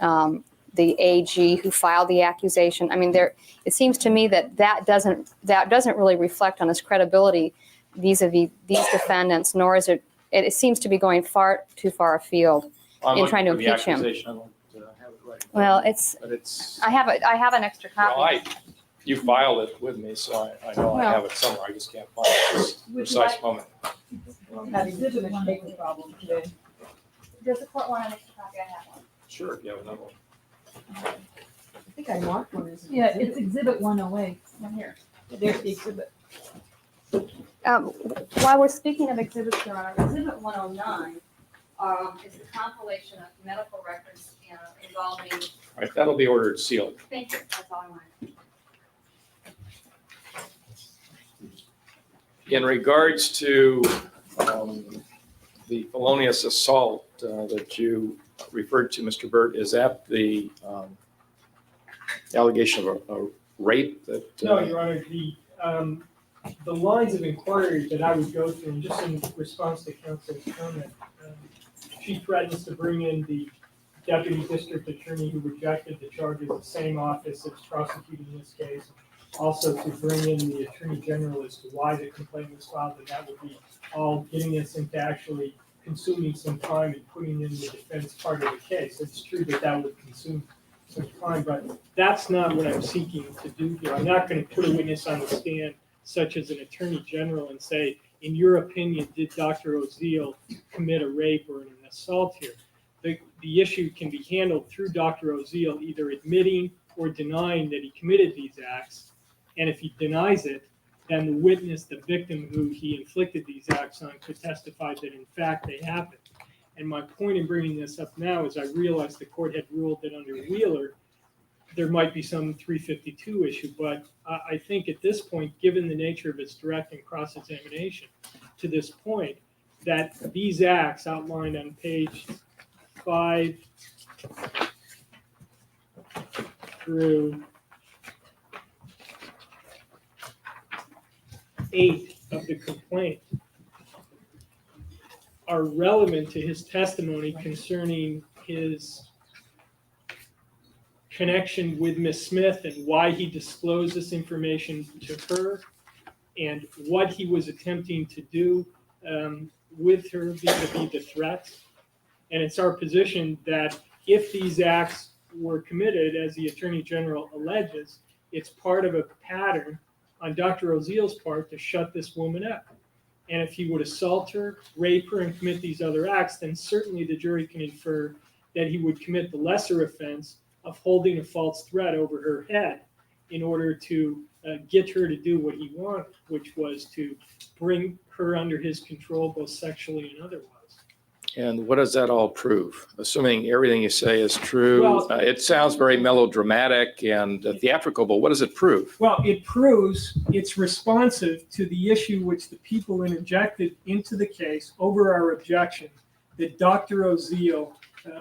the AG who filed the accusation. I mean, it seems to me that doesn't really reflect on his credibility vis-a-vis these defendants, nor is it seems to be going far too far afield in trying to impeach him. I don't have it right. Well, But it's, I have an extra copy. well, you filed it with me, so I know I have it somewhere. I just can't find it at this precise moment. That exhibit is making a problem today. Does the court want an extra copy? I have one. Sure, if you have another one. I think I marked one as. Yeah, it's exhibit 108. Right here. There's the exhibit. While we're speaking of exhibits, Your Honor, Exhibit 109 is the compilation of medical records involving. All right, that'll be ordered sealed. Thank you. That's all I wanted. In regards to the felonious assault that you referred to, Mr. Burt, is that the allegation of a rape that? No, Your Honor, the lines of inquiry that I would go through, just in response to counsel's comment, she threatens to bring in the deputy district attorney who rejected the charges, the same office that's prosecuting this case. Also to bring in the attorney general as to why the complaint was filed, and that would be all getting us into actually consuming some time and putting in the defense part of the case. It's true that would consume some time, but that's not what I'm seeking to do here. I'm not going to put a witness on the stand, such as an attorney general, and say, in your opinion, did Dr. Oziel commit a rape or an assault here? The issue can be handled through Dr. Oziel either admitting or denying that he committed these acts. And if he denies it, then the witness, the victim who he inflicted these acts on, could testify that in fact they happened. And my point in bringing this up now is I realized the court had ruled that under Wheeler, there might be some 352 issue, but I think at this point, given the nature of its direct and cross-examination to this point, that these acts outlined on page 5 through 8 of the complaint are relevant to his testimony concerning his connection with Ms. Smith and why he disclosed this information to her and what he was attempting to do with her vis-a-vis the threats. And it's our position that if these acts were committed, as the Attorney General alleges, it's part of a pattern on Dr. Oziel's part to shut this woman up. And if he would assault her, rape her, and commit these other acts, then certainly the jury can infer that he would commit the lesser offense of holding a false threat over her head in order to get her to do what he wanted, which was to bring her under his control, both sexually and otherwise. And what does that all prove? Assuming everything you say is true, Well- it sounds very melodramatic and theatrical, but what does it prove? Well, it proves it's responsive to the issue which the people interjected into the case over our objection that Dr. Oziel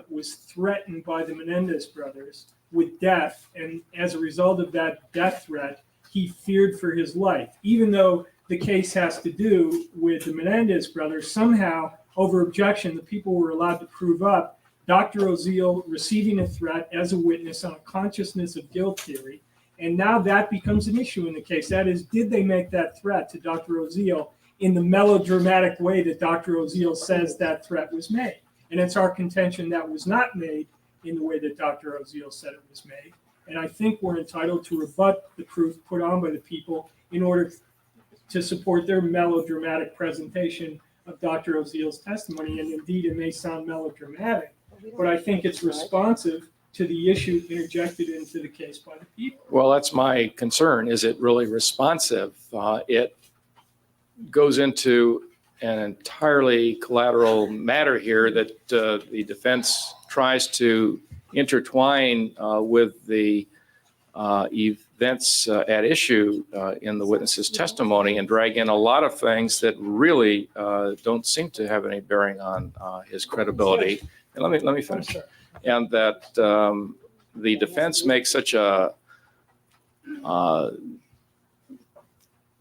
was threatened by the Menendez brothers with death, and as a result of that death threat, he feared for his life. Even though the case has to do with the Menendez brothers, somehow, over objection, the people were allowed to prove up Dr. Oziel receiving a threat as a witness on a consciousness of guilt theory, and now that becomes an issue in the case. That is, did they make that threat to Dr. Oziel in the melodramatic way that Dr. Oziel says that threat was made? And it's our contention that was not made in the way that Dr. Oziel said it was made. And I think we're entitled to rebut the proof put on by the people in order to support their melodramatic presentation of Dr. Oziel's testimony. And indeed, it may sound melodramatic, but I think it's responsive to the issue interjected into the case by the people. Well, that's my concern. Is it really responsive? It goes into an entirely collateral matter here that the defense tries to intertwine with the events at issue in the witness's testimony and drag in a lot of things that really don't seem to have any bearing on his credibility. And let me finish. And that the defense makes such a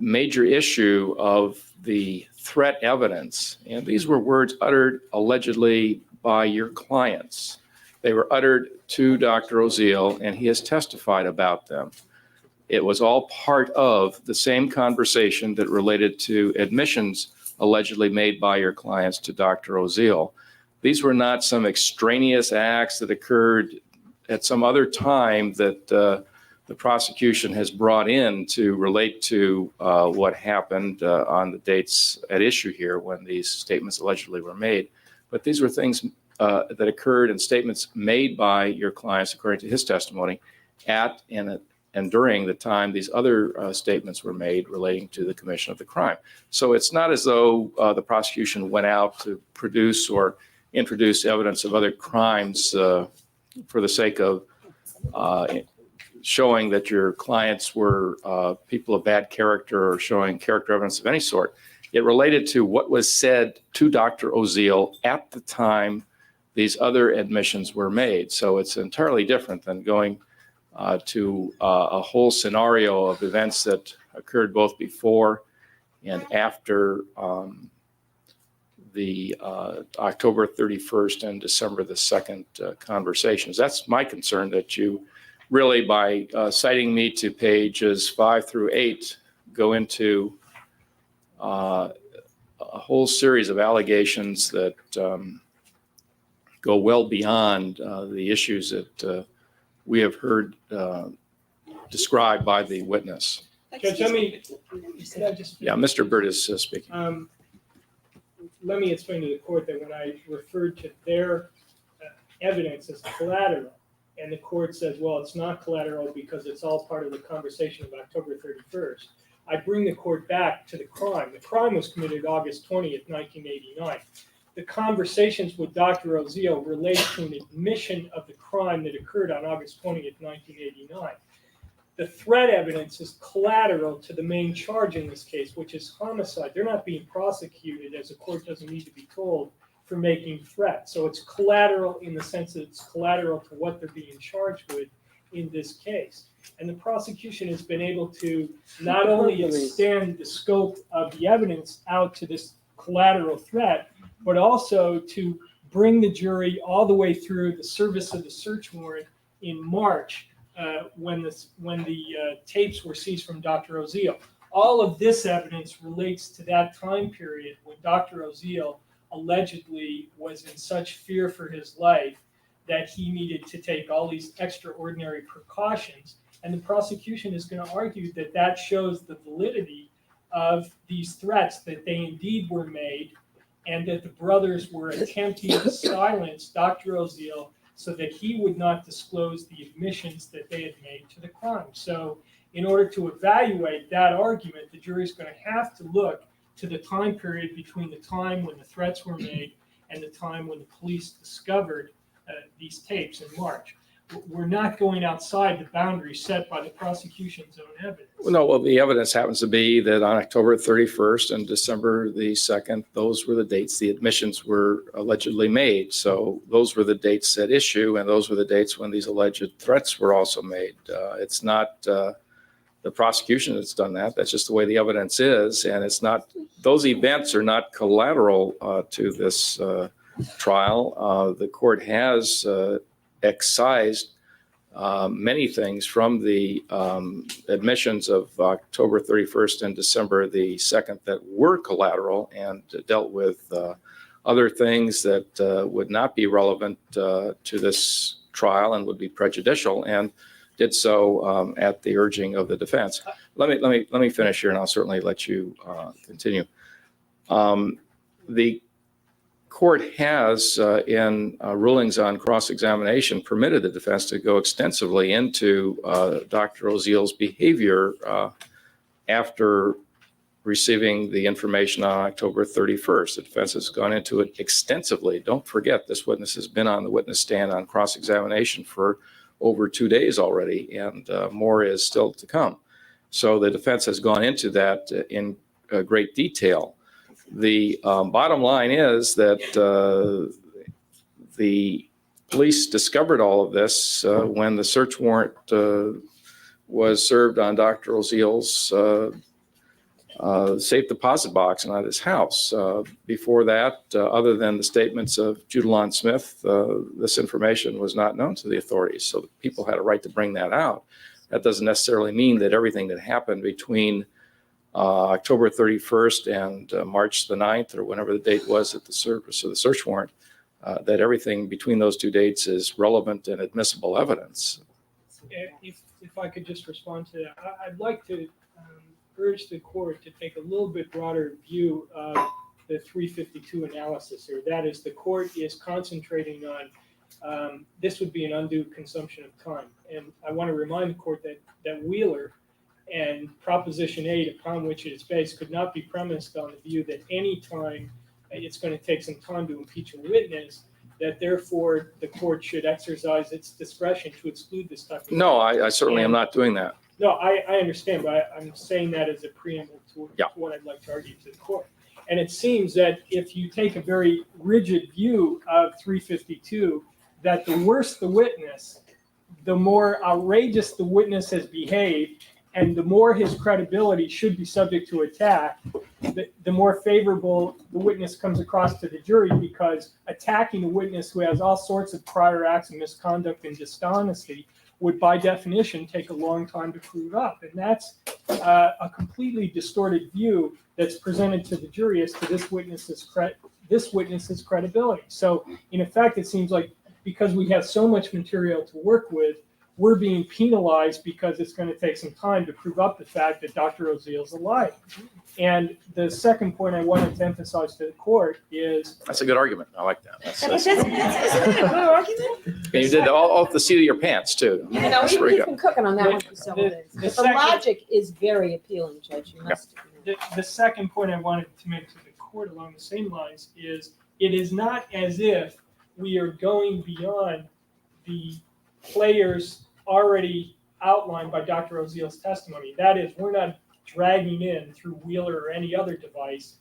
major issue of the threat evidence. And these were words uttered allegedly by your clients. They were uttered to Dr. Oziel, and he has testified about them. It was all part of the same conversation that related to admissions allegedly made by your clients to Dr. Oziel. These were not some extraneous acts that occurred at some other time that the prosecution has brought in to relate to what happened on the dates at issue here when these statements allegedly were made. But these were things that occurred in statements made by your clients, according to his testimony, at and during the time these other statements were made relating to the commission of the crime. So it's not as though the prosecution went out to produce or introduce evidence of other crimes for the sake of showing that your clients were people of bad character or showing character evidence of any sort. It related to what was said to Dr. Oziel at the time these other admissions were made. So it's entirely different than going to a whole scenario of events that occurred both before and after the October 31st and December the 2nd conversations. That's my concern, that you really, by citing me to pages 5 through 8, go into a whole series of allegations that go well beyond the issues that we have heard described by the witness. Judge, let me, Yeah, Mr. Bird is speaking. let me explain to the court that when I referred to their evidence as collateral, and the court says, well, it's not collateral because it's all part of the conversation of October 31st, I bring the court back to the crime. The crime was committed August 20th, 1989. The conversations with Dr. Oziel relate to an admission of the crime that occurred on August 20th, 1989. The threat evidence is collateral to the main charge in this case, which is homicide. They're not being prosecuted, as the court doesn't need to be told, for making threats. So it's collateral in the sense that it's collateral to what they're being charged with in this case. And the prosecution has been able to not only extend the scope of the evidence out to this collateral threat, but also to bring the jury all the way through the service of the search warrant in March, when the tapes were seized from Dr. Oziel. All of this evidence relates to that time period when Dr. Oziel allegedly was in such fear for his life that he needed to take all these extraordinary precautions. And the prosecution is going to argue that that shows the validity of these threats, that they indeed were made, and that the brothers were attempting to silence Dr. Oziel so that he would not disclose the admissions that they had made to the crime. So in order to evaluate that argument, the jury is going to have to look to the time period between the time when the threats were made and the time when the police discovered these tapes in March. We're not going outside the boundaries set by the prosecution's own evidence. Well, the evidence happens to be that on October 31st and December the 2nd, those were the dates the admissions were allegedly made. So those were the dates at issue, and those were the dates when these alleged threats were also made. It's not the prosecution that's done that. That's just the way the evidence is, and it's not. Those events are not collateral to this trial. The court has excised many things from the admissions of October 31st and December the 2nd that were collateral, and dealt with other things that would not be relevant to this trial and would be prejudicial, and did so at the urging of the defense. Let me finish here, and I'll certainly let you continue. The court has, in rulings on cross-examination, permitted the defense to go extensively into Dr. Oziel's behavior after receiving the information on October 31st. The defense has gone into it extensively. Don't forget, this witness has been on the witness stand on cross-examination for over 2 days already, and more is still to come. So the defense has gone into that in great detail. The bottom line is that the police discovered all of this when the search warrant was served on Dr. Oziel's safe deposit box and at his house. Before that, other than the statements of Judalon Smith, this information was not known to the authorities. So the people had a right to bring that out. That doesn't necessarily mean that everything that happened between October 31st and March the 9th, or whenever the date was at the service of the search warrant, that everything between those two dates is relevant and admissible evidence. If I could just respond to that, I'd like to urge the court to take a little bit broader view of the 352 analysis here. That is, the court is concentrating on this would be an undue consumption of time. And I want to remind the court that Wheeler and Proposition 8, upon which it is based, could not be premised on the view that any time it's going to take some time to impeach a witness, that therefore the court should exercise its discretion to exclude this type of. No, I certainly am not doing that. No, I understand, but I'm saying that as a preamble to what I'd like to argue to the court. And it seems that if you take a very rigid view of 352, that the worse the witness, the more outrageous the witness has behaved, and the more his credibility should be subject to attack, the more favorable the witness comes across to the jury, because attacking a witness who has all sorts of prior acts of misconduct and dishonesty would by definition take a long time to prove up. And that's a completely distorted view that's presented to the jury as to this witness's credibility. So in effect, it seems like because we have so much material to work with, we're being penalized because it's going to take some time to prove up the fact that Dr. Oziel's a liar. And the second point I wanted to emphasize to the court is... That's a good argument. I like that. That's Isn't it a good argument? and you did all off the seat of your pants, too. You know, That's very he's good. been cooking on that one for several days. The The second- logic is very appealing, Judge. You must. The second point I wanted to make to the court along the same lines is it is not as if we are going beyond the players already outlined by Dr. Oziel's testimony. That is, we're not dragging in through Wheeler or any other device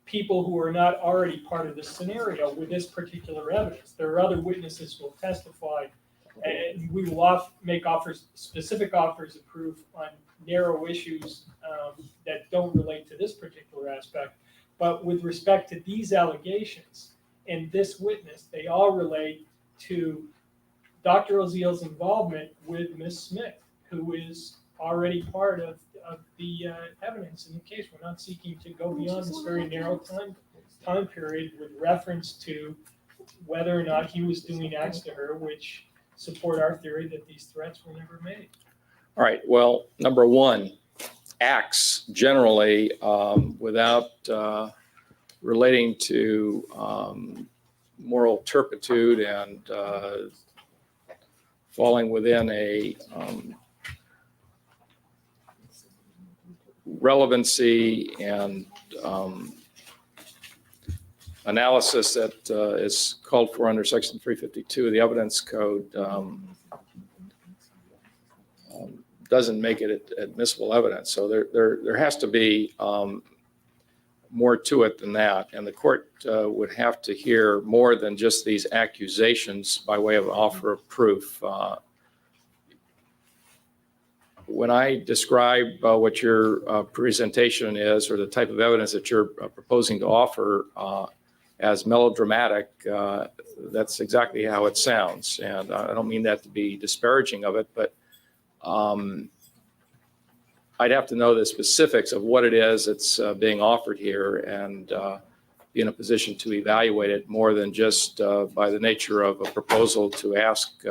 people who are not already part of the scenario with this particular evidence. There are other witnesses who will testify, and we will make specific offers of proof on narrow issues that don't relate to this particular aspect. But with respect to these allegations and this witness, they all relate to Dr. Oziel's involvement with Ms. Smith, who is already part of the evidence in the case. We're not seeking to go beyond this very narrow time period with reference to whether or not he was doing acts to her which support our theory that these threats were never made. All right, well, number one, acts generally without relating to moral turpitude and falling within a relevancy and analysis that is called for under Section 352 of the Evidence Code doesn't make it admissible evidence. So there has to be more to it than that. And the court would have to hear more than just these accusations by way of offer of proof. When I describe what your presentation is or the type of evidence that you're proposing to offer as melodramatic, that's exactly how it sounds. And I don't mean that to be disparaging of it, but I'd have to know the specifics of what it is that's being offered here and be in a position to evaluate it more than just by the nature of a proposal to ask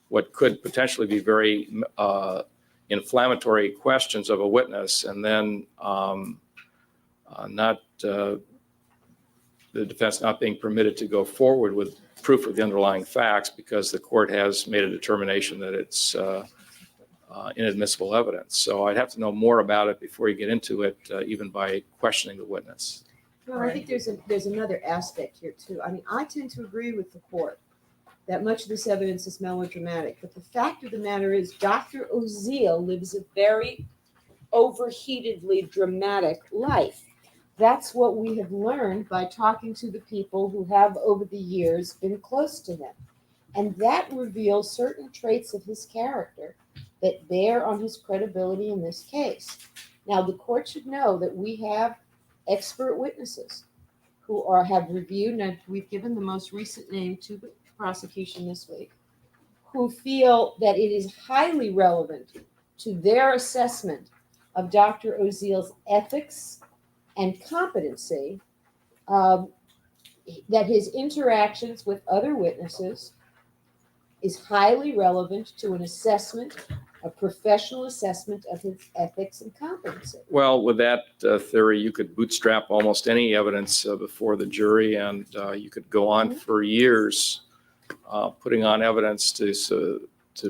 what could potentially be very inflammatory questions of a witness, and then not the defense not being permitted to go forward with proof of the underlying facts because the court has made a determination that it's inadmissible evidence. So I'd have to know more about it before you get into it, even by questioning the witness. Well, I think there's another aspect here too. I mean, I tend to agree with the court that much of this evidence is melodramatic, but the fact of the matter is Dr. Oziel lives a very overheatedly dramatic life. That's what we have learned by talking to the people who have over the years been close to him. And that reveals certain traits of his character that bear on his credibility in this case. Now, the court should know that we have expert witnesses who have reviewed, and we've given the most recent name to the prosecution this week, who feel that it is highly relevant to their assessment of Dr. Oziel's ethics and competency, that his interactions with other witnesses is highly relevant to an assessment, a professional assessment of his ethics and competency. Well, with that theory, you could bootstrap almost any evidence before the jury, and you could go on for years putting on evidence to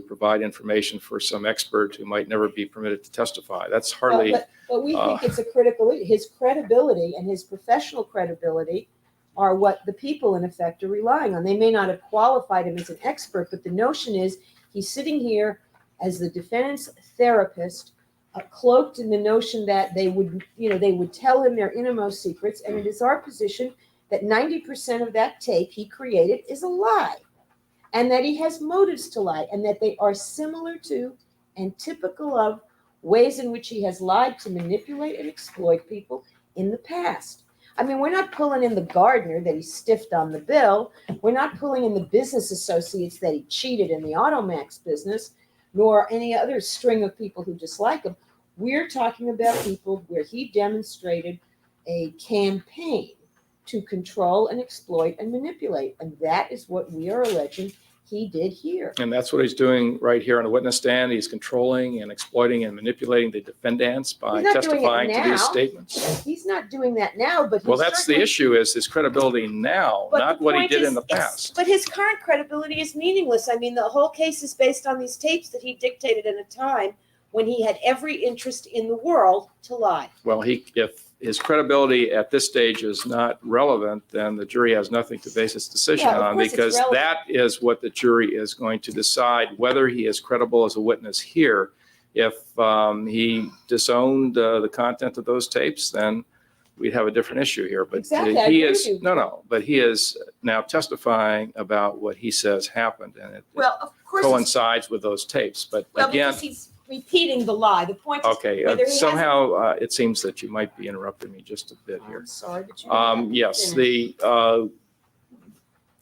provide information for some expert who might never be permitted to testify. That's hardly. But we think it's a critical, his credibility and his professional credibility are what the people in effect are relying on. They may not have qualified him as an expert, but the notion is he's sitting here as the defendant's therapist, cloaked in the notion that they would tell him their innermost secrets. And it is our position that 90% of that tape he created is a lie, and that he has motives to lie, and that they are similar to and typical of ways in which he has lied to manipulate and exploit people in the past. I mean, we're not pulling in the gardener that he stiffed on the bill. We're not pulling in the business associates that he cheated in the Automax business, nor any other string of people who dislike him. We're talking about people where he demonstrated a campaign to control and exploit and manipulate. And that is what we are alleging he did here. And that's what he's doing right here on the witness stand. He's controlling and exploiting and manipulating the defendants by testifying to these statements. He's not doing that now, but well, that's the issue, is his credibility now, not what he did in the past. But his current credibility is meaningless. I mean, the whole case is based on these tapes that he dictated at a time when he had every interest in the world to lie. Well, if his credibility at this stage is not relevant, then the jury has nothing to base its decision on, because that is what the jury is going to decide, whether he is credible as a witness here. If he disowned the content of those tapes, then we'd have a different issue here. But he is but he is now testifying about what he says happened, and it coincides with those tapes. But again, because he's repeating the lie. The point is, okay, somehow it seems that you might be interrupting me just a bit here. I'm sorry, but you yes,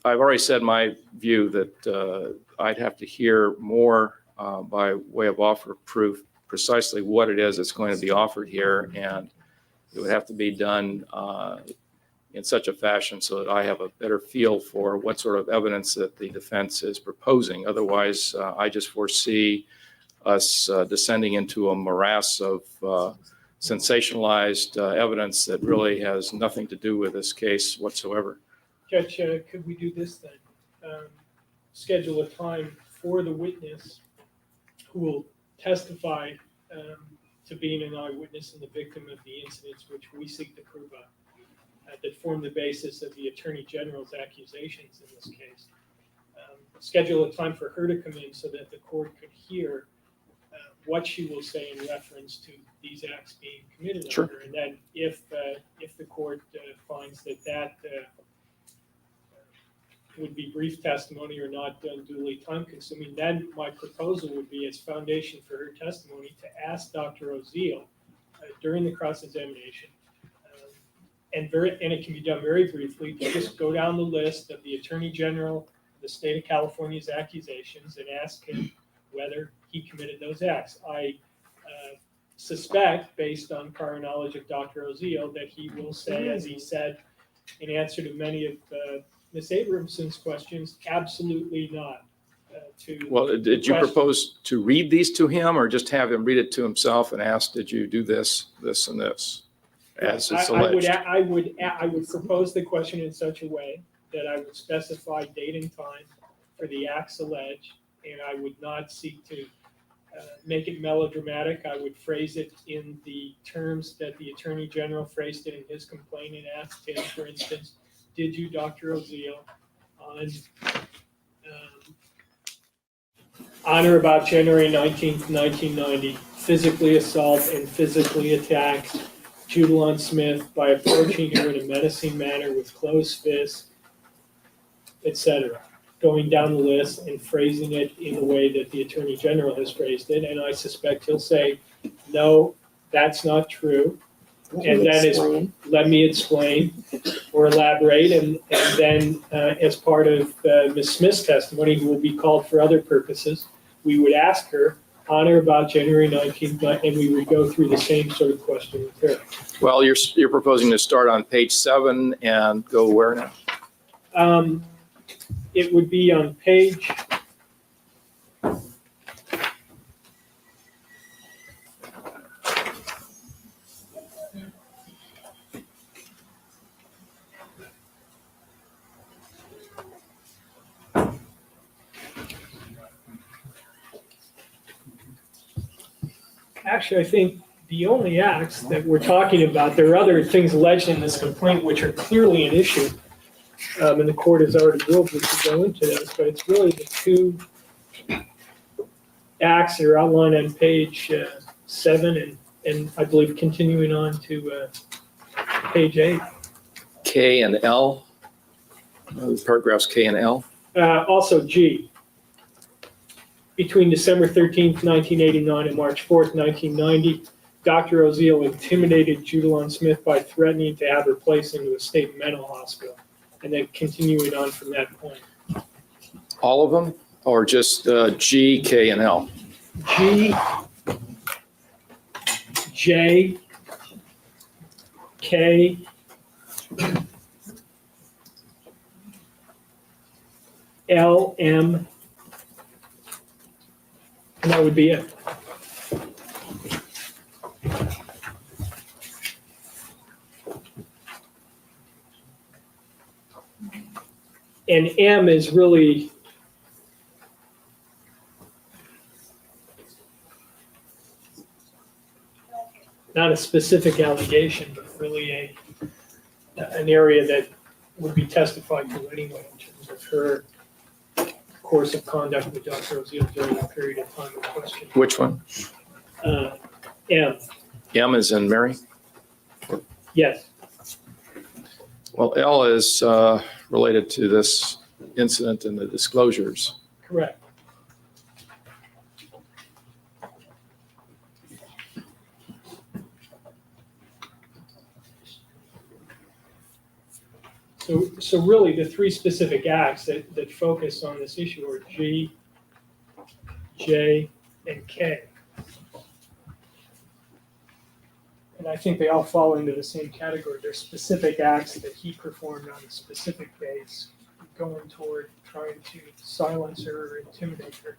I've already said my view that I'd have to hear more by way of offer of proof precisely what it is that's going to be offered here, and it would have to be done in such a fashion so that I have a better feel for what sort of evidence that the defense is proposing. Otherwise, I just foresee us descending into a morass of sensationalized evidence that really has nothing to do with this case whatsoever. Judge, could we do this then? Schedule a time for the witness who will testify to being an eyewitness and the victim of the incidents which we seek to prove up, that form the basis of the Attorney General's accusations in this case. Schedule a time for her to come in so that the court could hear what she will say in reference to these acts being committed Sure. on her. And then if the court finds that would be brief testimony or not unduly time consuming, then my proposal would be as foundation for her testimony to ask Dr. Oziel during the cross-examination, and it can be done very briefly, to just go down the list of the Attorney General of the state of California's accusations and ask him whether he committed those acts. I suspect, based on prior knowledge of Dr. Oziel, that he will say, as he said in answer to many of Ms. Abramson's questions, absolutely not. Well, did you propose to read these to him or just have him read it to himself and ask, did you do this, this, and this, as it's alleged? I would propose the question in such a way that I would specify date and time for the acts alleged, and I would not seek to make it melodramatic. I would phrase it in the terms that the Attorney General phrased it in his complaint and asked him, for instance, did you, Dr. Oziel, on or about January 19th, 1990, physically assault and physically attack Judalon Smith by approaching her in a menacing manner with closed fists, etc., going down the list and phrasing it in the way that the Attorney General has phrased it. And I suspect he'll say, no, that's not true. And that is, let me explain or elaborate. And then as part of Ms. Smith's testimony, who will be called for other purposes, we would ask her on or about January 19th, and we would go through the same sort of question with her. Well, you're proposing to start on page 7 and go where now? It would be on page actually, I think the only acts that we're talking about, there are other things alleged in this complaint which are clearly an issue. And the court has already ruled we should go into those, but it's really the two acts that are outlined on page 7 and I believe continuing on to page 8. K and L, paragraphs K and L. Also G. Between December 13th, 1989 and March 4th, 1990, Dr. Oziel intimidated Judalon Smith by threatening to have her placed into a state mental hospital. And then continuing on from that point. All of them or just G, K, and L? G, J, K, L, M, and that would be it. And M is really not a specific allegation, but really an area that would be testified to anyway in terms of her course of conduct with Dr. Oziel during the period of time in question. Which one? M. M is in Mary? Yes. Well, L is related to this incident and the disclosures. Correct. So really, the three specific acts that focus on this issue are G, J, and K. And I think they all fall into the same category. There's specific acts that he performed on a specific days, going toward trying to silence her or intimidate her.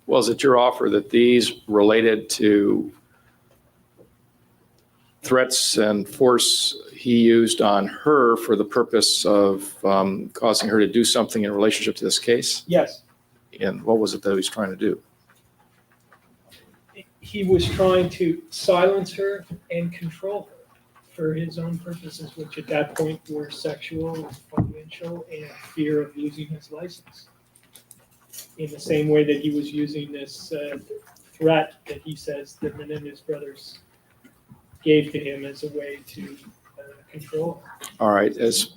Well, is it your offer that these related to threats and force he used on her for the purpose of causing her to do something in relationship to this case? Yes, And what was it that he was trying to do? he was trying to silence her and control her for his own purposes, which at that point were sexual and financial and fear of losing his license. In the same way that he was using this threat that he says the Menendez brothers gave to him as a way to control her. All right. As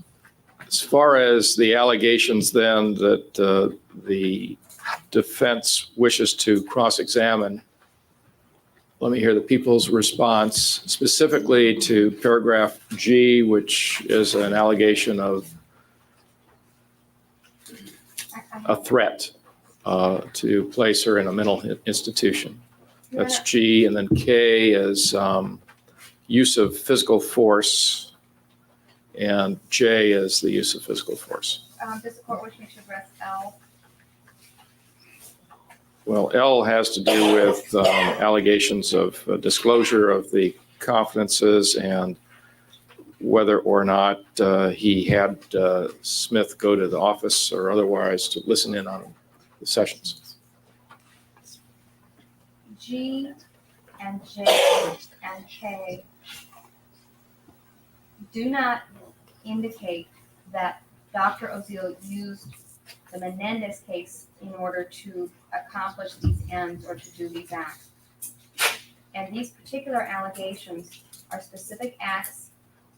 far as the allegations then that the defense wishes to cross-examine, let me hear the people's response specifically to paragraph G, which is an allegation of a threat to place her in a mental institution. That's G. And then K is use of physical force. And J is the use of physical force. Does the court wish me to address L? Well, L has to do with allegations of disclosure of the confidences and whether or not he had Smith go to the office or otherwise to listen in on the sessions. G and J and K do not indicate that Dr. Oziel used the Menendez case in order to accomplish these ends or to do these acts. And these particular allegations are specific acts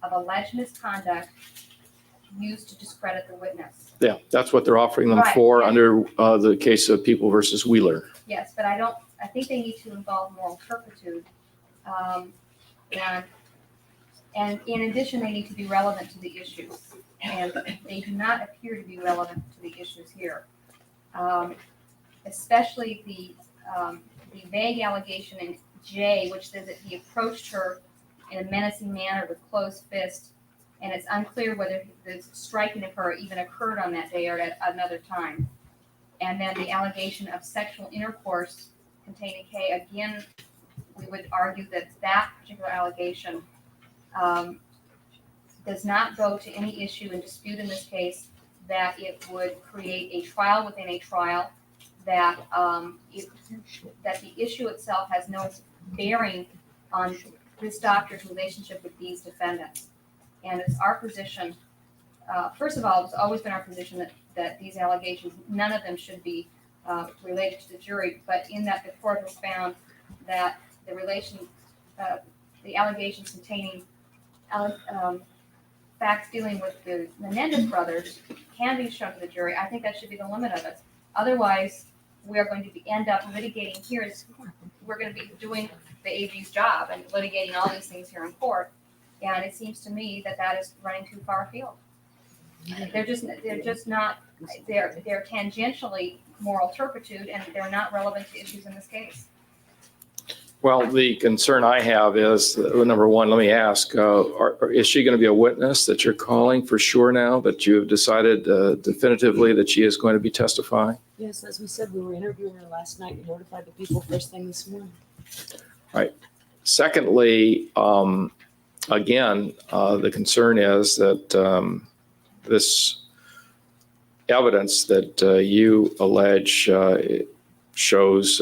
of alleged misconduct used to discredit the witness. Yeah, that's what they're offering them Right, for yeah. under the case of People versus Wheeler. Yes, but I think they need to involve moral turpitude. And in addition, they need to be relevant to the issues. And they do not appear to be relevant to the issues here. Especially the vague allegation in J, which says that he approached her in a menacing manner with closed fists, and it's unclear whether the striking of her even occurred on that day or at another time. And then the allegation of sexual intercourse containing K, again, we would argue that that particular allegation does not go to any issue and dispute in this case, that it would create a trial within a trial, that that the issue itself has no bearing on this doctor's relationship with these defendants. And it's our position, first of all, it's always been our position that these allegations, none of them should be related to the jury, but in that the court has found that the allegations containing facts dealing with the Menendez brothers can be shown to the jury. I think that should be the limit of it. Otherwise, we are going to end up litigating here. We're going to be doing the AG's job and litigating all these things here in court. And it seems to me that that is running too far afield. They're tangentially moral turpitude, and they're not relevant to issues in this case. Well, the concern I have is, number one, let me ask, is she going to be a witness that you're calling for sure now, that you have decided definitively that she is going to be testifying? Yes, as we said, we were interviewing her last night. We notified the people first thing this morning. Right. Secondly, again, the concern is that this evidence that you allege shows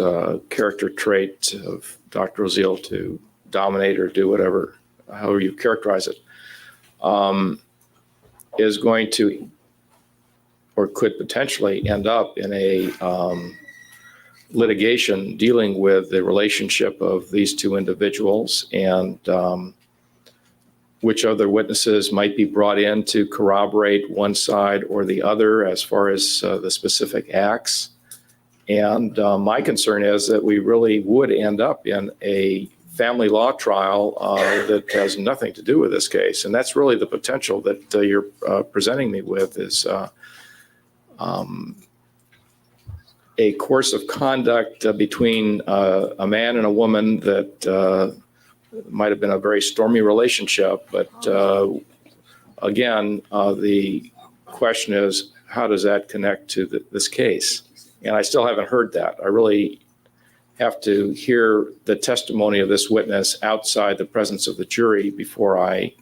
character trait of Dr. Oziel to dominate or do whatever, however you characterize it, is going to or could potentially end up in a litigation dealing with the relationship of these two individuals and which other witnesses might be brought in to corroborate one side or the other as far as the specific acts. And my concern is that we really would end up in a family law trial that has nothing to do with this case. And that's really the potential that you're presenting me with, is a course of conduct between a man and a woman that might have been a very stormy relationship, but again, the question is, how does that connect to this case? And I still haven't heard that. I really have to hear the testimony of this witness outside the presence of the jury before I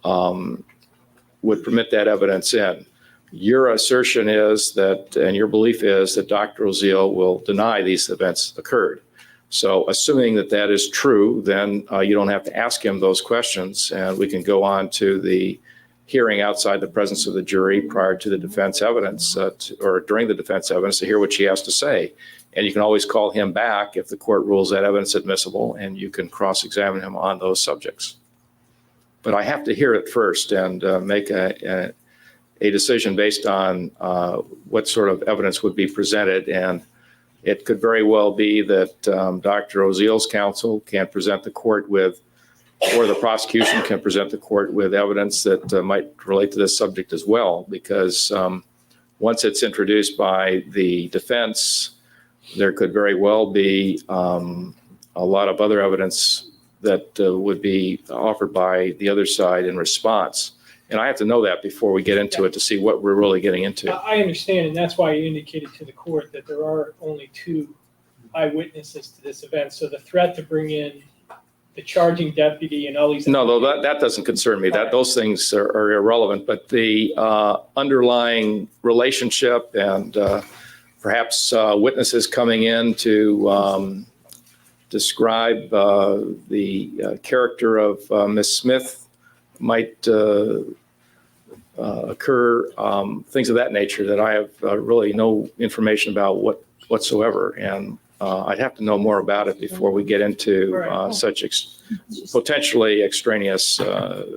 would permit that evidence in. Your assertion is that, and your belief is that Dr. Oziel will deny these events occurred. So assuming that that is true, then you don't have to ask him those questions, and we can go on to the hearing outside the presence of the jury prior to the defense evidence or during the defense evidence to hear what she has to say. And you can always call him back if the court rules that evidence admissible, and you can cross-examine him on those subjects. But I have to hear it first and make a decision based on what sort of evidence would be presented. And it could very well be that Dr. Oziel's counsel can present the court with, or the prosecution can present the court with evidence that might relate to this subject as well, because once it's introduced by the defense, there could very well be a lot of other evidence that would be offered by the other side in response. And I have to know that before we get into it to see what we're really getting into. I understand, and that's why I indicated to the court that there are only 2 eyewitnesses to this event. So the threat to bring in the charging deputy and all these. No, that doesn't concern me. Those things are irrelevant. But the underlying relationship and perhaps witnesses coming in to describe the character of Miss Smith might occur, things of that nature that I have really no information about whatsoever. And I'd have to know more about it before we get into such potentially extraneous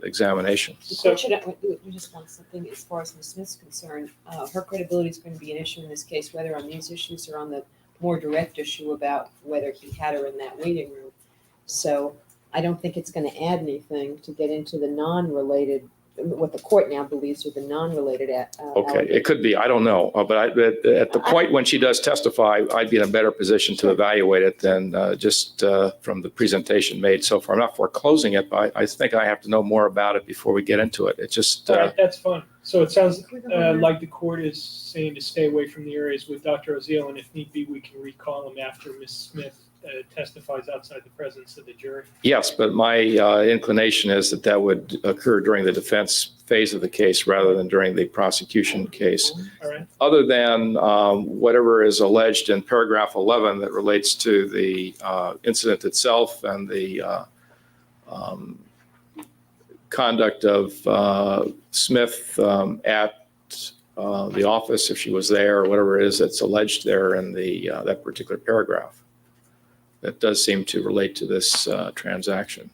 examination. So we just want something as far as Ms. Smith's concerned. Her credibility is going to be an issue in this case, whether on these issues or on the more direct issue about whether he had her in that waiting room. So I don't think it's going to add anything to get into the non-related, what the court now believes are the non-related. Okay, it could be. I don't know. But at the point when she does testify, I'd be in a better position to evaluate it than just from the presentation made so far. I'm not foreclosing it, but I think I have to know more about it before we get into it. It's just. All right, that's fine. So it sounds like the court is saying to stay away from the areas with Dr. Oziel, and if need be, we can recall him after Ms. Smith testifies outside the presence of the jury. Yes, but my inclination is that would occur during the defense phase of the case rather than during the prosecution case. All right. Other than whatever is alleged in paragraph 11 that relates to the incident itself and the conduct of Smith at the office, if she was there, or whatever it is that's alleged there in the that particular paragraph. That does seem to relate to this transaction.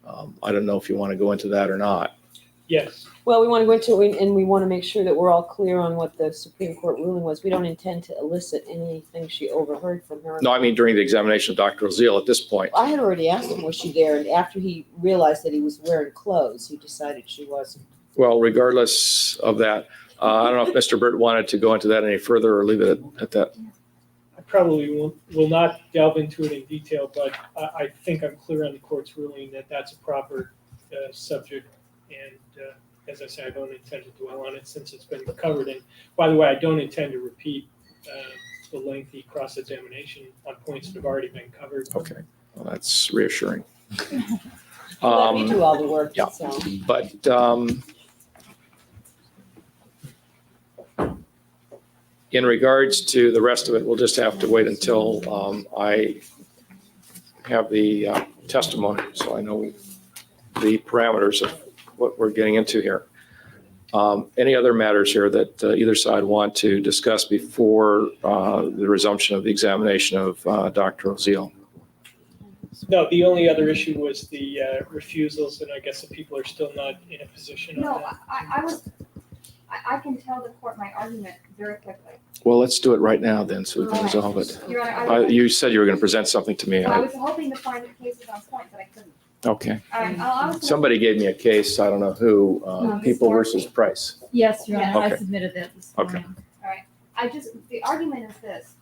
I don't know if you want to go into that or not. Yes. Well, we want to go into it, and we want to make sure that we're all clear on what the Supreme Court ruling was. We don't intend to elicit anything she overheard from her. No, I mean during the examination of Dr. Oziel at this point. I had already asked him, was she there? And after he realized that he was wearing clothes, he decided she wasn't. Well, regardless of that, I don't know if Mr. Burt wanted to go into that any further or leave it at that. I probably will not delve into it in detail, but I think I'm clear on the court's ruling that that's a proper subject. And as I say, I don't intend to dwell on it since it's been covered. And by the way, I don't intend to repeat the lengthy cross-examination on points that have already been covered. Okay, well, that's reassuring. Let me do all the work. Yeah. So. But in regards to the rest of it, we'll just have to wait until I have the testimony, so I know the parameters of what we're getting into here. Any other matters here that either side want to discuss before the resumption of the examination of Dr. Oziel? No, the only other issue was the refusals, and I guess the people are still not in a position. No, I can tell the court my argument very quickly. Well, let's do it right now then, so we can resolve it. Your Honor, You said you were going to present something to me. I was hoping to find the cases on point, but I couldn't. Okay. I was Somebody gave me a case, I don't know who, People versus Price. Yes, Your Honor, Okay. I submitted that this Okay. morning. All right, the argument is this.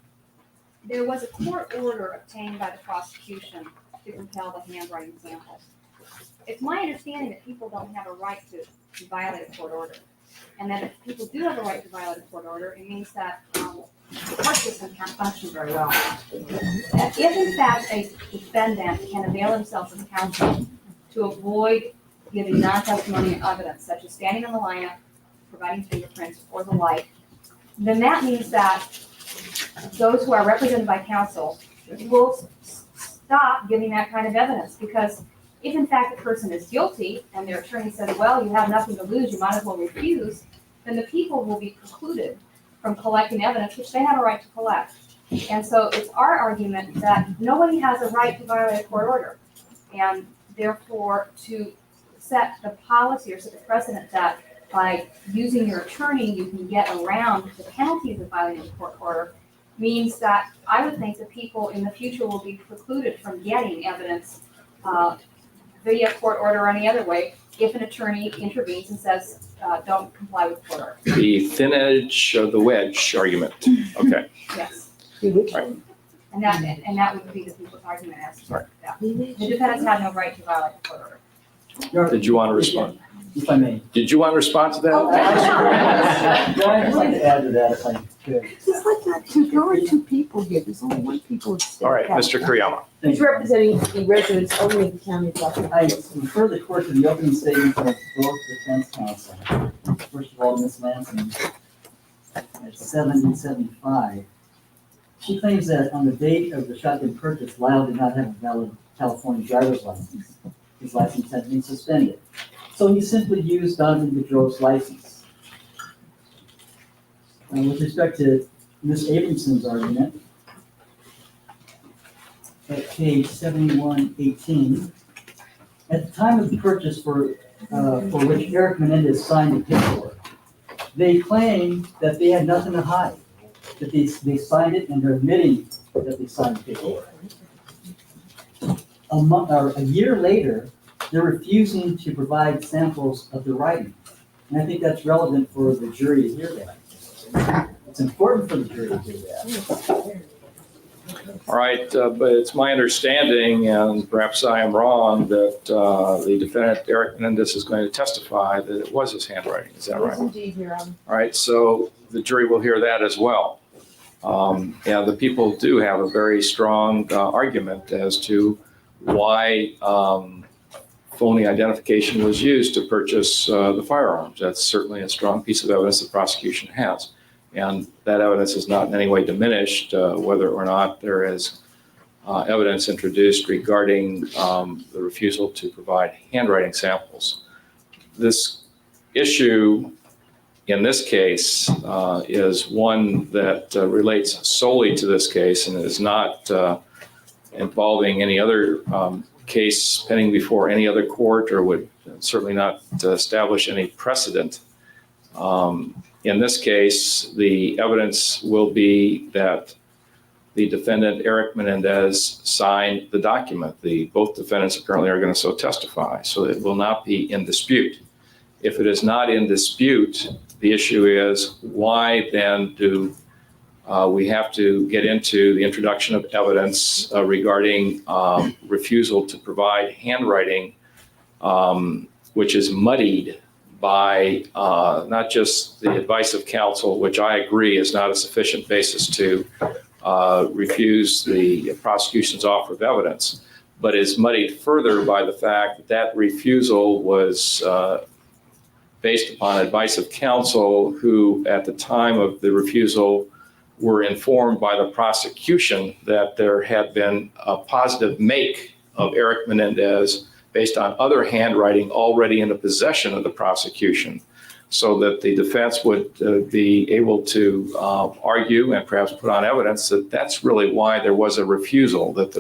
There was a court order obtained by the prosecution to compel the handwriting samples. It's my understanding that people don't have a right to violate a court order. And that if people do have a right to violate a court order, it means that the court system can't function very well. If in fact a defendant can avail himself of counsel to avoid giving non-testimonial evidence, such as standing on the lineup, providing fingerprints, or the like, then that means that those who are represented by counsel will stop giving that kind of evidence, because if in fact the person is guilty and their attorney says, well, you have nothing to lose, you might as well refuse, then the people will be precluded from collecting evidence, which they have a right to collect. And so it's our argument that nobody has a right to violate a court order. And therefore, to set the policy or set the precedent that by using your attorney, you can get around the penalties of violating a court order, means that I would think that people in the future will be precluded from getting evidence via court order or any other way if an attorney intervenes and says, don't comply with court order. The thin edge of the wedge argument. Okay. Yes. Right. And that would be the people's argument as to Right. that. The defendants have no right to violate the court order. Did you want to respond? If I may. Did you want to respond to that? Yeah, I'd like to add to that if I could. Just like that, there are two people here, there's only one people. All right, Mr. Kuriyama. Thank He's you. representing the residents only of the county of Buckingham. I refer the court to the opening statement of both defense counsel. First of all, Ms. Manson, at 775, she claims that on the date of the shotgun purchase, Lyle did not have a valid California driver's license. His license had been suspended. So he simply used Donovan Gaudreau's license. With respect to Ms. Abramson's argument, at page 7118, at the time of the purchase for which Erik Menendez signed the paperwork, they claim that they had nothing to hide, that they signed it and they're admitting that they signed the paperwork. A year later, they're refusing to provide samples of the writing. And I think that's relevant for the jury to hear that. It's important for the jury to hear that. All right, but it's my understanding, and perhaps I am wrong, that the defendant, Erik Menendez, is going to testify that it was his handwriting. Is that right? Yes, indeed, Your Honor. All right, so the jury will hear that as well. And the people do have a very strong argument as to why phony identification was used to purchase the firearms. That's certainly a strong piece of evidence the prosecution has. And that evidence is not in any way diminished, whether or not there is evidence introduced regarding the refusal to provide handwriting samples. This issue in this case is one that relates solely to this case and is not involving any other case pending before any other court, or would certainly not establish any precedent. In this case, the evidence will be that the defendant, Erik Menendez, signed the document. Both defendants apparently are going to so testify, so it will not be in dispute. If it is not in dispute, the issue is why then do we have to get into the introduction of evidence regarding refusal to provide handwriting, which is muddied by not just the advice of counsel, which I agree is not a sufficient basis to refuse the prosecution's offer of evidence, but is muddied further by the fact that that refusal was based upon advice of counsel who, at the time of the refusal, were informed by the prosecution that there had been a positive make of Erik Menendez based on other handwriting already in the possession of the prosecution, so that the defense would be able to argue and perhaps put on evidence that that's really why there was a refusal, that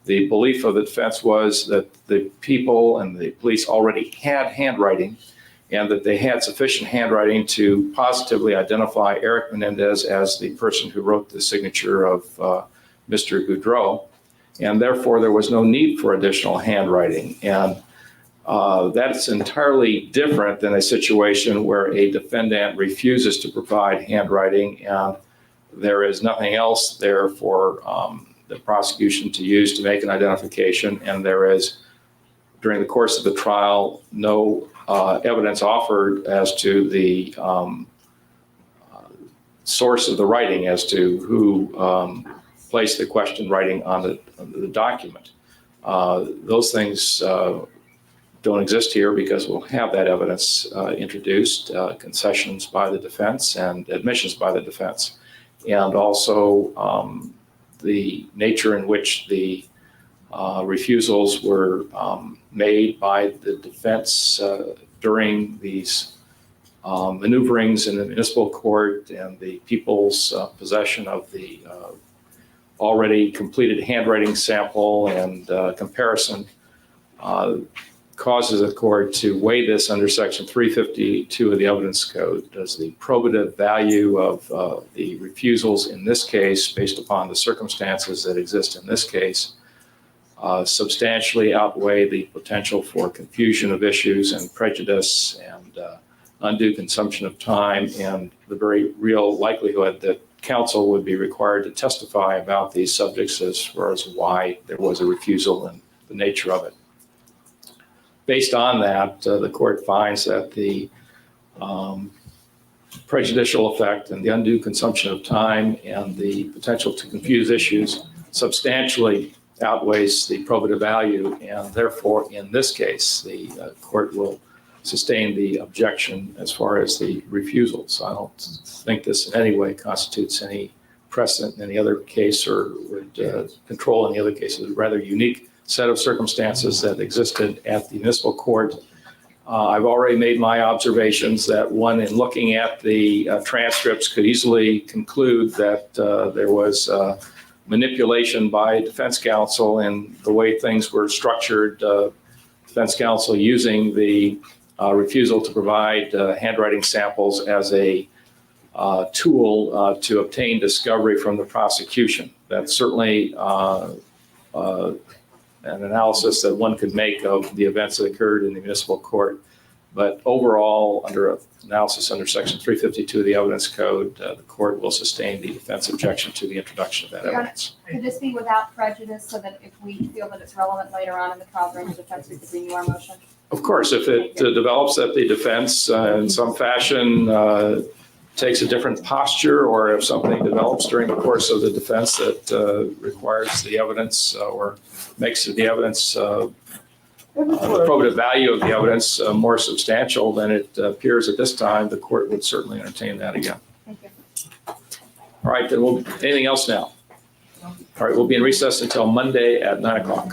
the belief of the defense was that the people and the police already had handwriting and that they had sufficient handwriting to positively identify Erik Menendez as the person who wrote the signature of Mr. Gaudreau. And therefore, there was no need for additional handwriting. And that's entirely different than a situation where a defendant refuses to provide handwriting and there is nothing else there for the prosecution to use to make an identification, and there is, during the course of the trial, no evidence offered as to the source of the writing, as to who placed the question writing on the document. Those things don't exist here because we'll have that evidence introduced, concessions by the defense and admissions by the defense. And also the nature in which the refusals were made by the defense during these maneuverings in the municipal court, and the people's possession of the already completed handwriting sample and comparison causes the court to weigh this under Section 352 of the Evidence Code. Does the probative value of the refusals in this case, based upon the circumstances that exist in this case, substantially outweigh the potential for confusion of issues and prejudice and undue consumption of time, and the very real likelihood that counsel would be required to testify about these subjects as far as why there was a refusal and the nature of it. Based on that, the court finds that the prejudicial effect and the undue consumption of time and the potential to confuse issues substantially outweighs the probative value, and therefore, in this case, the court will sustain the objection as far as the refusals. I don't think this in any way constitutes any precedent in any other case or would control any other case. It's a rather unique set of circumstances that existed at the municipal court. I've already made my observations that one, in looking at the transcripts, could easily conclude that there was manipulation by defense counsel in the way things were structured. Defense counsel using the refusal to provide handwriting samples as a tool to obtain discovery from the prosecution. That's certainly an analysis that one could make of the events that occurred in the municipal court. But overall, under analysis under Section 352 of the Evidence Code, the court will sustain the defense objection to the introduction of that evidence. Could this be without prejudice so that if we feel that it's relevant later on in the trial during the defense, we could renew our motion? Of course, if it develops that the defense in some fashion takes a different posture, or if something develops during the course of the defense that requires the evidence or makes the evidence, the probative value of the evidence more substantial than it appears at this time, the court would certainly entertain that again. Thank you. All right, then anything else now? All right, we'll be in recess until Monday at 9 o'clock.